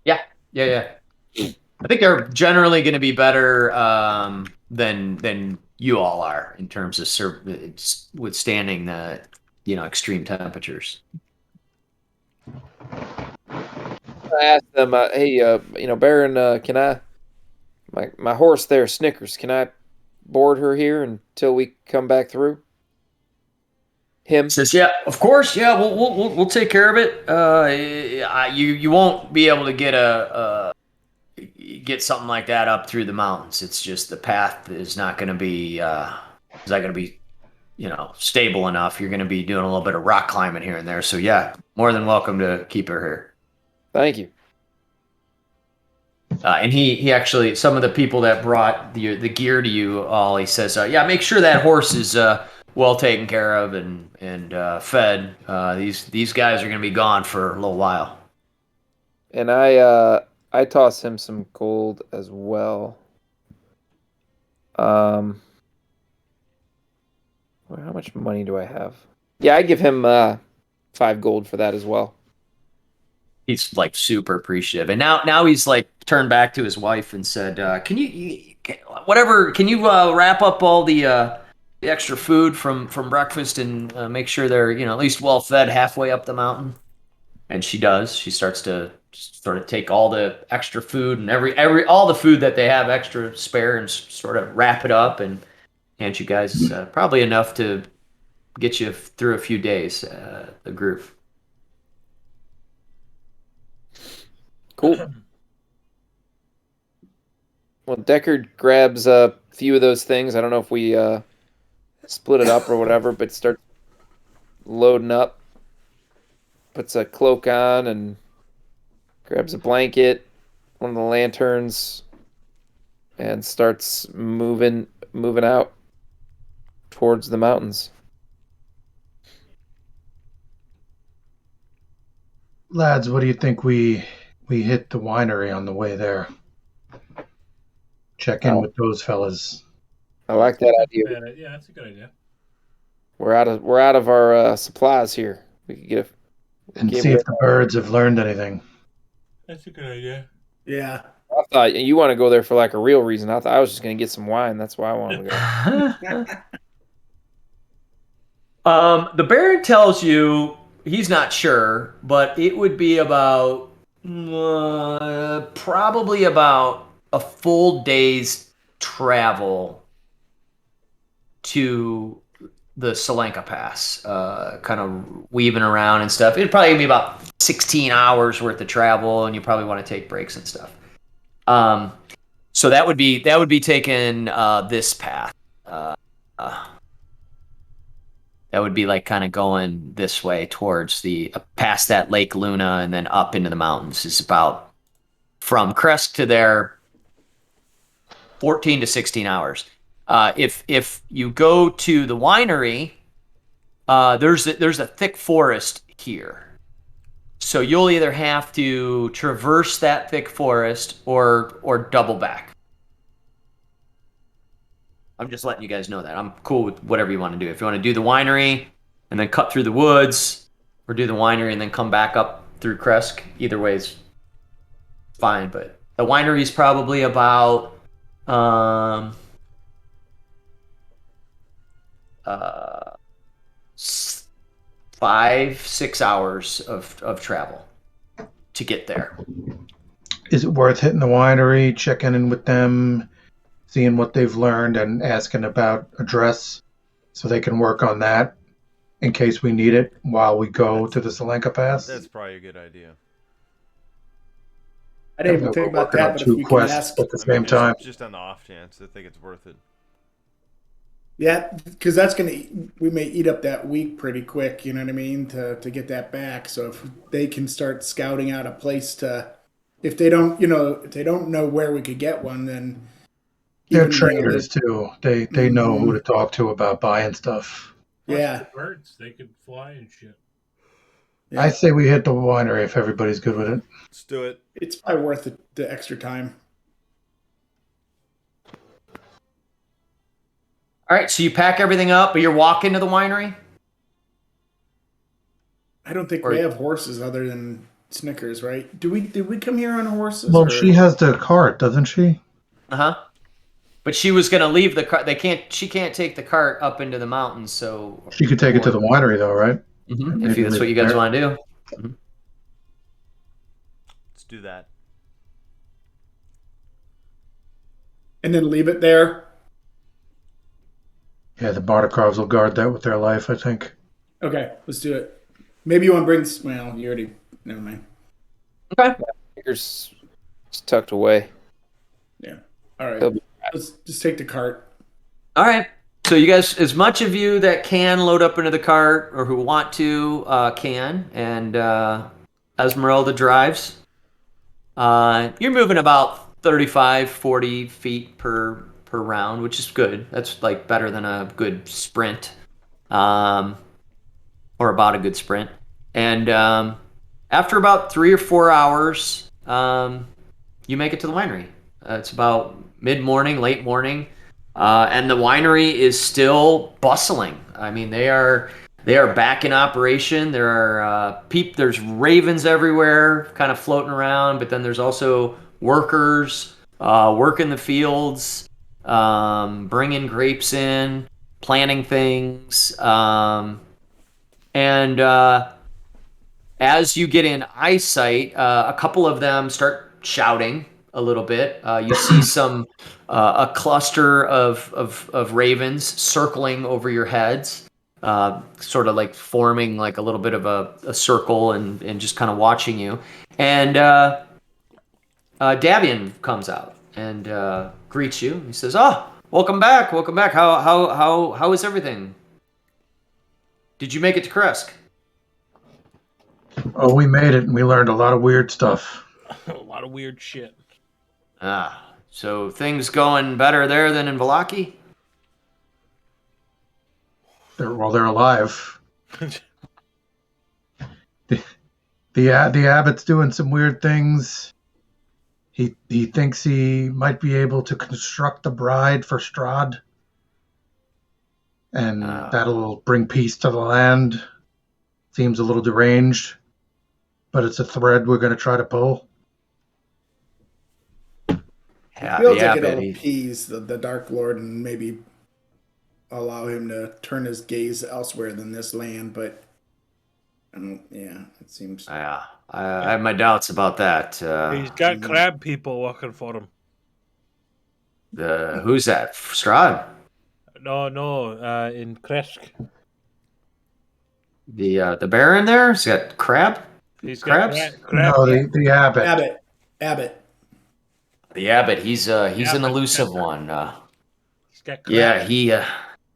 Yeah. I think they're generally going to be better than you all are in terms of withstanding the extreme temperatures. I asked them, hey, Baron, can I, my horse there, Snickers, can I board her here until we come back through? Him Says, yeah, of course, yeah, we'll take care of it. You won't be able to get something like that up through the mountains. It's just the path is not going to be stable enough. You're going to be doing a little bit of rock climbing here and there. So yeah, more than welcome to keep her here. Thank you. And he actually, some of the people that brought the gear to you all, he says, yeah, make sure that horse is well taken care of and fed. These guys are going to be gone for a little while. And I toss him some gold as well. How much money do I have? Yeah, I give him 5 gold for that as well. He's like super appreciative, and now he's like turned back to his wife and said, "Can you wrap up all the extra food from breakfast and make sure they're at least well fed halfway up the mountain?" And she does. She starts to sort of take all the extra food and all the food that they have extra spare and sort of wrap it up and hand you guys probably enough to get you through a few days. The group. Cool. Well, Deckard grabs a few of those things. I don't know if we split it up or whatever, but starts loading up. Puts a cloak on and grabs a blanket, one of the lanterns, and starts moving out towards the mountains. Lads, what do you think we hit the winery on the way there? Check in with those fellas. I like that idea. Yeah, that's a good idea. We're out of our supplies here. We could get And see if the birds have learned anything. That's a good idea. Yeah. I thought you want to go there for like a real reason. I thought I was just going to get some wine. That's why I wanted to go. The Baron tells you he's not sure, but it would be about probably about a full day's travel to the Salenka Pass, kind of weaving around and stuff. It'd probably be about 16 hours worth of travel, and you probably want to take breaks and stuff. So that would be taking this path. That would be like kind of going this way towards the past that Lake Luna and then up into the mountains. Is about from Kresk to there 14 to 16 hours. If you go to the winery, there's a thick forest here. So you'll either have to traverse that thick forest or double back. I'm just letting you guys know that. I'm cool with whatever you want to do. If you want to do the winery and then cut through the woods, or do the winery and then come back up through Kresk, either way is fine. But the winery is probably about 5-6 hours of travel to get there. Is it worth hitting the winery, checking in with them, seeing what they've learned, and asking about a dress so they can work on that in case we need it while we go to the Selenka Pass? That's probably a good idea. I didn't even think about that, but if we can ask, at the same time. Just on the off chance, I think it's worth it. yeah, because that's we may eat up that week pretty quick. You know what I mean? To get that back. So if they can start scouting out a place if they don't know where we could get one, then They're even though traders too. They know who to talk to about buying stuff. Plus Yeah. the birds, they could fly and shit. Yeah. I say we hit the winery if everybody's good with it. Let's do it. It's probably worth the extra time. All right, so you pack everything up, but you're walking to the winery? I don't think Or- we have horses other than Snickers, right? Did we come here on horses? Well, or- she has the cart, doesn't she? Uh-huh. But she was going to leave the cart. She can't take the cart up into the mountains, so... She could take it to the winery, though, right? Mhm, if that's what you guys want to do. Let's do that. and then leave it there. Yeah, the Bartikovs will guard that with their life, I think. Okay, let's do it. Maybe you want to bring. Well, you already. Never mind. Okay. Fingers tucked away. Yeah. All right. He'll be Let's just take the cart. All right. So you guys, as much of you that can load up into the cart or who want to can, and Esmeralda drives. You're moving about 35, 40 feet per round, which is good. That's like better than a good sprint, or about a good sprint. And after about 3 or 4 hours, you make it to the winery. It's about mid-morning, late morning. And the winery is still bustling. I mean, they are back in operation. There are there's ravens everywhere, kind of floating around. But then there's also workers working the fields, bringing grapes in, planting things, and as you get in eyesight, a couple of them start shouting a little bit. You see a cluster of ravens circling over your heads, sort of like forming like a little bit of a circle and just kind of watching you. And Davian comes out and greets you. He says, "Oh, welcome back. How is everything? Did you make it to Kresk?" Oh, we made it, and we learned a lot of weird stuff. A lot of weird shit. So things going better there than in Vallaki? They're alive. The abbot's doing some weird things. He thinks he might be able to construct a bride for Strahd, and that'll bring peace to the land. Seems a little deranged, but it's a thread we're going to try to pull. Yeah, Feels the like abbot. it'll appease the Dark Lord and maybe allow him to turn his gaze elsewhere than this land. But yeah, it seems. Yeah, I have my doubts about that. He's got crab people working for him. Who's that? Strahd? No, in Kresk. The Baron there? He's got crab? He's got Crabs? crab. No, the abbot. Abbott. The abbot. He's an Abbott. Elusive one. He's got crab. Yeah,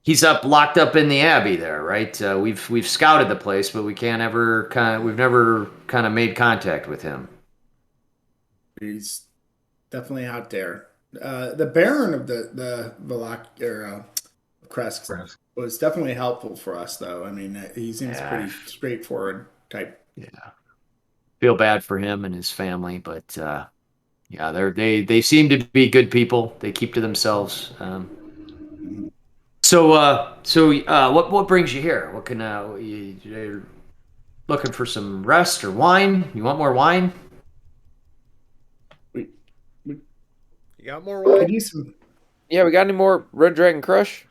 he's locked up in the abbey there, right? We've scouted the place, but we've never kind of made contact with him. He's definitely out there. The Baron of the Valak or Kresk Kresk. was definitely helpful for us, though. I mean, he seems pretty straightforward type. Yeah. Feel bad for him and his family, but yeah, they seem to be good people. They keep to themselves. So what brings you here? What can you're looking for some rest or wine? You want more wine? You got more Could wine? use some. Yeah, we got any more Red Dragon Crush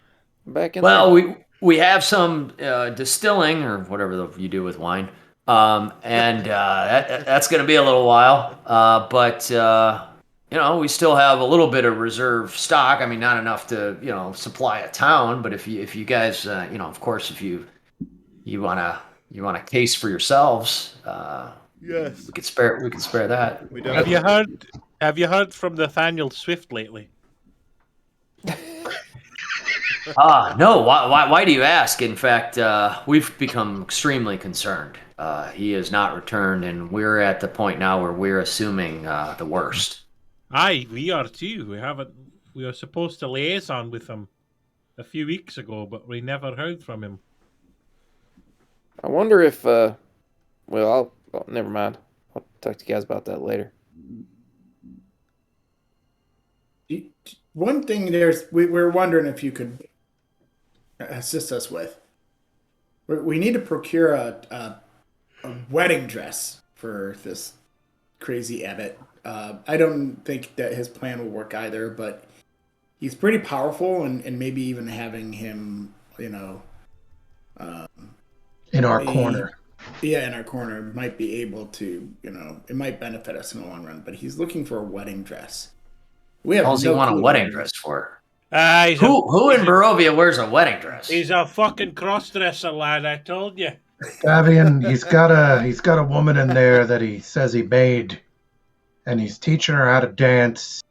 back in Well, there? we have some distilling or whatever you do with wine, and that's going to be a little while. But we still have a little bit of reserve stock. I mean, not enough to supply a town, but if you guys of course, if you want a case for yourselves, Yes. we could spare that. We Have don't. you heard from Nathaniel Swift lately? No. Why do you ask? In fact, we've become extremely concerned. He has not returned, and we're at the point now where we're assuming the worst. Aye, we are too. We were supposed to liaison with him a few weeks ago, but we never heard from him. I wonder if, never mind. I'll talk to you guys about that later. One thing we're wondering if you could assist us with. We need to procure a wedding dress for this crazy abbot. I don't think that his plan will work either, but he's pretty powerful, and maybe even having him, In our corner. Yeah, in our corner might be able to, it might benefit us in the long run. But he's looking for a wedding dress. We have What does he no want a clue wedding what it dress is. for? Who in Barovia wears a wedding dress? He's a fucking cross-dresser, lad, I told you. Davian, he's got a woman in there that he says he made, and he's teaching her how to dance.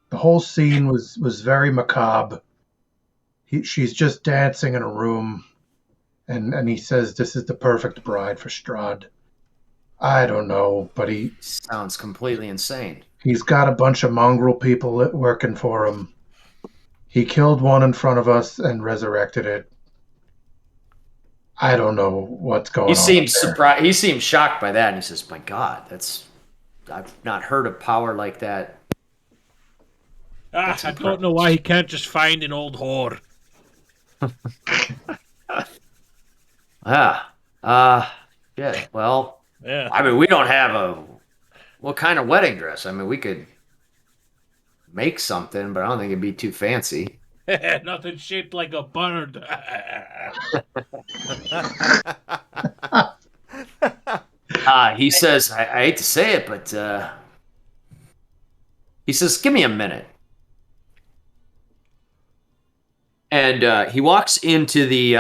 The whole scene was very macabre. She's just dancing in a room, and he says this is the perfect bride for Strahd. I don't know, but Sounds completely insane. he's got a bunch of mongrel people working for him. He killed one in front of us and resurrected it. I don't know what's going He on. seems there. surprised. He seems shocked by that, and he says, "My God, I've not heard of power like that." I don't know why he can't just find an old whore. Yeah. Well, Yeah. I mean, we don't have what kind of wedding dress? I mean, we could make something, but I don't think it'd be too fancy. Nothing shaped like a bird. He says, I hate to say it, but he says, "Give me a minute." And he walks into he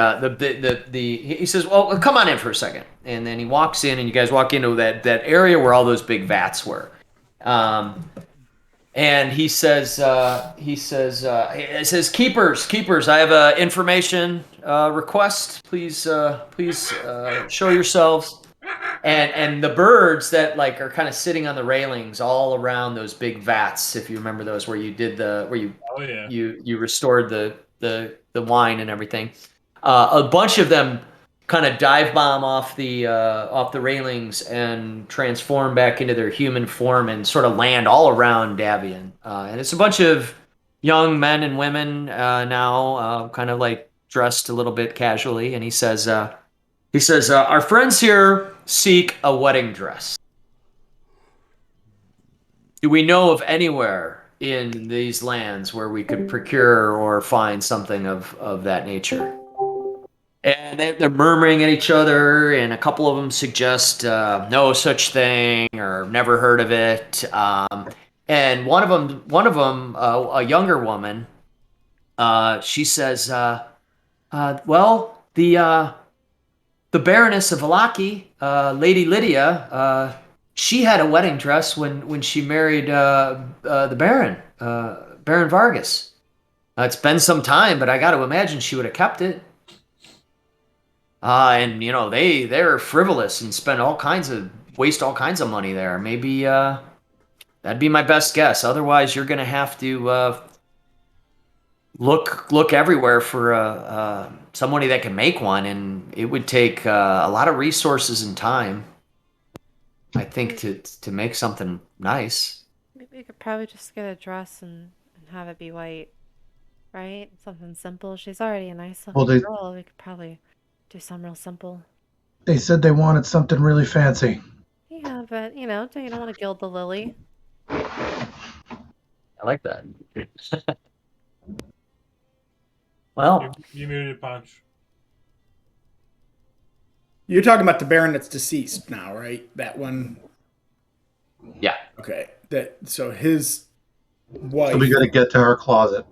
says, "Well, come on in for a second." And then he walks in, and you guys walk into that area where all those big vats were. And he says, keepers, I have a information request. Please show yourselves. And the birds that are kind of sitting on the railings all around those big vats, if you remember those, where you did Oh yeah. you restored the wine and everything. A bunch of them kind of dive bomb off the railings and transform back into their human form and sort of land all around Davian. And it's a bunch of young men and women now, kind of dressed a little bit casually. And he says, our friends here seek a wedding dress. Do we know of anywhere in these lands where we could procure or find something of that nature? And they're murmuring at each other, and a couple of them suggest no such thing or never heard of it. And one of them, a younger woman, she says, "Well, the Baroness of Valaki, Lady Lydia, she had a wedding dress when she married the Baron, Baron Vargas. It's been some time, but I got to imagine she would have kept it. And you know they're frivolous and waste all kinds of money there. Maybe that'd be my best guess. Otherwise, you're gonna have to look everywhere for somebody that can make one, and it would take a lot of resources and time, I think, to make something nice. Maybe we could probably just get a dress and have it be white, right? Something simple. She's already a nice Well, looking girl. We could probably do something real simple. They said they wanted something really fancy. Yeah, but you don't want to gild the lily. I like that. Well, You muted Punch. You're talking about the Baron that's deceased now, right? That one. yeah. Okay. So his wife. So we got to get to her closet.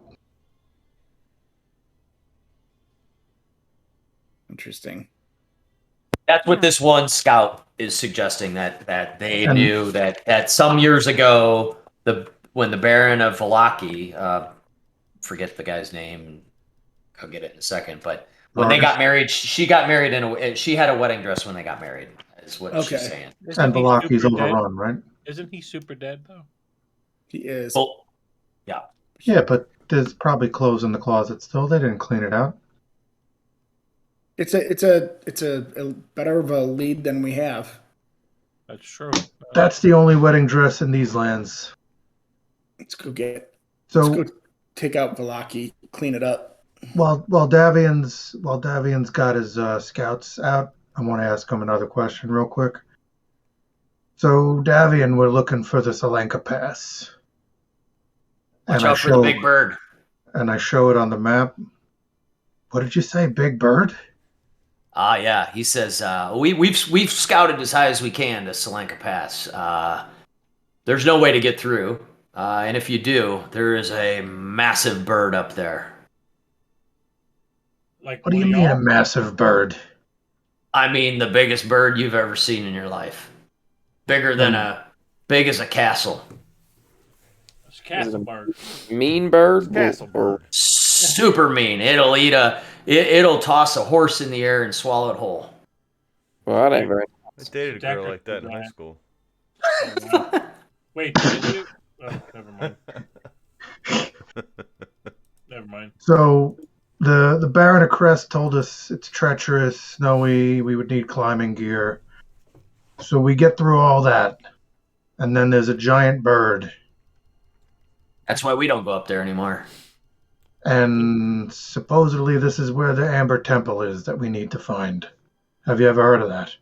Interesting. That's what this one scout is suggesting, that they And- knew that some years ago, when the Baron of Valaki, forget the guy's name, I'll get it in a second, but when they got married, she got married she had a wedding dress when they got married, is what she's saying. And Valaki's super dead? overrun, right? Isn't he super dead though? He is. Well, Yeah, but there's probably clothes in the closet still. They didn't clean it out. It's a better of a lead than we have. That's true. That's the only wedding dress in these lands. Let's go So take out Valaki, clean it up. while Davian's got his scouts out, I want to ask him another question real quick. So Davian, we're looking for the Salenka Pass. watch out for the big bird. And I show it on the map. What did you say, Big Bird? Yeah, he says we've scouted as high as we can to Salenka Pass. There's no way to get through, and if you do, there is a massive bird up there. Like, What do you mean a massive bird? I mean, the biggest bird you've ever seen in your life. Bigger than big as a castle. It's Castle Bird. Mean bird? Castle bird. Super mean. It'll toss a horse in the air and swallow it whole. Whatever. I dated a girl like that in high school. Wait, did you? Oh, never mind. Never mind. So the Baron of Crest told us it's treacherous, snowy, we would need climbing gear. So we get through all that, and then there's a giant bird. That's why we don't go up there anymore. And supposedly this is where the Amber Temple is that we need to find. Have you ever heard of that?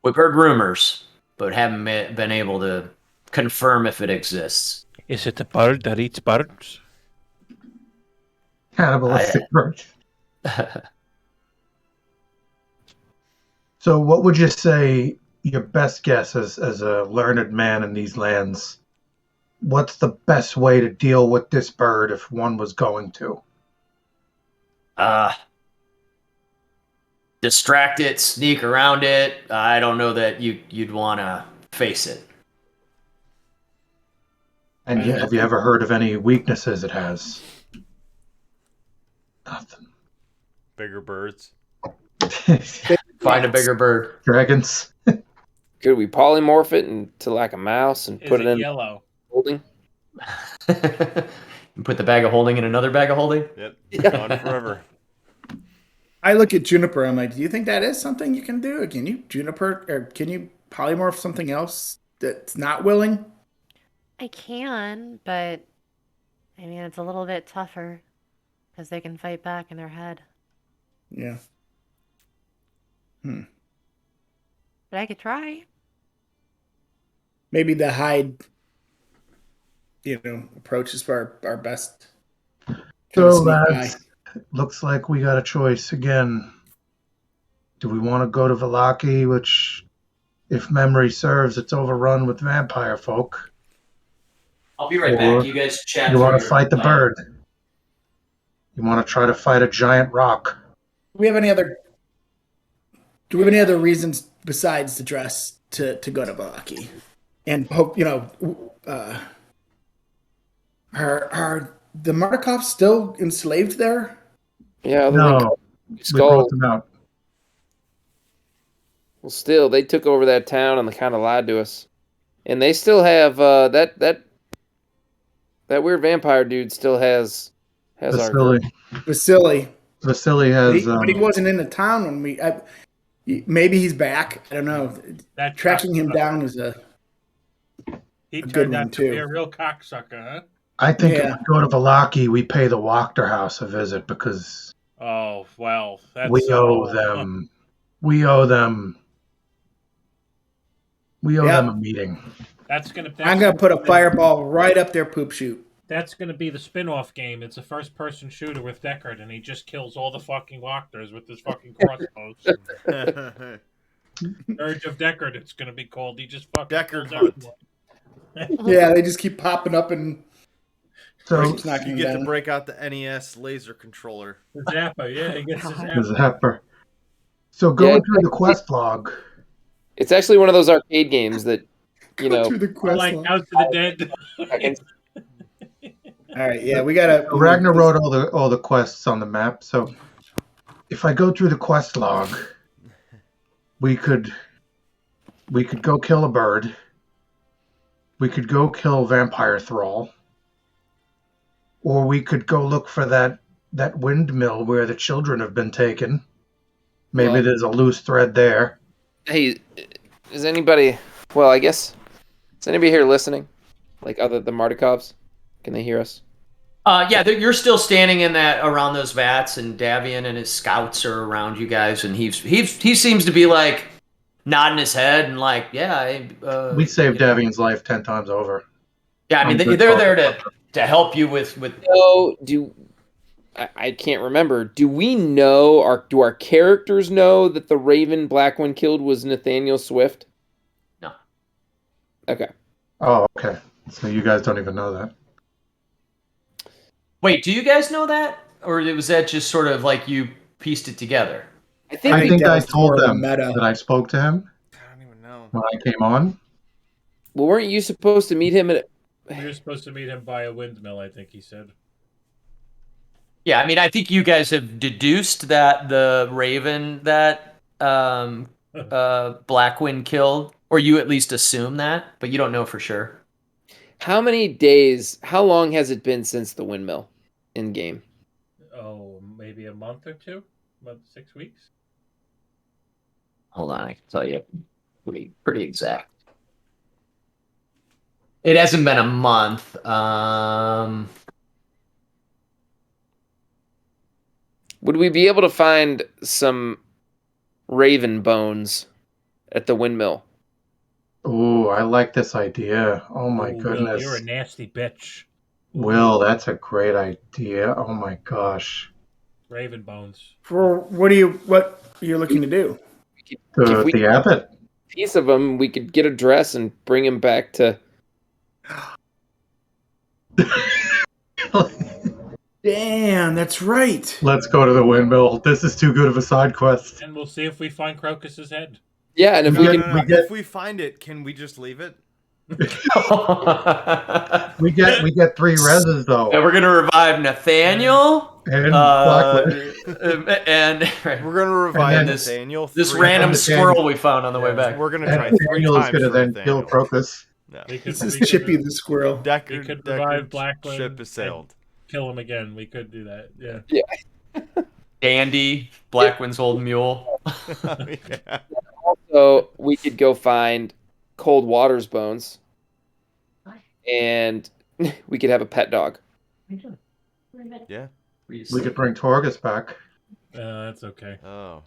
We've heard rumors, but haven't been able to confirm if it exists. Is it a bird that eats birds? Cannibalistic bird. So what would you say your best guess as a learned man in these lands? What's the best way to deal with this bird if one was going to? Distract it, sneak around it. I don't know that you'd want to face it. And have you ever heard of any weaknesses it has? Nothing. Bigger birds. Find a bigger bird. Dragons. Could we polymorph it into like a mouse and Is put it in yellow? holding? You put the bag of holding in another bag of holding? Yep. Gone forever. I look at Juniper. I'm like, do you think that is something you can do? Can you Juniper, or can you polymorph something else that's not willing? I can, but I mean, it's a little bit tougher because they can fight back in their head. Yeah. But I could try. Maybe the hide, approach is for our best. So sneak by. lads, looks like we got a choice again. Do we want to go to Valaki, which, if memory serves, it's overrun with vampire folk? I'll be right Or back. You guys chat. You want through to your fight the plan. bird? You want to try to fight a giant rock? Do we have any other Do we have any other reasons besides the dress to go to Valaki? And hope are the Markovs still enslaved there? Yeah, other No, than we Skull. brought them out. Well, still, they took over that town and they kind of lied to us. And they still have that weird vampire dude still has our Vasily. Vasily has. But he wasn't in the town when we. Maybe he's back. I don't know. That Tracking him cocksucker. down is a. He good turned one, out to be too. a real cocksucker, huh? I think Yeah. if we go to Valaki, we pay the Wachter House a visit because Oh well, that's we owe them. We owe them. We owe Yep. them a meeting. That's gonna. I'm gonna put a fireball right up their poop chute. That's gonna be the spin-off game. It's a first-person shooter with Deckard, and he just kills all the fucking Wachters with his fucking crossbows. Urge of Deckard, it's gonna be called. He just fucking Deckard kills Hunt. everyone. Yeah, they just keep popping up and So keeps knocking You him get to down. break out the NES laser controller. The Zappa, yeah, he gets his God. there's a Zappa. heifer. So going Yeah. through the quest log. It's actually one of those arcade games that Through the Or quest like line. Out to the Dead. All right, yeah, we gotta. Ragnar wrote all the quests on the map. So if I go through the quest log, we could go kill a bird. We could go kill Vampire Thrall. Or we could go look for that windmill where the children have been taken. Maybe Well- there's a loose thread there. Hey, is anybody? Well, I guess is anybody here listening? Like other than Martikovs, can they hear us? Yeah, you're still standing in that around those vats, and Davian and his scouts are around you guys, and he seems to be like nodding his head and like, yeah, We saved you know. Davian's life 10 times over. Yeah, I mean I'm they're good there talking. to help you with. No, I can't remember. Do we know? Do our characters know that the Raven Blackwind killed was Nathaniel Swift? No. Okay. Oh, okay. So you guys don't even know that. Wait, do you guys know that, or was that just sort of like you pieced it together? I think I think that I was told more of a them meta. that I spoke to him I don't even know. when I came on. Well, weren't you supposed to meet him at? You're supposed to meet him by a windmill, I think he said. Yeah, I mean, I think you guys have deduced that the Raven that Blackwind killed, or you at least assume that, but you don't know for sure. How many days? How long has it been since the windmill in game? Oh, maybe a month or two? About 6 weeks? Hold on, I can tell you pretty exact. It hasn't been a month. Would we be able to find some Raven bones at the windmill? Ooh, I like this idea. Oh my Ooh, Will, goodness. you're a nasty bitch. Will, that's a great idea. Oh my gosh. Raven bones. For what are you looking to do? If we- The abbot. Piece of them, we could get a dress and bring him back to. Damn, that's right. Let's go to the windmill. This is too good of a side quest. And we'll see if we find Crocus's head. Yeah, and if No, we no, can, no. we get- If we find it, can we just leave it? We get 3 reses though. And we're gonna revive Nathaniel And and We're gonna revive then Nathaniel. this three random times. squirrel we found on the way back. We're gonna and try 3 Nathaniel is times gonna for then Nathaniel. kill Crocus. We could, This is we could- Chippy the squirrel. Deckard, We could revive Deckard's Blackwood ship has sailed. kill him again. We could do that. Yeah. Dandy, Blackwind's old mule. Yeah. so we could go find Cold Water's bones, and we could have a pet dog. Yeah. We could bring Torgus back. That's okay. Oh.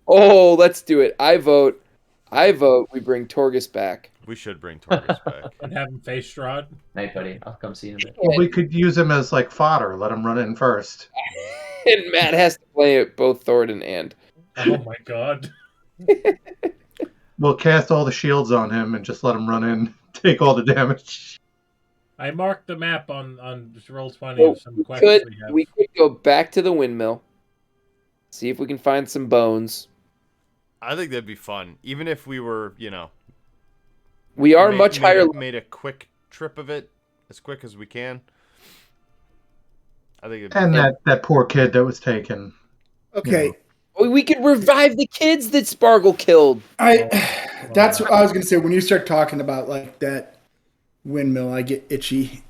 Oh, let's do it. I vote. We bring Torgus back. We should bring Torgus back. And have him face Strahd. Night, buddy. I'll come see you in a bit. Well, we could use him as like fodder. Let him run in first. And Matt has to play it both Thoradin and. Oh my god. We'll cast all the shields on him and just let him run in, take all the damage. I marked the map on just Roll20 Well, of some questions we have. We could go back to the windmill, see if we can find some bones, I think that'd be fun, even if we were, We are made, much made higher. A, made a quick trip of it, as quick as we can. I think it'd be And fun. that poor kid that was taken. Okay, We could revive the kids that Spargle killed. that's what I was gonna say. When you start talking about like that windmill, I get itchy.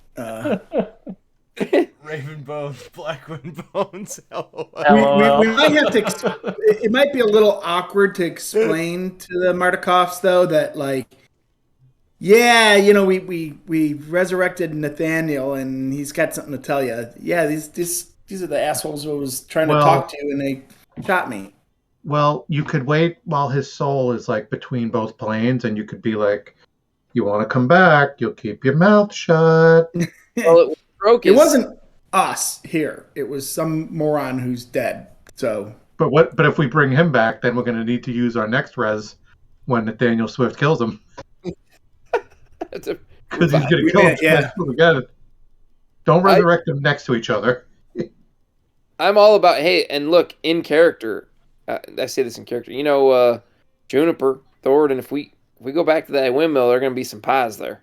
Raven bones, Blackwind bones. LOL. We might have to. It might be a little awkward to explain to the Martikovs though that like, yeah, we resurrected Nathaniel and he's got something to tell you. Yeah, these are the assholes I was trying to talk to and they shot me. Well, you could wait while his soul is like between both planes, and you could be like, "You want to come back? You'll keep your mouth shut." Well, It wasn't us here. It was some moron who's dead. So, But if we bring him back, then we're going to need to use our next res when Nathaniel Swift kills him, because he's going to kill him Yeah. again. Don't resurrect them next to each other. I'm all about and look in character. I say this in character. Juniper, Thornton. If we go back to that windmill, there are going to be some pies there.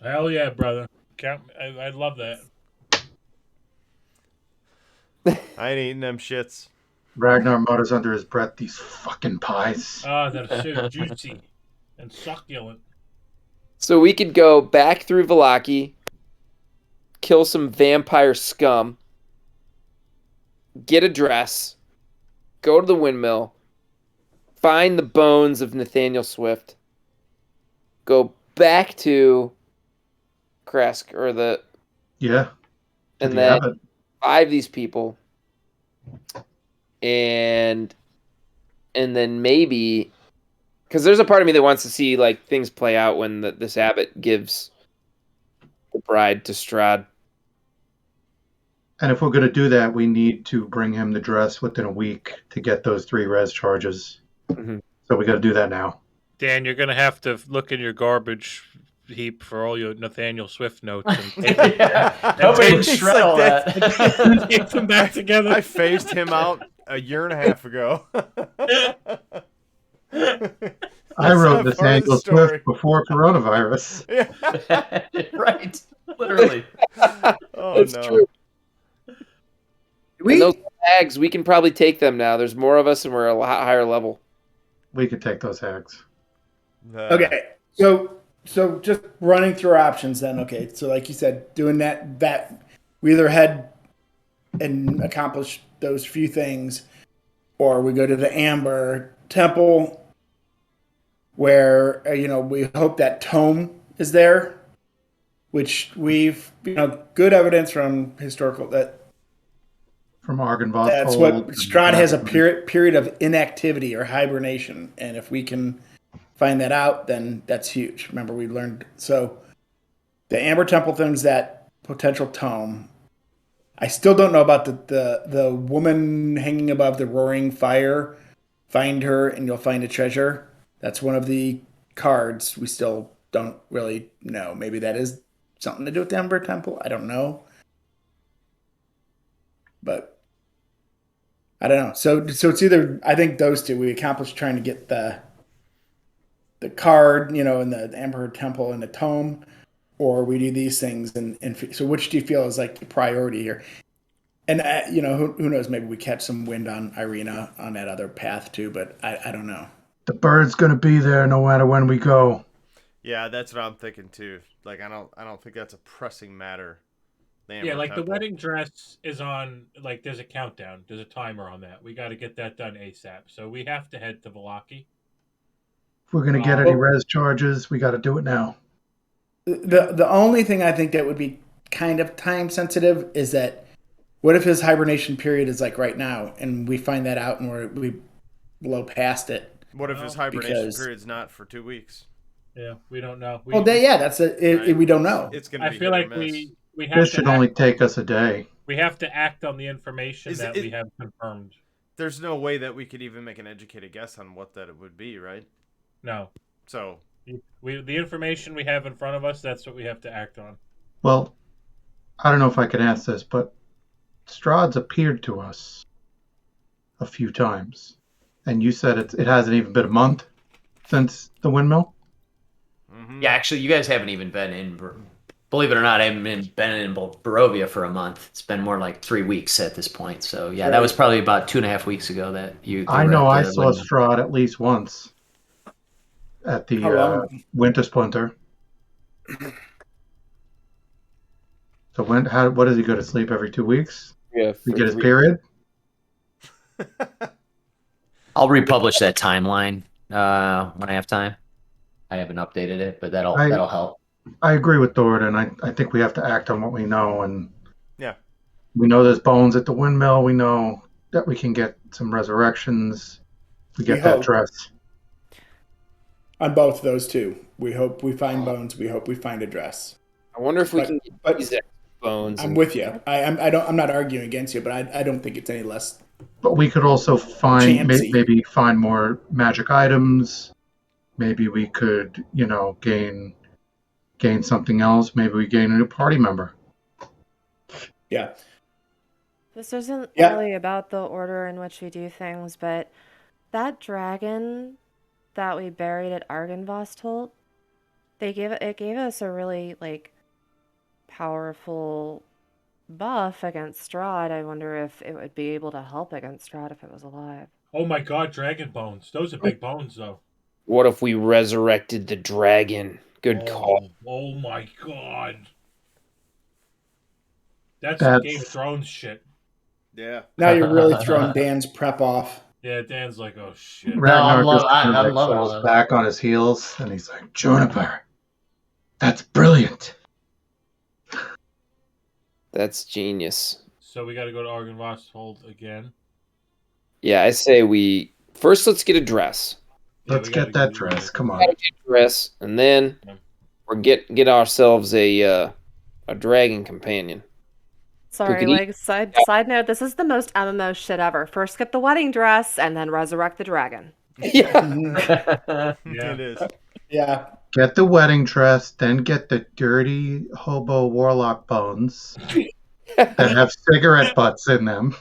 Hell yeah, brother. I love that. I ain't eating them shits. Ragnar mutters under his breath, "These fucking pies." Oh, they're so juicy and succulent. So we could go back through Vallaki, kill some vampire scum, get a dress, go to the windmill, find the bones of Nathaniel Swift, go back to Kresk Yeah. and then revive these people, and then maybe, because there's a part of me that wants to see like things play out when this abbot gives the bride to Strahd. And if we're going to do that, we need to bring him the dress within a week to get those 3 res charges. Mhm. So we got to do that now. Dan, you're gonna have to look in your garbage heap for all your Nathaniel Swift notes and Nobody It's shred like all that. that. take them back together. I phased him out a year and a half ago. I wrote not part of the Nathaniel story. Swift before coronavirus. Right. Literally. Oh That's no. true. And those bags, we can probably take them now. There's more of us, and we're a lot higher level. We could take those hags. Okay, so just running through our options then. Okay, so like you said, doing that we either head and accomplish those few things, or we go to the Amber Temple, where we hope that tome is there, which we've good evidence from historical that From Argynvost. that's what Strahd has a period of inactivity or hibernation, and if we can find that out, then that's huge. Remember, we learned so the Amber Temple thing's that potential tome. I still don't know about the woman hanging above the roaring fire. Find her, and you'll find a treasure. That's one of the cards. We still don't really know. Maybe that is something to do with the Amber Temple. I don't know, but I don't know. So it's either, I think those two. We accomplished trying to get the card, in the Amber Temple and the tome, or we do these things. And so which do you feel is like the priority here? And who knows? Maybe we catch some wind on Irina on that other path too. But I don't know. The bird's going to be there no matter when we go. Yeah, that's what I'm thinking too. Like I don't think that's a pressing matter. Yeah, like the wedding dress is on, like there's a countdown. There's a timer on that. We got to get that done ASAP. So we have to head to Vallaki. If we're going to get any res charges, we got to do it now. The only thing I think that would be kind of time sensitive is that what if his hibernation period is like right now, and we find that out and we blow past it? What if his hibernation period's not for 2 weeks? Yeah, we don't know. We don't know. It's gonna. I feel like we have this should only take us a day. We have to act on the information that we have confirmed. There's no way that we could even make an educated guess on what that it would be, right? No. So the information we have in front of us, that's what we have to act on. Well, I don't know if I can ask this, but Strahd's appeared to us a few times. And you said it hasn't even been a month since the windmill? Mm-hmm. Yeah, actually, you guys haven't even been in. Believe it or not, I haven't been in Barovia for a month. It's been more like 3 weeks at this point. So yeah, that was probably about 2.5 weeks ago that you. I were know at I the saw windmill. Strahd at least once at How the long? Winter Splinter. So what does he go to sleep every 2 weeks? Yeah, We for get his 3 period? I'll republish that timeline when I have time. I haven't updated it, but that'll help. I agree with Thornton. I think we have to act on what we know, and Yeah. we know there's bones at the windmill. We know that we can get some resurrections. We get We that hope. dress. On both those two. We hope we find bones. We hope we find a dress. I wonder if we But- can get but these extra bones. I'm and- with you. I'm not arguing against you, but I don't think it's any less. But we could also find Chansey. maybe find more magic items. Maybe we could, gain something else. Maybe we gain a new party member. Yeah. This isn't Yeah. really about the order in which we do things, but that dragon that we buried at Argynvostholt, it gave us a really powerful buff against Strahd. I wonder if it would be able to help against Strahd if it was alive. Oh my god, dragon bones. Those are big bones, though. What if we resurrected the dragon? Good call. Oh my god. That's That's- Game of Thrones shit. Yeah. Now you're really throwing Dan's prep off. Yeah, Dan's like, oh shit. Ragnar just kind of I'm loving all falls those. back on his heels, and he's like, Juniper, that's brilliant. That's genius. So we gotta go to Argynvostholt again. Yeah, I say let's get a dress. Yeah, Let's we gotta get that go- dress. Come on. Gotta get a dress, and then Yeah. we're get ourselves a dragon companion. Sorry, Pookity. side note, this is the most MMO shit ever. First get the wedding dress and then resurrect the dragon. Yeah. Yeah. It is. Yeah. Get the wedding dress, then get the dirty hobo warlock bones that have cigarette butts in them.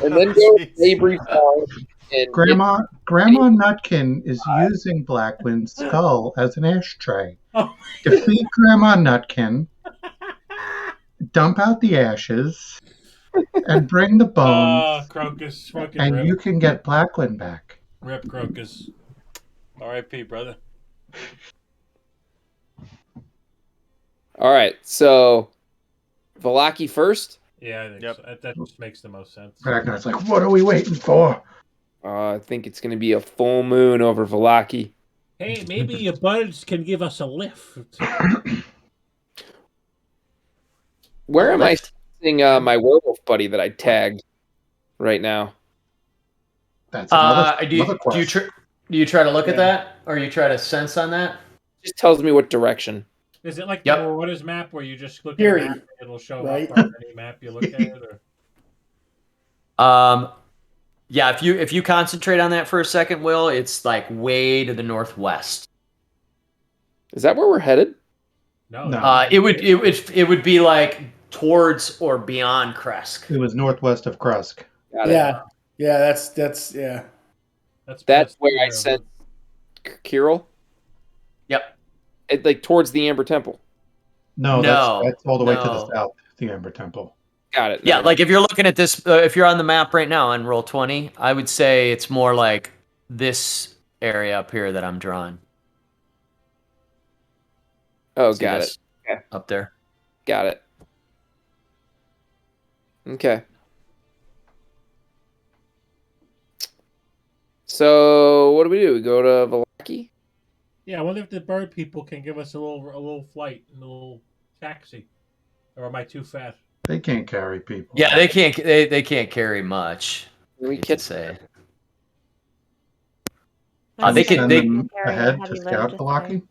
And then go to Jeez. Mabry Farm and Grandma Nutkin is using Blackwind's skull as an ashtray. Oh. Defeat Grandma Nutkin, dump out the ashes, and bring the bones, Crocus. Fucking and rip. you can get Blackwind back. Rip Crocus. R.I.P., brother. All right, so Valaki first. Yeah, I think Yep. so. That just makes the most sense. Ragnar's like, what are we waiting for? I think it's going to be a full moon over Valaki. Hey, maybe your buds can give us a lift. Where am I seeing my werewolf buddy that I tagged right now? That's another, Do you question. do you try to look at Yeah. that, or you try to sense on that? Just tells me what direction. Is it like Yep. the Marauders map where you just look Fury, at a map and it'll show right? up on any map you look at? Or... Yeah. If you concentrate on that for a second, Will, it's like way to the northwest. Is that where we're headed? No. No. It would be like towards or beyond Kresk. It was northwest of Krusk. Got it. Yeah. Yeah, that's yeah. That's where I sent Kirill. Yep. Like towards the Amber Temple. No, No, that's all the way to no. the south, the Ember Temple. Got it. Yeah, Never like if you're looking at this, if you're on the map right now on Roll20, I would say it's more like this area up here that I'm drawing. Oh, See got this? it. Okay. Up there. Got it. Okay. So what do? We go to Valaki? Yeah, I wonder if the bird people can give us a little flight, a little taxi. Or am I too fat? They can't carry people. Yeah, they can't. They can't carry much. Can we Hate to catch say. Nice. They can- Send they- them Carry a ahead heavy to load, scout just Valaki. saying.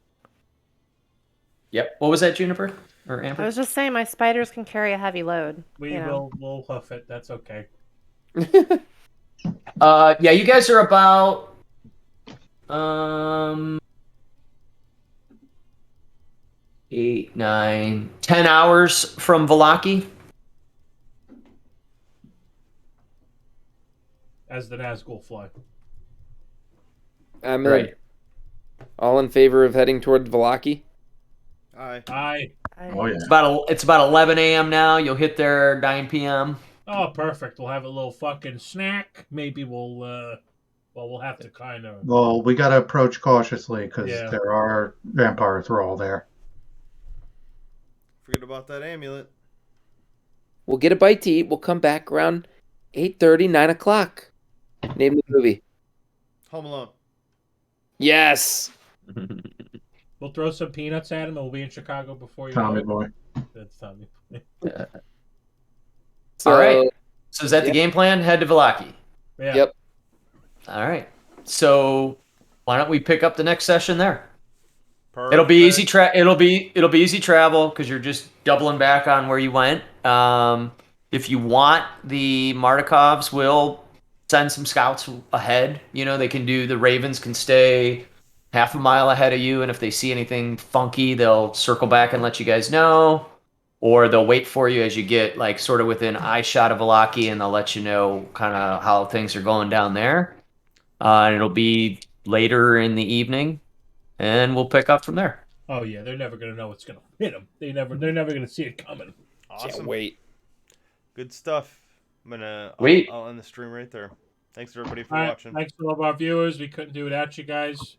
Yep. What was that, Juniper or I Amber? was just saying my spiders can carry a heavy load. We you know. will we'll hoof it. That's okay. Yeah, you guys are about 8, 9, 10 hours from Valaki. As the Nazgul fly. I'm Right. all in favor of heading toward Valaki. Aye. Aye. Oh yeah. It's about 11 a.m. now. You'll hit there 9 p.m. Oh, perfect. We'll have a little fucking snack. Maybe we'll have to kind of. Well, we gotta approach cautiously because Yeah. there are vampire thrall there. Forget about that amulet. We'll get a bite to eat. We'll come back around 8:30, 9 o'clock. Name the movie. Home Alone. Yes. We'll throw some peanuts at him, and we'll be in Chicago before you know Tommy it. boy. That's Tommy. So, All right. So is that the Yep. game plan? Head to Valaki. Yeah. Yep. All right. So why don't we pick up the next session there? Perfect. It'll be easy it'll be easy travel because you're just doubling back on where you went. If you want, the Mardikovs will send some scouts ahead. You know, the Ravens can stay half a mile ahead of you, and if they see anything funky, they'll circle back and let you guys know. Or they'll wait for you as you get like sort of within eye shot of Valaki, and they'll let you know kind of how things are going down there. And it'll be later in the evening, and we'll pick up from there. Oh yeah, they're never gonna know what's gonna hit them. They're never gonna see it coming. Awesome. Can't wait. Good stuff. I'll Sweet. end the stream right there. Thanks everybody for All right, watching. thanks to all of our viewers. We couldn't do it without you guys.